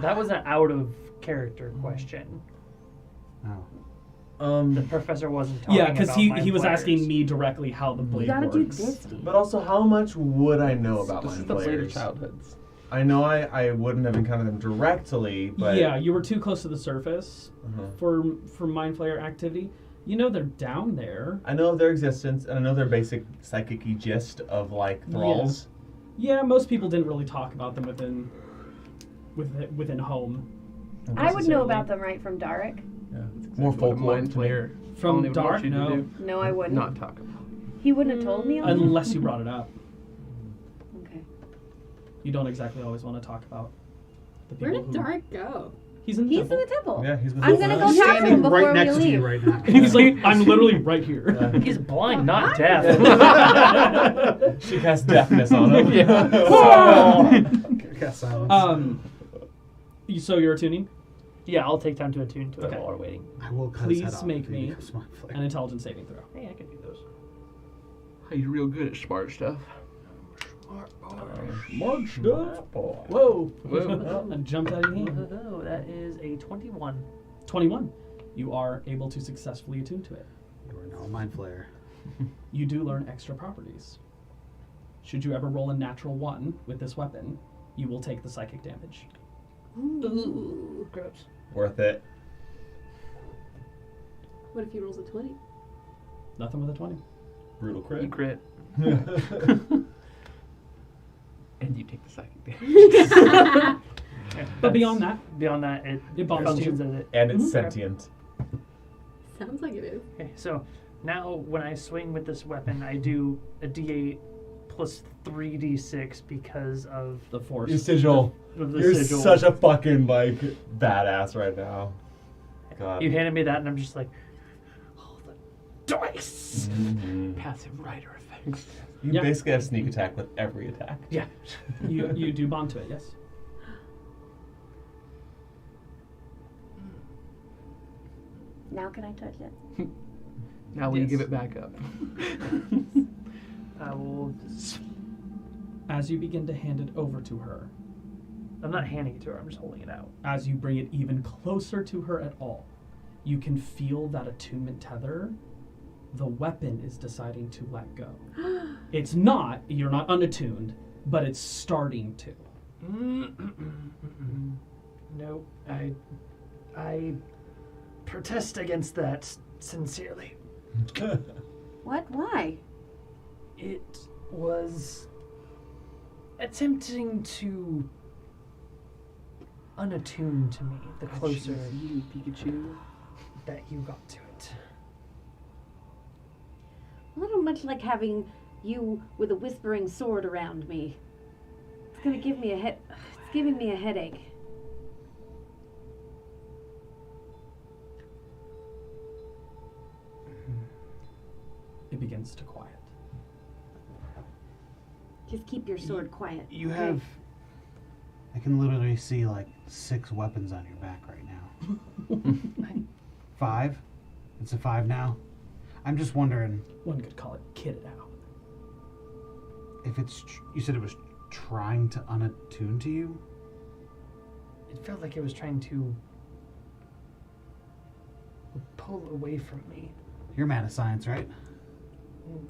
That was an out of character question. Oh. The professor wasn't talking Yeah, because about he mind was flayers. asking me directly how the You blade gotta do works. this, Steve. But also, how much would I know about This is mind the later flayers? childhoods. I know I wouldn't have encountered them directly, but Yeah, you were too close to the surface Uh-huh. for mind flayer activity. You know they're down there. I know of their existence, and I know their basic psychic-y gist of like thralls. Yeah, most people didn't really talk about them within home. I would know necessarily. about them right from Darek. Yeah. Exactly More what a folklore mind to me. flayer. From I don't even know what Dart, you'd no. do. No, I wouldn't. Not talk about. He wouldn't have told me. Unless you brought it up. Okay. You don't exactly always want to talk about the Where people did Dart go? He's in the He's in temple. the temple. Yeah, he's with I'm us. gonna I'm go talk to him standing before right we next to you leave. right now. He's like, I'm literally right here. He's blind, not deaf. She casts deafness on him. Cast silence. So you're attuning? Yeah, I'll take time to attune to it Okay. while we're waiting. I will cut his Please head off make if he me becomes my flare. an intelligence saving throw. Hey, I can do those. Hey, you're real good at smart stuff. Smart stuff. Whoa. Whoa. I jumped out of your hand. Oh, that is a 21. 21. You are able to successfully attune to it. You are now a mind flare. You do learn extra properties. Should you ever roll a natural 1 with this weapon, you will take the psychic damage. Ooh. Gross. Worth it. What if he rolls a 20? Nothing with a 20. Brutal You crit. crit. And you take the psychic damage. But beyond that, it bonds functions you. as it. And it's Mhm. sentient. Sounds like it is. Okay, so now when I swing with this weapon, I do a D8 plus 3d6 because of the force. Your sigil. the You're sigil. such a fucking, like, badass right now. God. You handed me that, and I'm just like, oh, the dice. Mhm. Passive rider effects. You Yeah. basically have sneak attack with every attack. Yeah. You do bond to it, yes. Now can I touch it? Now will you Yes. give it back up? I will. As you begin to hand it over to her, I'm not handing it to her. I'm just holding it out. as you bring it even closer to her at all, you can feel that attunement tether. The weapon is deciding to let go. It's not, you're not unattuned, but it's starting to. No, I protest against that sincerely. What? Why? It was attempting to unattune to me the closer you, Pikachu. that you got to it. A little much like having you with a whispering sword around me. It's gonna give me it's giving me a headache. It begins to quiet. Just keep your sword quiet. You okay? have. I can literally see like 6 weapons on your back right now. 5? It's a 5 now. I'm just wondering One could call it kitted out. if it's. You said it was trying to unattune to you? It felt like it was trying to pull away from me. You're a man of science, right?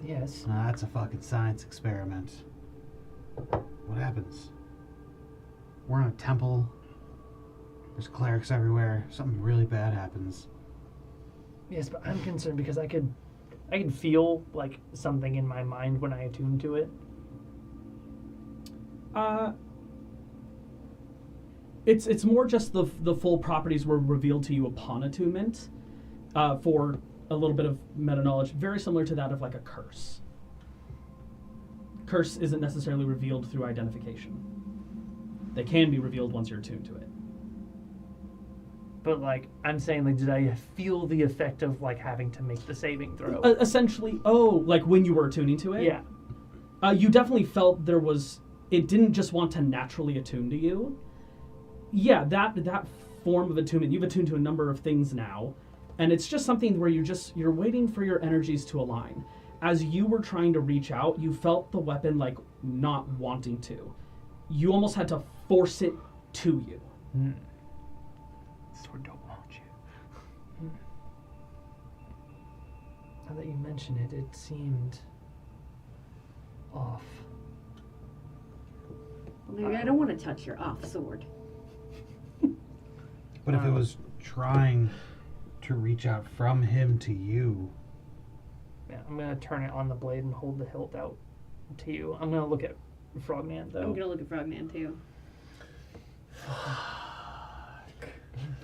Yes. That's a fucking science experiment. What happens? We're in a temple. There's clerics everywhere. Something really bad happens. Yes, but I'm concerned because I could feel like something in my mind when I attune to it. It's more just the full properties were revealed to you upon attunement, for a little bit of meta knowledge, very similar to that of like a curse. Curse isn't necessarily revealed through identification. They can be revealed once you're attuned to it. But like I'm saying, like, did I feel the effect of like having to make the saving throw? Essentially, like when you were attuning to it. Yeah. You definitely felt there was. It didn't just want to naturally attune to you. Yeah, that form of attunement. You've attuned to a number of things now, and it's just something where you're waiting for your energies to align. As you were trying to reach out, you felt the weapon like not wanting to. You almost had to force it to you. Sword don't want you. Now that you mention it, it seemed off. Well, maybe I don't want to touch your off sword. But if it was trying to reach out from him to you, Yeah, I'm gonna turn it on the blade and hold the hilt out to you. I'm gonna look at Frogman though. I'm gonna look at Frogman too.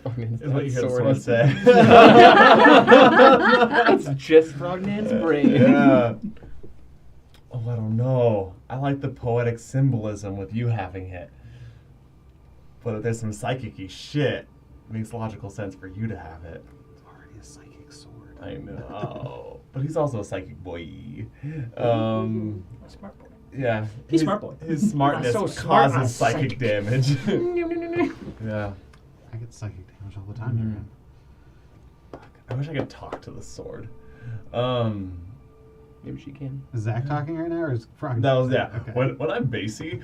Frogman's Is what you hear the sword sword say. It's just Frognan's brain. Yeah. Oh, I don't know. I like the poetic symbolism with you having it. But if there's some psychic-y shit, it makes logical sense for you to have it. It's already a psychic sword. I know. But he's also a psychic boy. Smart boy. Yeah. He's smart boy. His smartness So smart, not causes psychic damage. Maybe Yeah. I get psychic damage all the time, man. I wish I could talk to the sword. Maybe she can. Is Zach talking right now, or is Frog? That was, yeah. Okay. When I'm bassy.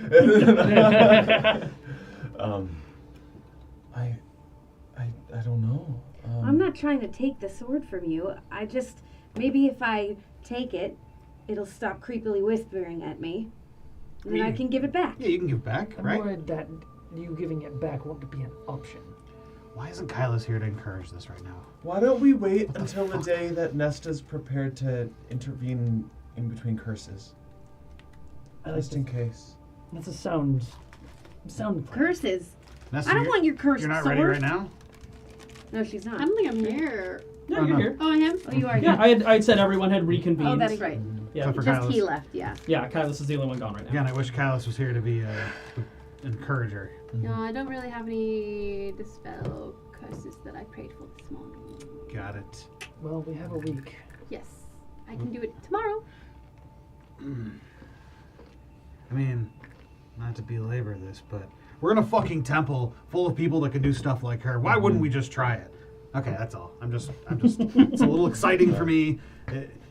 I don't know. I'm not trying to take the sword from you. I just, maybe if I take it, it'll stop creepily whispering at me. And then I can give it back. Yeah, you can give it back, I'm right? worried that you giving it back won't be an option. Why isn't Kyla's here to encourage this right now? Why don't we wait until the day that Nesta's prepared to intervene in between curses? Just in case. That's a sound plan. Curses. Nessa, I don't want your cursed You're not sword. ready right now? No, she's I not. don't think I'm here. Yeah, Oh, you're no. here. Oh, I am? Oh, you are Yeah, here. I had said everyone had reconvened. Oh, that's right. Yeah, Except for Just Kyla's. he left, yeah. yeah. Kylus is the only one gone right now. Again, I wish Kylas was here to be an encourager. No, I don't really have any dispel curses that I prayed for this morning. Got it. Well, we have a week. Yes, I can do it tomorrow. I mean, not to belabor this, but we're in a fucking temple full of people that can do stuff like her. Why wouldn't we just try it? Okay, that's all. I'm just. It's a little exciting for me.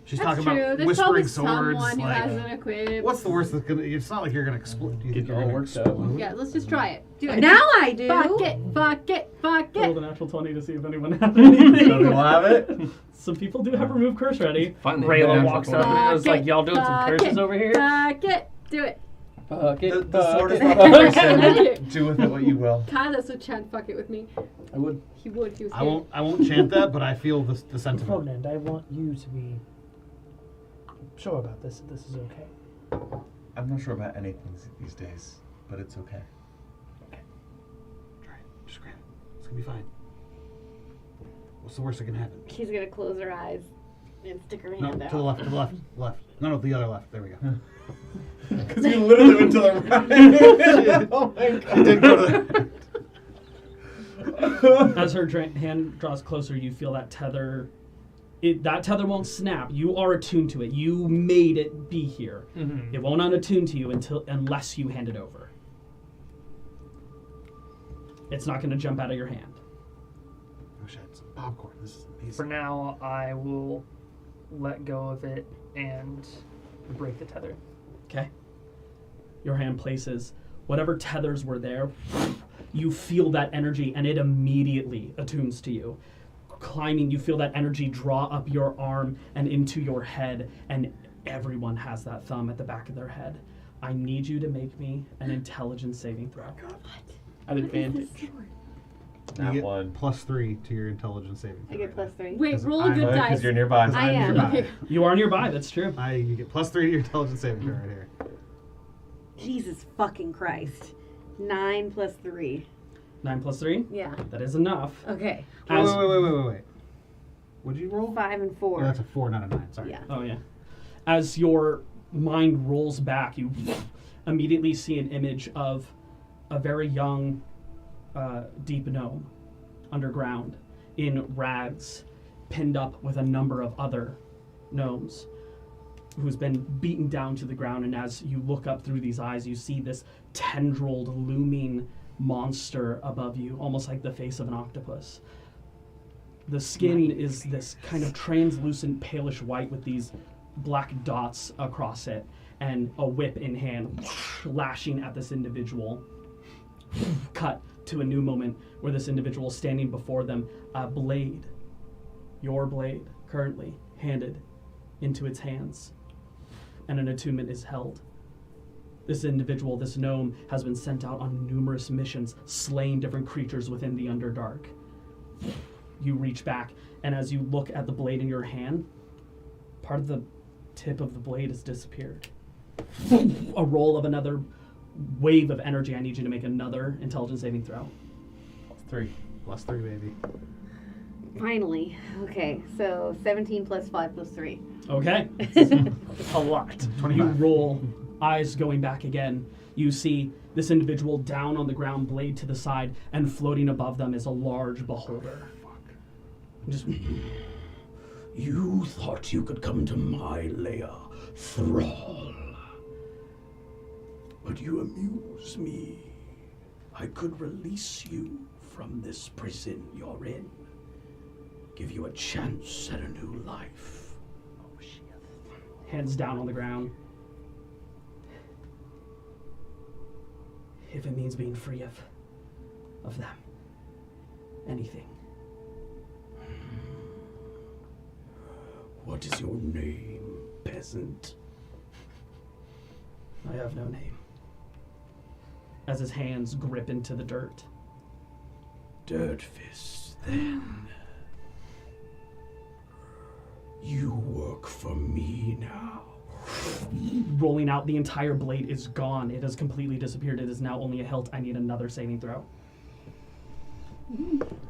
She's That's talking true. about There's whispering probably swords. someone who Like, has an equip. what's the worst that's gonna? It's not like you're gonna explode. Do you think Get you're all gonna worked up. explode? Yeah, let's just try it. Do it. Now I do. Fuck it. Fuck it. Fuck Roll it. the natural 20 to see if anyone has anything. Some people have it. Some people do have remove curse ready. Finally, Rayla yeah, walks fuck up and is Fuck like, it. y'all doing some Fuck curses it. over here? Fuck it. Do it. Fuck it. The sword is fuck not it. the person. Do with it what you will. Kylas would chant fuck it with me. I would. He would. He was I won't chant that, but I feel the sentiment. Ferdinand, I want you to be sure about this. This is okay. I'm not sure about anything these days, but it's okay. Try it. Just grab it. It's gonna be fine. What's the worst that can happen? She's gonna close her eyes and stick her No, hand to out. the left, to the left, left. No, the other left. There we go. Because you literally went to the right. Oh my god. I did go to the... As her hand draws closer, you feel that tether. That tether won't snap. You are attuned to it. You made it be here. Mm-hmm. It won't unattune to you unless you hand it over. It's not going to jump out of your hand. I wish I had some popcorn. This is amazing. For now, I will let go of it and break the tether. Okay. Your hand places whatever tethers were there. You feel that energy, and it immediately attunes to you. Climbing, you feel that energy draw up your arm and into your head, and everyone has that thumb at the back of their head. I need you to make me an intelligence saving throw. At advantage. You That get one. +3 to your intelligence saving I throw. get +3. Wait, roll a good Because dice. you're nearby. I am. Nearby. You are nearby, that's true. You get +3 to your intelligence saving throw right here. Jesus fucking Christ. 9 + 3. 9 + 3? Yeah. That is enough. Okay. Wait, As- wait. What did you roll? 5 and 4. Oh, that's a 4, not a 9. Sorry. Yeah. Oh, yeah. As your mind rolls back, you immediately see an image of a very young, deep gnome underground in rags, pinned up with a number of other gnomes, who's been beaten down to the ground. And as you look up through these eyes, you see this tendrilled, looming monster above you, almost like the face of an octopus. The skin is this kind of translucent palish white with these black dots across it, and a whip in hand, lashing at this individual. Cut to a new moment where this individual is standing before them, a blade, your blade, currently handed into its hands, and an attunement is held. This individual, this gnome, has been sent out on numerous missions, slaying different creatures within the Underdark. You reach back, and as you look at the blade in your hand, part of the tip of the blade has disappeared. A roll of another wave of energy. I need you to make another intelligence saving throw. +3. +3, baby. Finally. Okay, so 17 + 5 + 3. Okay. A lot. You 25. roll, eyes going back again. You see this individual down on the ground, blade to the side, and floating above them is a large beholder. Just You thought you could come to my lair, thrall. But you amuse me. I could release you from this prison you're in. Give you a chance at a new life. oh shit. Hands down on the ground. If it means being free of them. Anything. What is your name, peasant? I have no name. As his hands grip into the dirt. Dirt Fist, then. You work for me now. Rolling out, the entire blade is gone. It has completely disappeared. It is now only a hilt. I need another saving throw.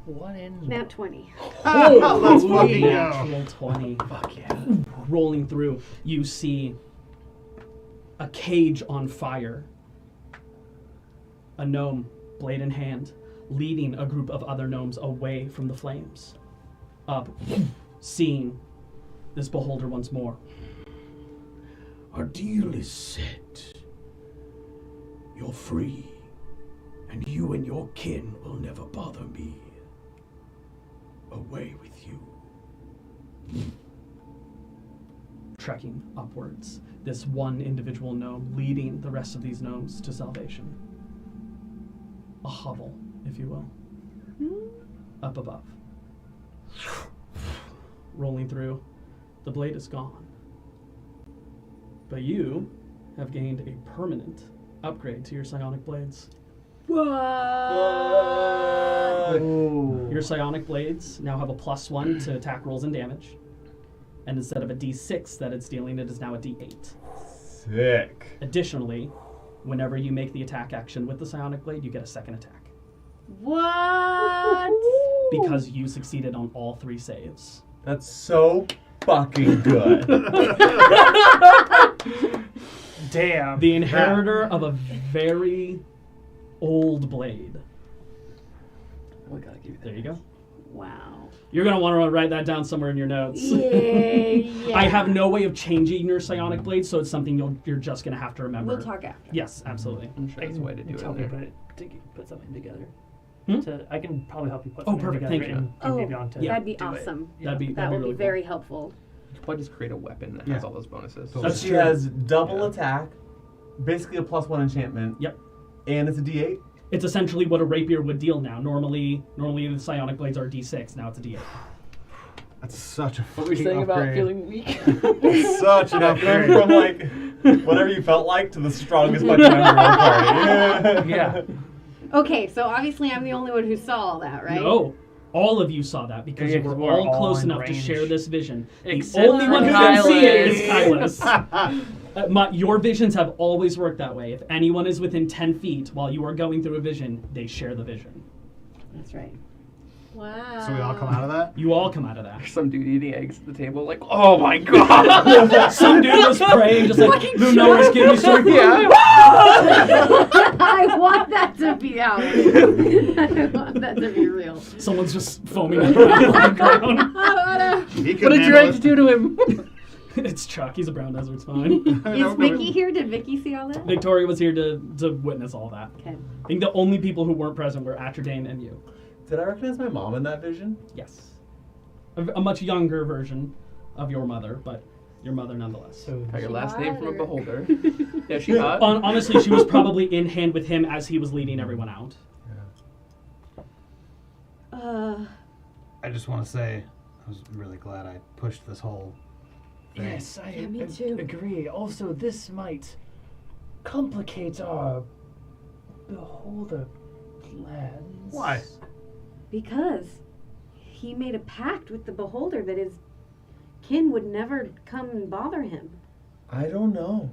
One in. Nat 20. Let's fucking go. Natural 20. Fuck yeah. Rolling through, you see a cage on fire. A gnome, blade in hand, leading a group of other gnomes away from the flames. Up, seeing this beholder once more. Our deal is set. You're free, and you and your kin will never bother me. Away with you. Trekking upwards, this one individual gnome leading the rest of these gnomes to salvation. A hovel, if you will. Up above. Rolling through, the blade is gone. But you have gained a permanent upgrade to your psionic blades. What? Your psionic blades now have a +1 to attack rolls and damage. And instead of a d6 that it's dealing, it is now a d8. Sick. Additionally, whenever you make the attack action with the psionic blade, you get a second attack. What? Because you succeeded on all 3 saves. That's so fucking good. Damn. The inheritor of a very old blade. We gotta give you There you go. Wow. You're going to want to write that down somewhere in your notes. Yeah. I have no way of changing your psionic blade, so it's something you're just going to have to remember. We'll talk after. Yes, absolutely. I'm sure there's a way to do it. Tell in me there. put something together. Hmm? I can probably help you put Oh, something perfect, together thank you. and Oh, maybe on to Yeah. that'd be do it. awesome. That'd be That would really be cool. very helpful. You could probably just create a weapon that Yeah. has all those bonuses. So So That's she true. has double Yeah. attack, basically a +1 enchantment. Yep. And it's a D8. It's essentially what a rapier would deal now. Normally the psionic blades are d6. Now it's a d8. That's such a What were you fucking saying about upgrade. feeling weak? It's such an Going upgrade. from like whatever you felt like to the strongest fucking member of the party. Yeah. Okay, so obviously I'm the only one who saw all that, right? No. All of you saw that because Yeah, you 'cause were we're all all close in enough to range. share this vision. Except The only for one who didn't see it is Kylus. Kylus. Your visions have always worked that way. If anyone is within 10 feet while you are going through a vision, they share the vision. That's right. Wow. So we all come out of that? You all come out of that. Some dude eating eggs at the table, like, oh my god! Some dude was praying, just like, who knows, give me some. Yeah. I want that to be out. I want that to be real. Someone's just foaming at the ground. He What did your eggs do to him? It's Chuck. He's a brown desert. It's fine. Is Vicky here? Did Vicky see all that? Victoria was here to witness all that. Okay. I think the only people who weren't present were Atrodane and you. Did I recognize my mom in that vision? Yes. A much younger version of your mother, but your mother nonetheless. So Got your last name from a Water. beholder. Yeah, she hot. Honestly, she was probably in hand with him as he was leading everyone out. I just want to say, I was really glad I pushed this whole thing. yes, I Yeah, me too. agree. Also, this might complicate our beholder plans. Why? Because he made a pact with the beholder that his kin would never come and bother him. I don't know.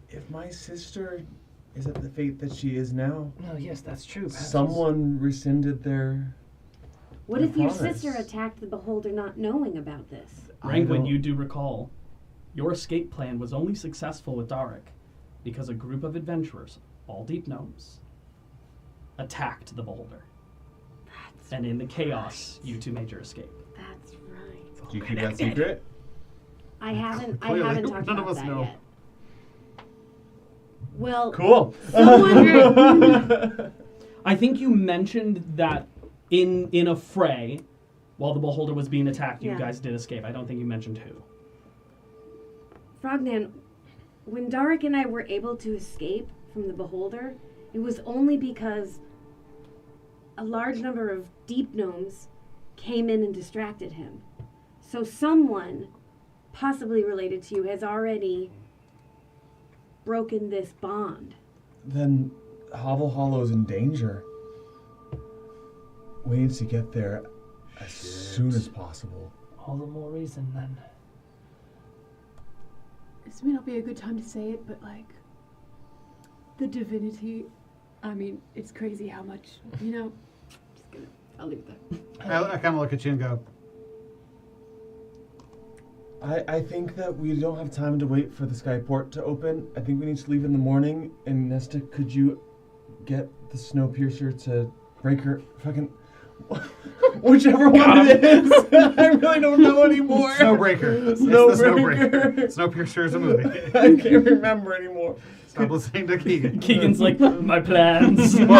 If my sister is at the fate that she is now, No, yes, that's true. Perhaps someone rescinded their. What I if your promise. sister attacked the beholder not knowing about this? I Ranglin, don't- you do recall, your escape plan was only successful with Darik because a group of adventurers, all deep gnomes, attacked the beholder. And in the chaos, you two made your escape. That's right. Do you keep that secret? I haven't Clearly, talked none of about us that know. yet. Well, Cool. someone I think you mentioned that in a fray, while the beholder was being attacked, you Yeah. guys did escape. I don't think you mentioned who. Frognan, when Darik and I were able to escape from the beholder, it was only because a large number of deep gnomes came in and distracted him. So someone, possibly related to you, has already broken this bond. Then Hovel Hollow's in danger. We need to get there as soon as possible. All the more reason then. This may not be a good time to say it, but like the divinity, I mean, it's crazy how much, you know. Just gonna, I'll leave it there. I kind of look at you and go, I think that we don't have time to wait for the skyport to open. I think we need to leave in the morning. And Nesta, could you get the Snowpiercer to break her fucking... Whichever one it is. I really don't know anymore. Snowbreaker. It's the Snowbreaker. Snowbreaker. Snowpiercer is a movie. I can't remember anymore. Stop listening to Keegan. Keegan's like, my plans. Could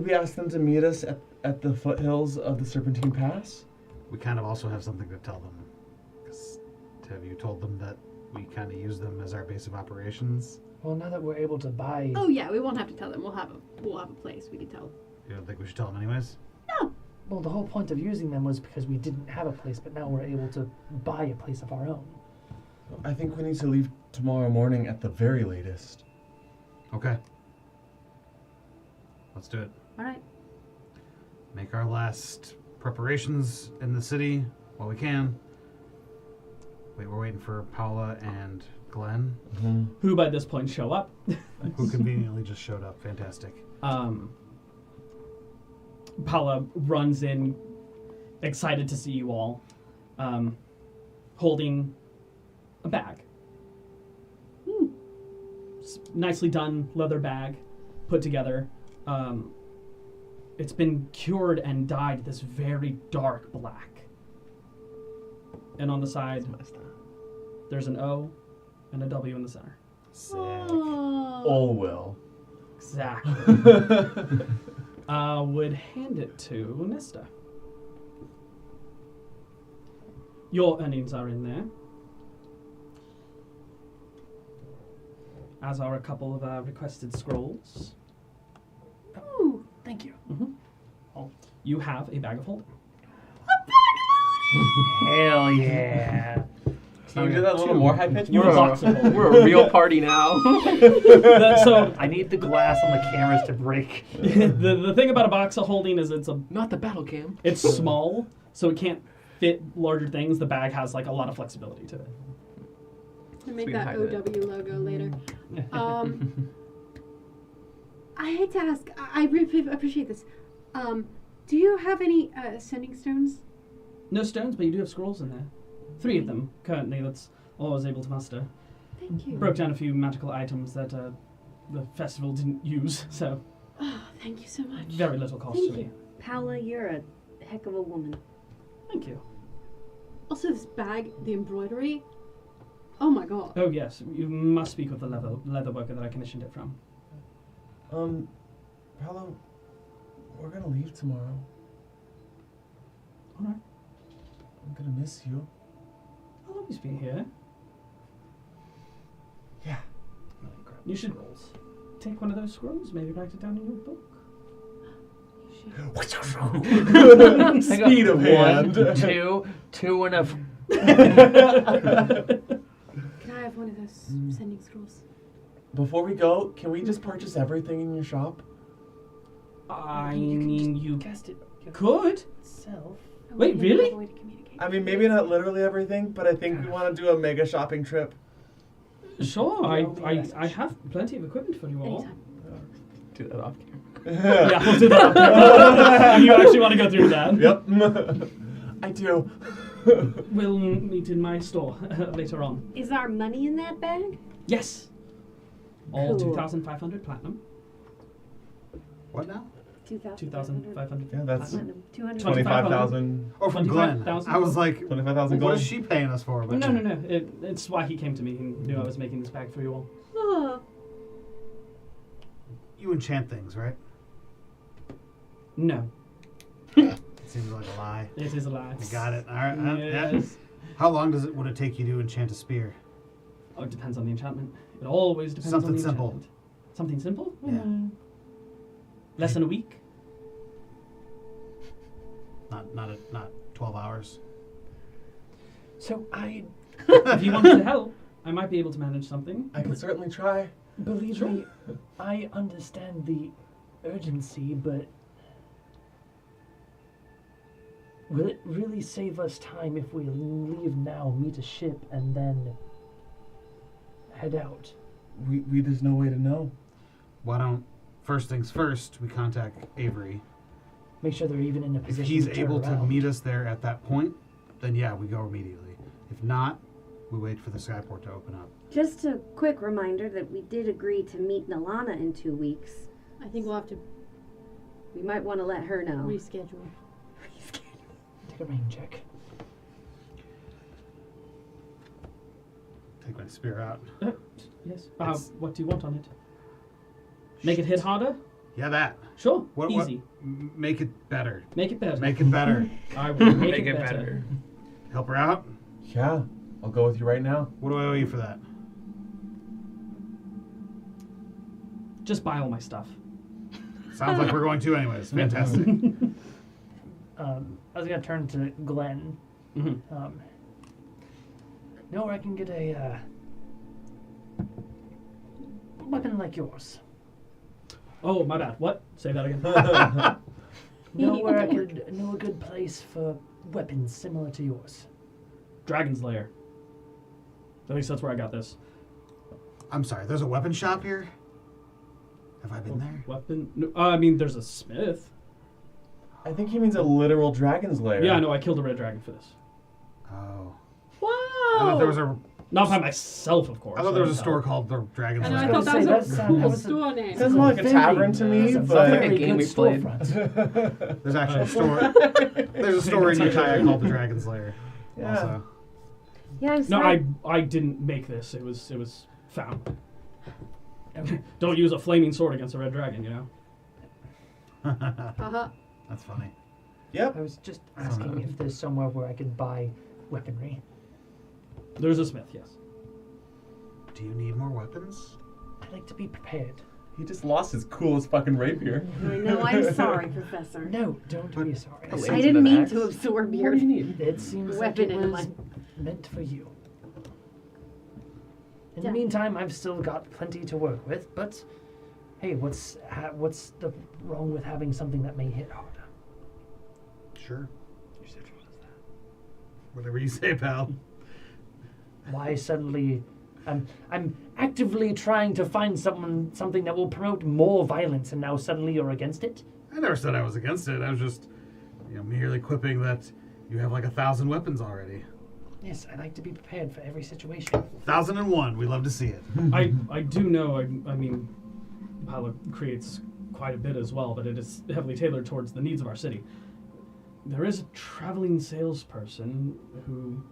we ask them to meet us at the foothills of the Serpentine Pass? We kind of also have something to tell them. 'Cause have you told them that we kind of use them as our base of operations? Well, now that we're able to buy... Oh yeah, we won't have to tell them. We'll have a place we can tell. You don't think we should tell them anyways? No. Well, the whole point of using them was because we didn't have a place, but now we're able to buy a place of our own. I think we need to leave tomorrow morning at the very latest. Okay. Let's do it. All right. Make our last preparations in the city while we can. Wait, we're waiting for Paula and Glenn, Who by this point show up. who conveniently just showed up. Fantastic. Paula runs in, excited to see you all, holding a bag. Nicely done leather bag, put together. It's been cured and dyed this very dark black. And on the side, there's an O and a W in the center. Sick. Oh. All will. Exactly. Would hand it to Nesta. Your earnings are in there, as are a couple of requested scrolls. Ooh. Thank you. You have a bag of holding. Hell yeah. Can you do that a little more high pitched? You have a box of holding. We're a real party now. So I need the glass on the cameras to break. the thing about a box of holding is Not the battle cam. it's small, so it can't fit larger things. The bag has like a lot of flexibility to it. To make Sweet that hide OW it. logo later. I hate to ask. I really appreciate this. Do you have any sending stones? No stones, but you do have scrolls in there. 3 of them currently. That's all I was able to muster. Thank you. Broke down a few magical items that the festival didn't use, so Oh, thank you so much. very little cost Thank to me. you. Paula, you're a heck of a woman. Thank you. Also, this bag, the embroidery. Oh my god. Oh yes, you must speak with the leather worker that I commissioned it from. Paolo, we're gonna leave tomorrow. All right. I'm gonna miss you. I'll always be here. Yeah. You should take one of those scrolls, maybe write it down in your book. Speed of hand. 1, 2 and a... Can I have one of those sending scrolls? Before we go, can we just purchase everything in your shop? I You can mean, just you guessed it could. yourself. I Wait, want really? a way to communicate. I mean, maybe not literally everything, but I think we want to do a mega shopping trip. Sure, I'll be I message. have plenty of equipment for you all. Anytime. Do that off camera. Yeah, we'll do that. You actually want to go through that? Yep. I do. We'll meet in my store later on. Is our money in that bag? Yes. All Cool. 2,500 platinum. What now? 2,500. Yeah, that's platinum. 200. 25,000. Oh, from Glenn. 25,000. I was like, 25,000 what gold. is she paying us for? But No. It's why he came to me. He knew I was making this bag for you all. Oh, You enchant things, right? No, Seems like a lie. it is a lie. You got it. All right. Yeah. Yes. How long would it take you to enchant a spear? Oh, it depends on the enchantment. It always depends Something on the simple. enchantment. Something simple? Yeah. Less than a week? Not 12 hours. So I If you wanted to help, I might be able to manage something. I can certainly try. believe Sure. me, I understand the urgency, but will it really save us time if we leave now, meet a ship, and then head out? We there's no way to know. Why don't, first things first, we contact Avery. Make sure they're even in a If position he's to turn able to around. meet us there at that point, then yeah, we go immediately. If not, we wait for the skyport to open up. just a quick reminder that we did agree to meet Nalana in 2 weeks. I think we'll have to We might want to let her know. reschedule. Take a rain check. Take my spear out. Yes. It's- What do you want on it? Make it hit harder? Yeah, that. Sure. What- Easy. Make it better. Make it better. Make it better. I will make, it better. Help her out. Yeah, I'll go with you right now. What do I owe you for that? Just buy all my stuff. Sounds like we're going to anyways. Fantastic. I was gonna turn to Glenn. hmm Know where I can get a weapon like yours? Oh, my bad. What? Say that again. Know where I could know a good place for weapons similar to yours? Dragon's Lair. At least that's where I got this. I'm sorry, there's a weapon shop here? Have I been there? Weapon? No, I mean, there's a smith. I think he means a literal dragon's lair. Yeah, no, I killed a red dragon for this. Oh. Wow! I thought there was a Not by myself, of course. I thought there was a No. store called the Dragon's I know, I Lair. thought that was That's- a that cool was a- store name. Sounds more like a tavern to me, That's a but very a game good we played. storefront. There's actually a store. There's a store in Ukiah called the Dragon's Lair. Yeah. Also. Yeah, I'm No, sorry. I didn't make this. It was found. Don't use a flaming sword against a red dragon, you know. Uh-huh. That's funny. Yep. I was just asking if there's somewhere where I could buy weaponry. There's a smith, yes. Do you need more weapons? I like to be prepared. He just lost his coolest fucking rapier. I know, I'm sorry, Professor. No, don't be sorry. But- I didn't mean Axe? to absorb your... What do you need? It seems Weapon like it in was my- meant for you. In Yeah. the meantime, I've still got plenty to work with, but hey, what's the wrong with having something that may hit harder? Sure. Whatever you say, pal. Why suddenly? I'm actively trying to find something that will promote more violence, and now suddenly you're against it. I never said I was against it. I was just, merely quipping that you have like 1,000 weapons already. Yes, I like to be prepared for every situation. 1,001. We love to see it. I do know. I mean, Palo creates quite a bit as well, but it is heavily tailored towards the needs of our city. There is a traveling salesperson who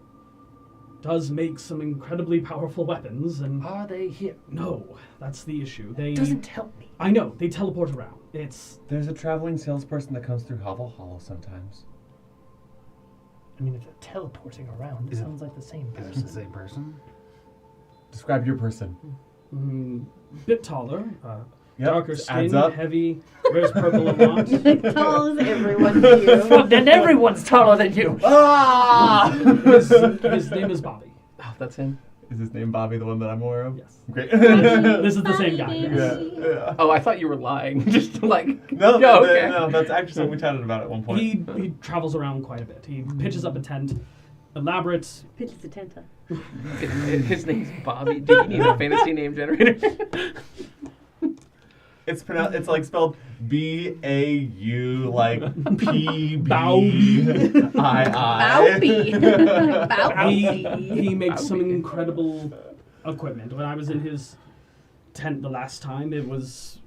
does make some incredibly powerful weapons, and Are they here? no, that's the issue. They Doesn't help me. I know they teleport around. It's There's a traveling salesperson that comes through Hovel Hollow sometimes. I mean, if they're teleporting around, it Is it- sounds like the same Is it person. the same person? Describe your person. bit taller, Yep, darker adds skin, up. heavy, wears purple a lot. Tall as everyone here. And everyone's taller than you. Ah! His name is Bobby. Oh, that's him. Is his name Bobby the one that I'm aware of? Yes. Great. This is the same guy. Yes. Yeah. Oh, I thought you were lying. Just like No, Yeah, okay. no, that's actually something we chatted about at one point. He travels around quite a bit. He pitches up a tent, elaborate. Pitches the tenta. his name's Bobby. Do you need a fantasy name generator? It's pronounced. It's like spelled B-A-U, like P-B-I-I. He makes some incredible equipment. When I was in his tent the last time, it was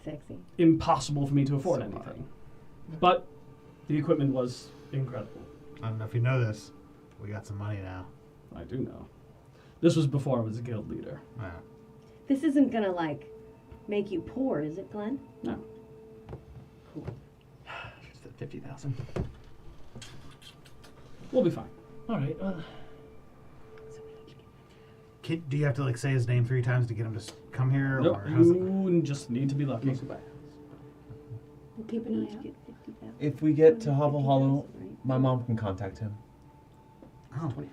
Sexy. impossible for me to afford anything. But the equipment was incredible. I don't know if you know this. We got some money now. I do know. This was before I was a guild leader. Yeah. This isn't gonna like make you poor, is it, Glenn? No. Just at 50,000. We'll be fine. All right. Do you have to like say his name 3 times to get him to come here? Nope, Or how's it? you just need to be lucky. We'll keep an eye out. If we get to Hovel Hollow, my mom can contact him. Oh. 25.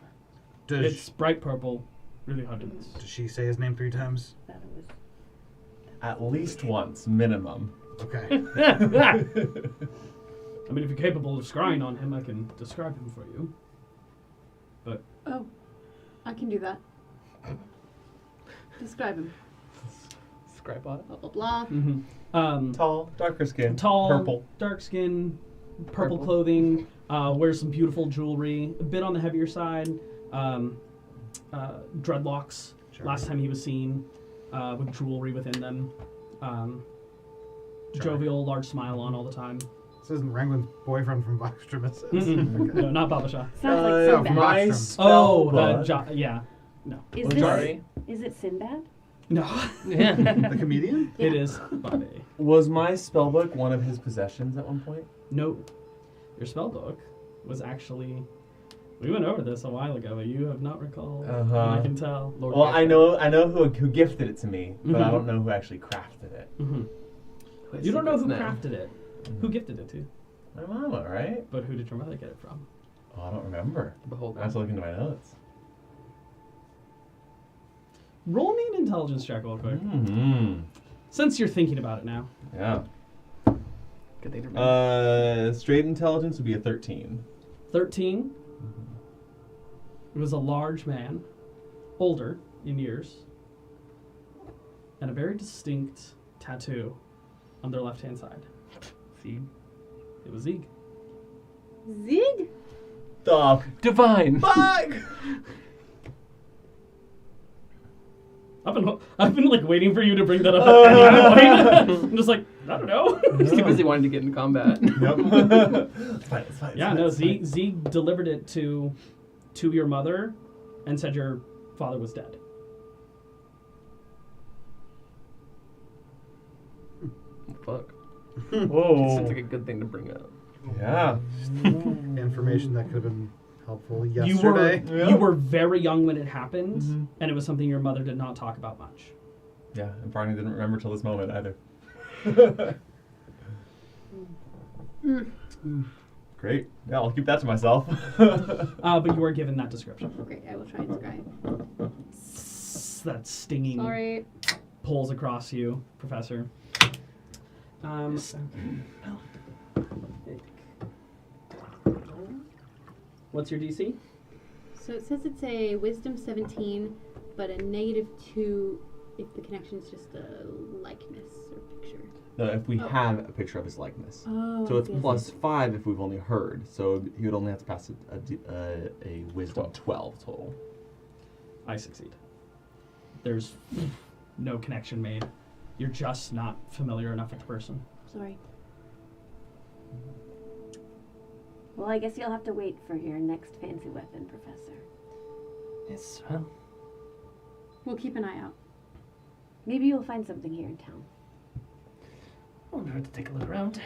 It's bright purple, really hard to miss. Does she say his name 3 times? At least once, minimum. Okay. I mean, if you're capable of scrying on him, I can describe him for you. But Oh, I can do that. Describe him. Scribe on it. Blah, blah, blah. Tall, darker skin, tall, purple. dark skin, purple clothing, wears some beautiful jewelry, a bit on the heavier side, dreadlocks. Sure. Last time he was seen, with jewelry within them. Jovial, large smile on all the time. This isn't Ranglin's boyfriend from Bachstrom, is it? No, not Baba Shah. Sounds like no, Sinbad. my Bachstrom. spell book. Yeah. No. Is Jari. Is it Sinbad? No. The comedian? It is Bobby. Was my spellbook one of his possessions at one point? No. Your spell book was actually... We went over this a while ago, but you have not recalled. Uh-huh. I can tell. Lord Well, Gaffer. I know who gifted it to me, but I Mhm. don't know who actually crafted it. Mhm. You don't know who crafted it. Who gifted it to? My mama, right? But who did your mother get it from? Oh, I don't remember. Behold. I have to look into my notes. Roll me an intelligence check real quick. Mm-hmm. Since you're thinking about it now. Yeah. Good thing to remember. Straight intelligence would be a 13. 13. It was a large man, older in years, and a very distinct tattoo on their left-hand side. See? It was Zeeg. Zig? The Divine. fuck? I've been like waiting for you to bring that up at any point. I'm just like, I don't know. He's too busy wanting to get into combat. Yep. It's fine, it's fine. Yeah, no, Zeeg delivered it to your mother and said your father was dead. Fuck. Whoa. Seems like a good thing to bring up. Yeah. Information that could have been helpful yesterday. You were very young when it happened, Mhm. and it was something your mother did not talk about much. Yeah, and Barney didn't remember till this moment either. Great. Yeah, I'll keep that to myself. But you were given that description. Okay, I will try and describe. That stinging Sorry. pulls across you, Professor. What's your DC? So it says it's a wisdom 17, but a -2 if the connection is just a likeness or picture. No, if we Oh. have a picture of his likeness. Oh, So it's I see. +5 if we've only heard. So he would only have to pass a wisdom 12 total. I succeed. There's no connection made. You're just not familiar enough with the person. Sorry. Well, I guess you'll have to wait for your next fancy weapon, Professor. Yes, well. We'll keep an eye out. Maybe you'll find something here in town. Won't hurt to take a look around.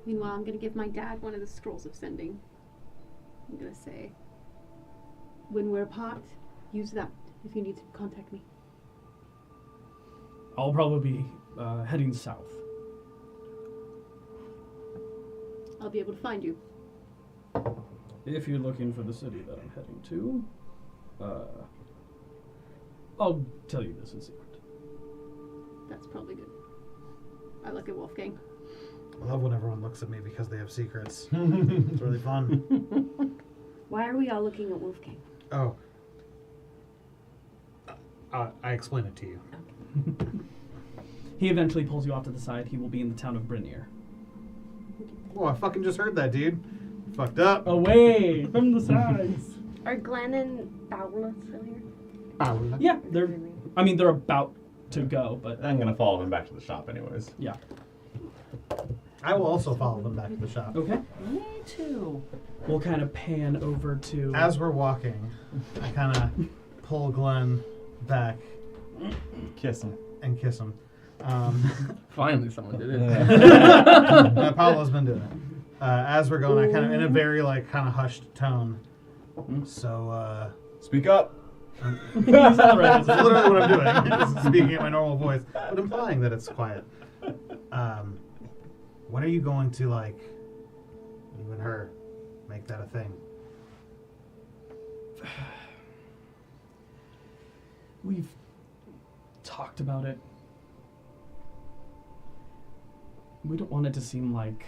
Meanwhile, I'm going to give my dad one of the scrolls of sending. I'm going to say, when we're apart, use that if you need to contact me. I'll probably be heading south. I'll be able to find you. If you're looking for the city that I'm heading to, I'll tell you this in secret. That's probably good. I look at Wolfgang. I love when everyone looks at me because they have secrets. It's really fun. Why are we all looking at Wolfgang? Oh. I explain it to you. He eventually pulls you off to the side. He will be in the town of Brinier. Whoa, I fucking just heard that, dude. Fucked up. Away from the sides. Are Glenn and Paula still here? Paula. Yeah, they're about to go, but I'm gonna follow them back to the shop anyways. yeah. I will also follow them back to the shop. Okay. Me too. We'll kind of pan over to. As we're walking, I kind of pull Glenn back Kiss him. and kiss him. Finally, someone did it. Paula's been doing it. As we're going, I kind of, in a very like kind of hushed tone. So, Speak up. He's all right. that's literally what I'm doing. Is speaking at my normal voice, but implying that it's quiet. When are you going to, like, you and her, make that a thing? We've talked about it. We don't want it to seem like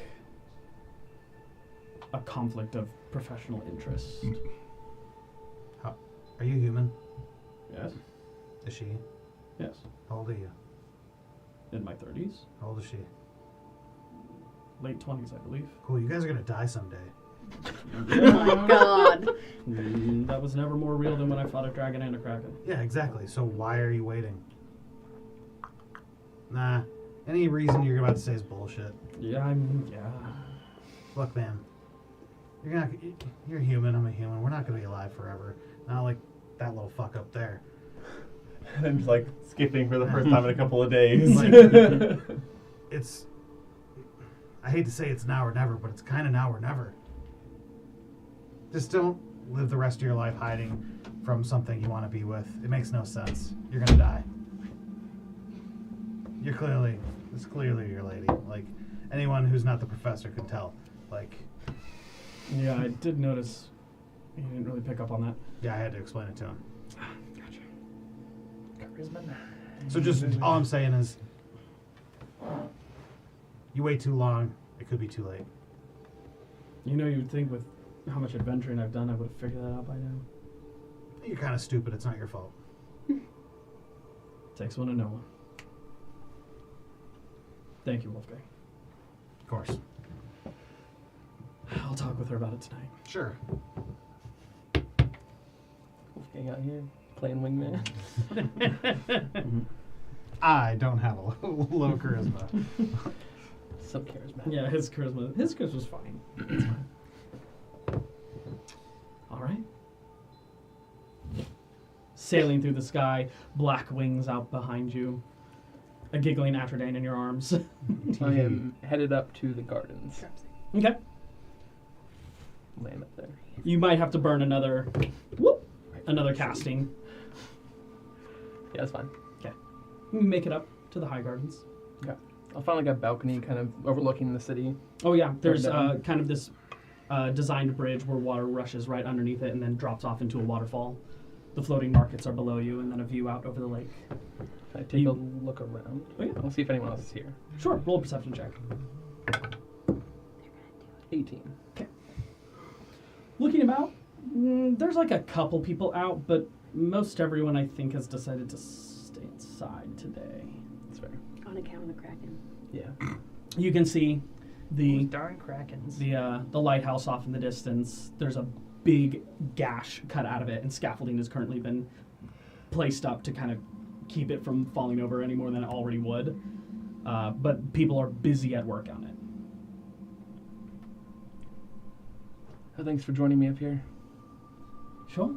a conflict of professional interest. Are you human? Yes. Is she? Yes. How old are you? In my 30s. How old is she? Late 20s, I believe. Cool, you guys are gonna die someday. Oh my god. That was never more real than when I fought a dragon and a kraken. Yeah, exactly. So why are you waiting? Nah. Any reason you're about to say is bullshit. Yeah, yeah. Look, man. You're human, I'm a human. We're not gonna be alive forever. Not like that little fuck up there. And I'm just like skipping for the first time in a couple of days. Like, it's... I hate to say it's now or never, but it's kind of now or never. Just don't live the rest of your life hiding from something you want to be with. It makes no sense. You're gonna die. It's clearly your lady. Like, anyone who's not the professor can tell. Like, Yeah, I did notice you didn't really pick up on that. yeah, I had to explain it to him. Gotcha. Charisma. So just, all I'm saying is, you wait too long, it could be too late. You know, you'd think with how much adventuring I've done, I would have figured that out by now. You're kind of stupid, it's not your fault. Takes one to know one. Thank you, Wolfgang. Of course. I'll talk with her about it tonight. Sure. Wolfgang out here playing wingman. I don't have a low charisma. So charismatic. Yeah, his charisma's fine. It's fine. All right. Sailing through the sky, black wings out behind you, a giggling Atrodane in your arms. I am headed up to the gardens. Okay. Land up there. You might have to burn another casting. Yeah, that's fine. You can make it up to the high gardens. I'll find like a balcony kind of overlooking the city. Oh yeah, there's down. kind of this designed bridge where water rushes right underneath it and then drops off into a waterfall. The floating markets are below you, and then a view out over the lake. Can I take a look around? Oh yeah, I'll see if anyone else is here. sure. Roll a perception check. 18. Looking about, there's like a couple people out, but most everyone I think has decided to stay inside today. That's fair. On account of the Kraken. Yeah. You can see Those darn krakens. the lighthouse off in the distance. There's a big gash cut out of it, and scaffolding has currently been placed up to kind of keep it from falling over any more than it already would. But people are busy at work on it. Oh, thanks for joining me up here. Sure.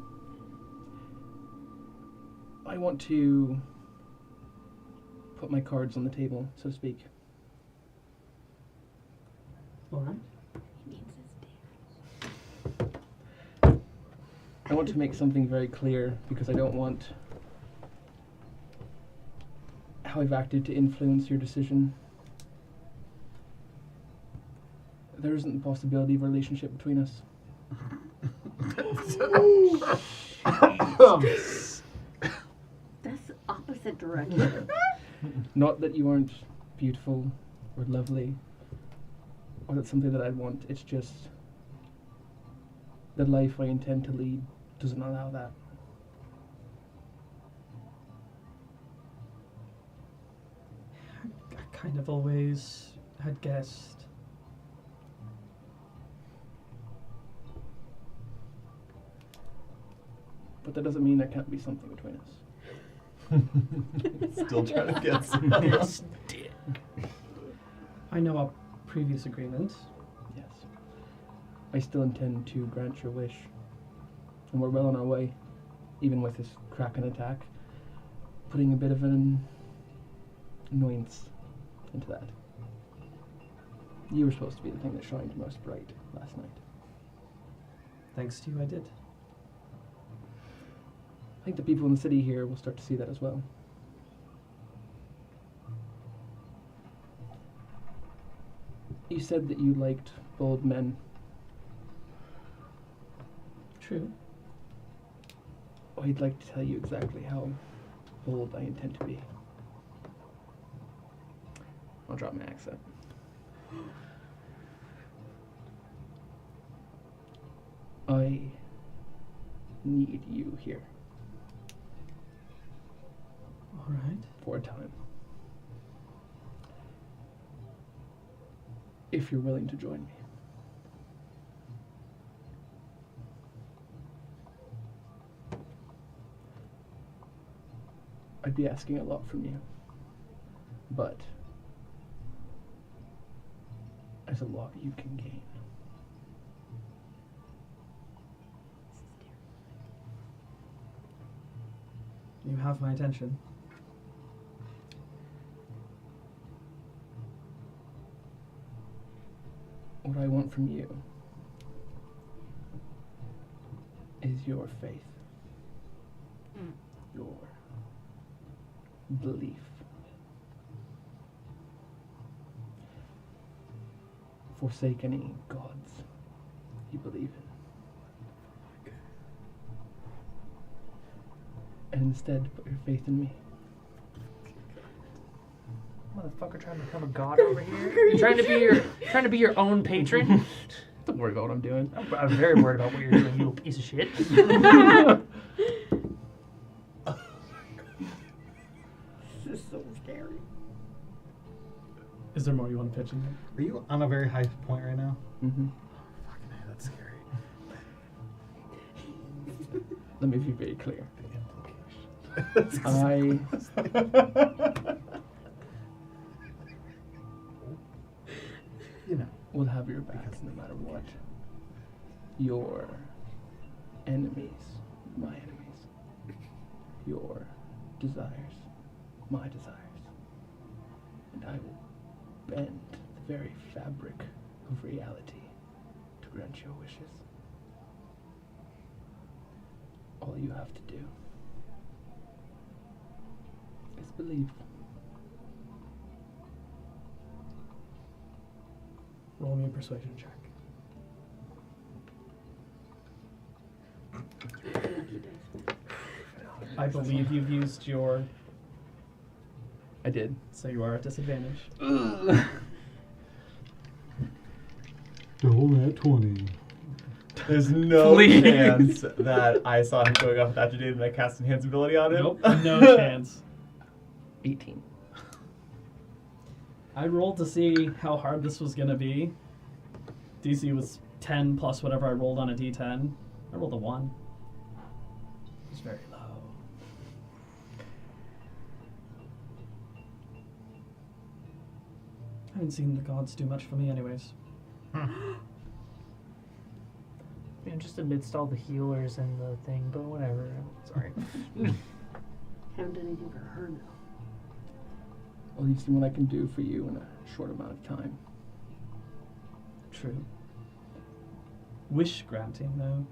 I want to put my cards on the table, so to speak. All right. I want to make something very clear because I don't want how I've acted to influence your decision. There isn't the possibility of a relationship between us. That's opposite direction. Not that you aren't beautiful or lovely, or that's something that I'd want. It's just the life I intend to lead doesn't allow that. kind of always had guessed. But that doesn't mean there can't be something between us. Still trying to get some. I know our previous agreement. Yes. I still intend to grant your wish. And we're well on our way, even with this Kraken attack, putting a bit of an annoyance into that. You were supposed to be the thing that shined most bright last night. Thanks to you, I did. I think the people in the city here will start to see that as well. You said that you liked bold men. True. I'd like to tell you exactly how bold I intend to be. I'll drop my accent. I need you here All right. for a time. If you're willing to join me. I'd be asking a lot from you, but there's a lot you can gain. You have my attention. What I want from you is your faith, your belief. Forsake any gods you believe in. And instead put your faith in me. Motherfucker trying to become a god over here. You're trying to be your own patron. Don't worry about what I'm doing. I'm very worried about what you're doing, you piece of shit. This is so scary. Is there more you want to pitch in there? Are you on a very high point right now? Mm-hmm. Fucking hell, that's scary. Let me be very clear. The implication. You know. will have your back no matter what. Your enemies, my enemies. Your desires, my desires. And I will bend the very fabric of reality to grant your wishes. All you have to do is believe. Roll me a persuasion check. I believe you've used your... I did. So you are at disadvantage. Roll that 20. There's no Please. chance that I saw him going off after doing my cast enhance ability on him. Nope, no chance. 18. I rolled to see how hard this was going to be. DC was 10 plus whatever I rolled on a D10. I rolled a 1. It was very low. I haven't seen the gods do much for me anyways. Yeah, just amidst all the healers and the thing, but whatever. Sorry. Haven't done anything for her now. Well, you've seen what I can do for you in a short amount of time. True. Wish granting, though.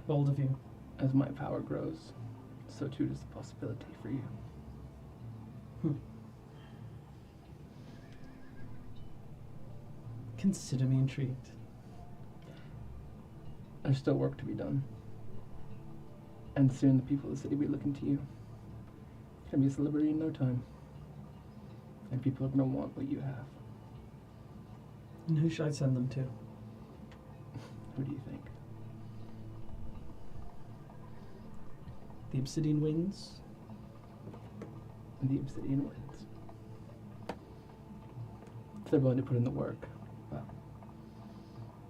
Bold of you. As my power grows, so too does the possibility for you. Consider me intrigued. There's still work to be done. And soon the people of the city will be looking to you. It's going to be a celebrity in no time. And people are going to want what you have. And who should I send them to? Who do you think? The Obsidian Winds? The Obsidian Winds. if they're willing to put in the work, well,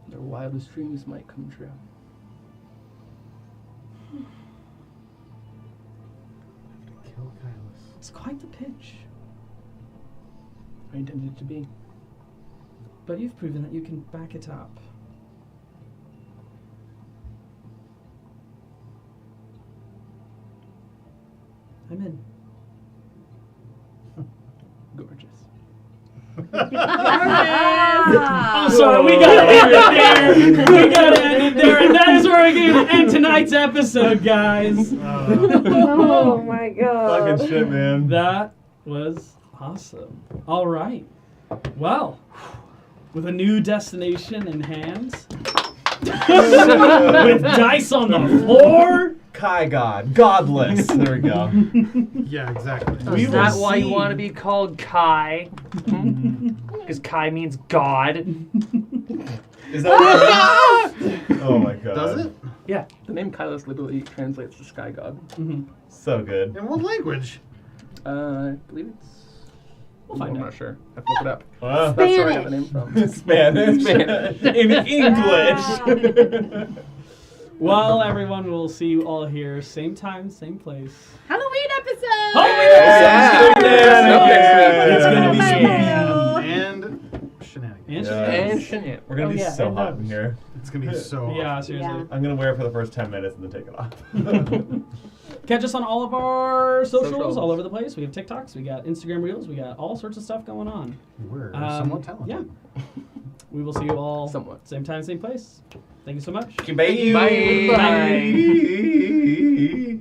their wildest dreams might come true. Kill Kylus. It's quite the pitch. I intended it to be. But you've proven that you can back it up. I'm in. Gorgeous. I'm sorry, we gotta end it there. We gotta end it there, and that is where we're going to end tonight's episode, guys. Oh my god. Fucking shit, man. That was awesome. All right. Well, with a new destination in hand, with dice on the floor. Kai God. Godless. There we go. Yeah, exactly. Is that why you see. want to be called Kai? Because Kai means God. Is that Oh my god. Does it? Yeah, the name Kylus literally translates to sky god. So good. In what language? I believe it's. We'll find I'm out. not sure. I have to look it up. Wow. That's where I got the name from. Spanish. Spanish. In English. Well, everyone, we'll see you all here, same time, same place. Halloween episode! Halloween Yeah. It's gonna be spooky. And Shenanigans. And Yeah. And Shenanigans. We're gonna be yeah, so and hot in here. It's gonna be so. Yeah, seriously. Yeah. I'm gonna wear it for the first 10 minutes and then take it off. Catch us on all of our socials Socials. all over the place. We have TikToks, we got Instagram Reels, we got all sorts of stuff going on. We're somewhat talented. Yeah. We will see you all Somewhat. same time, same place. Thank you so much. Bye. Bye. Bye. Bye.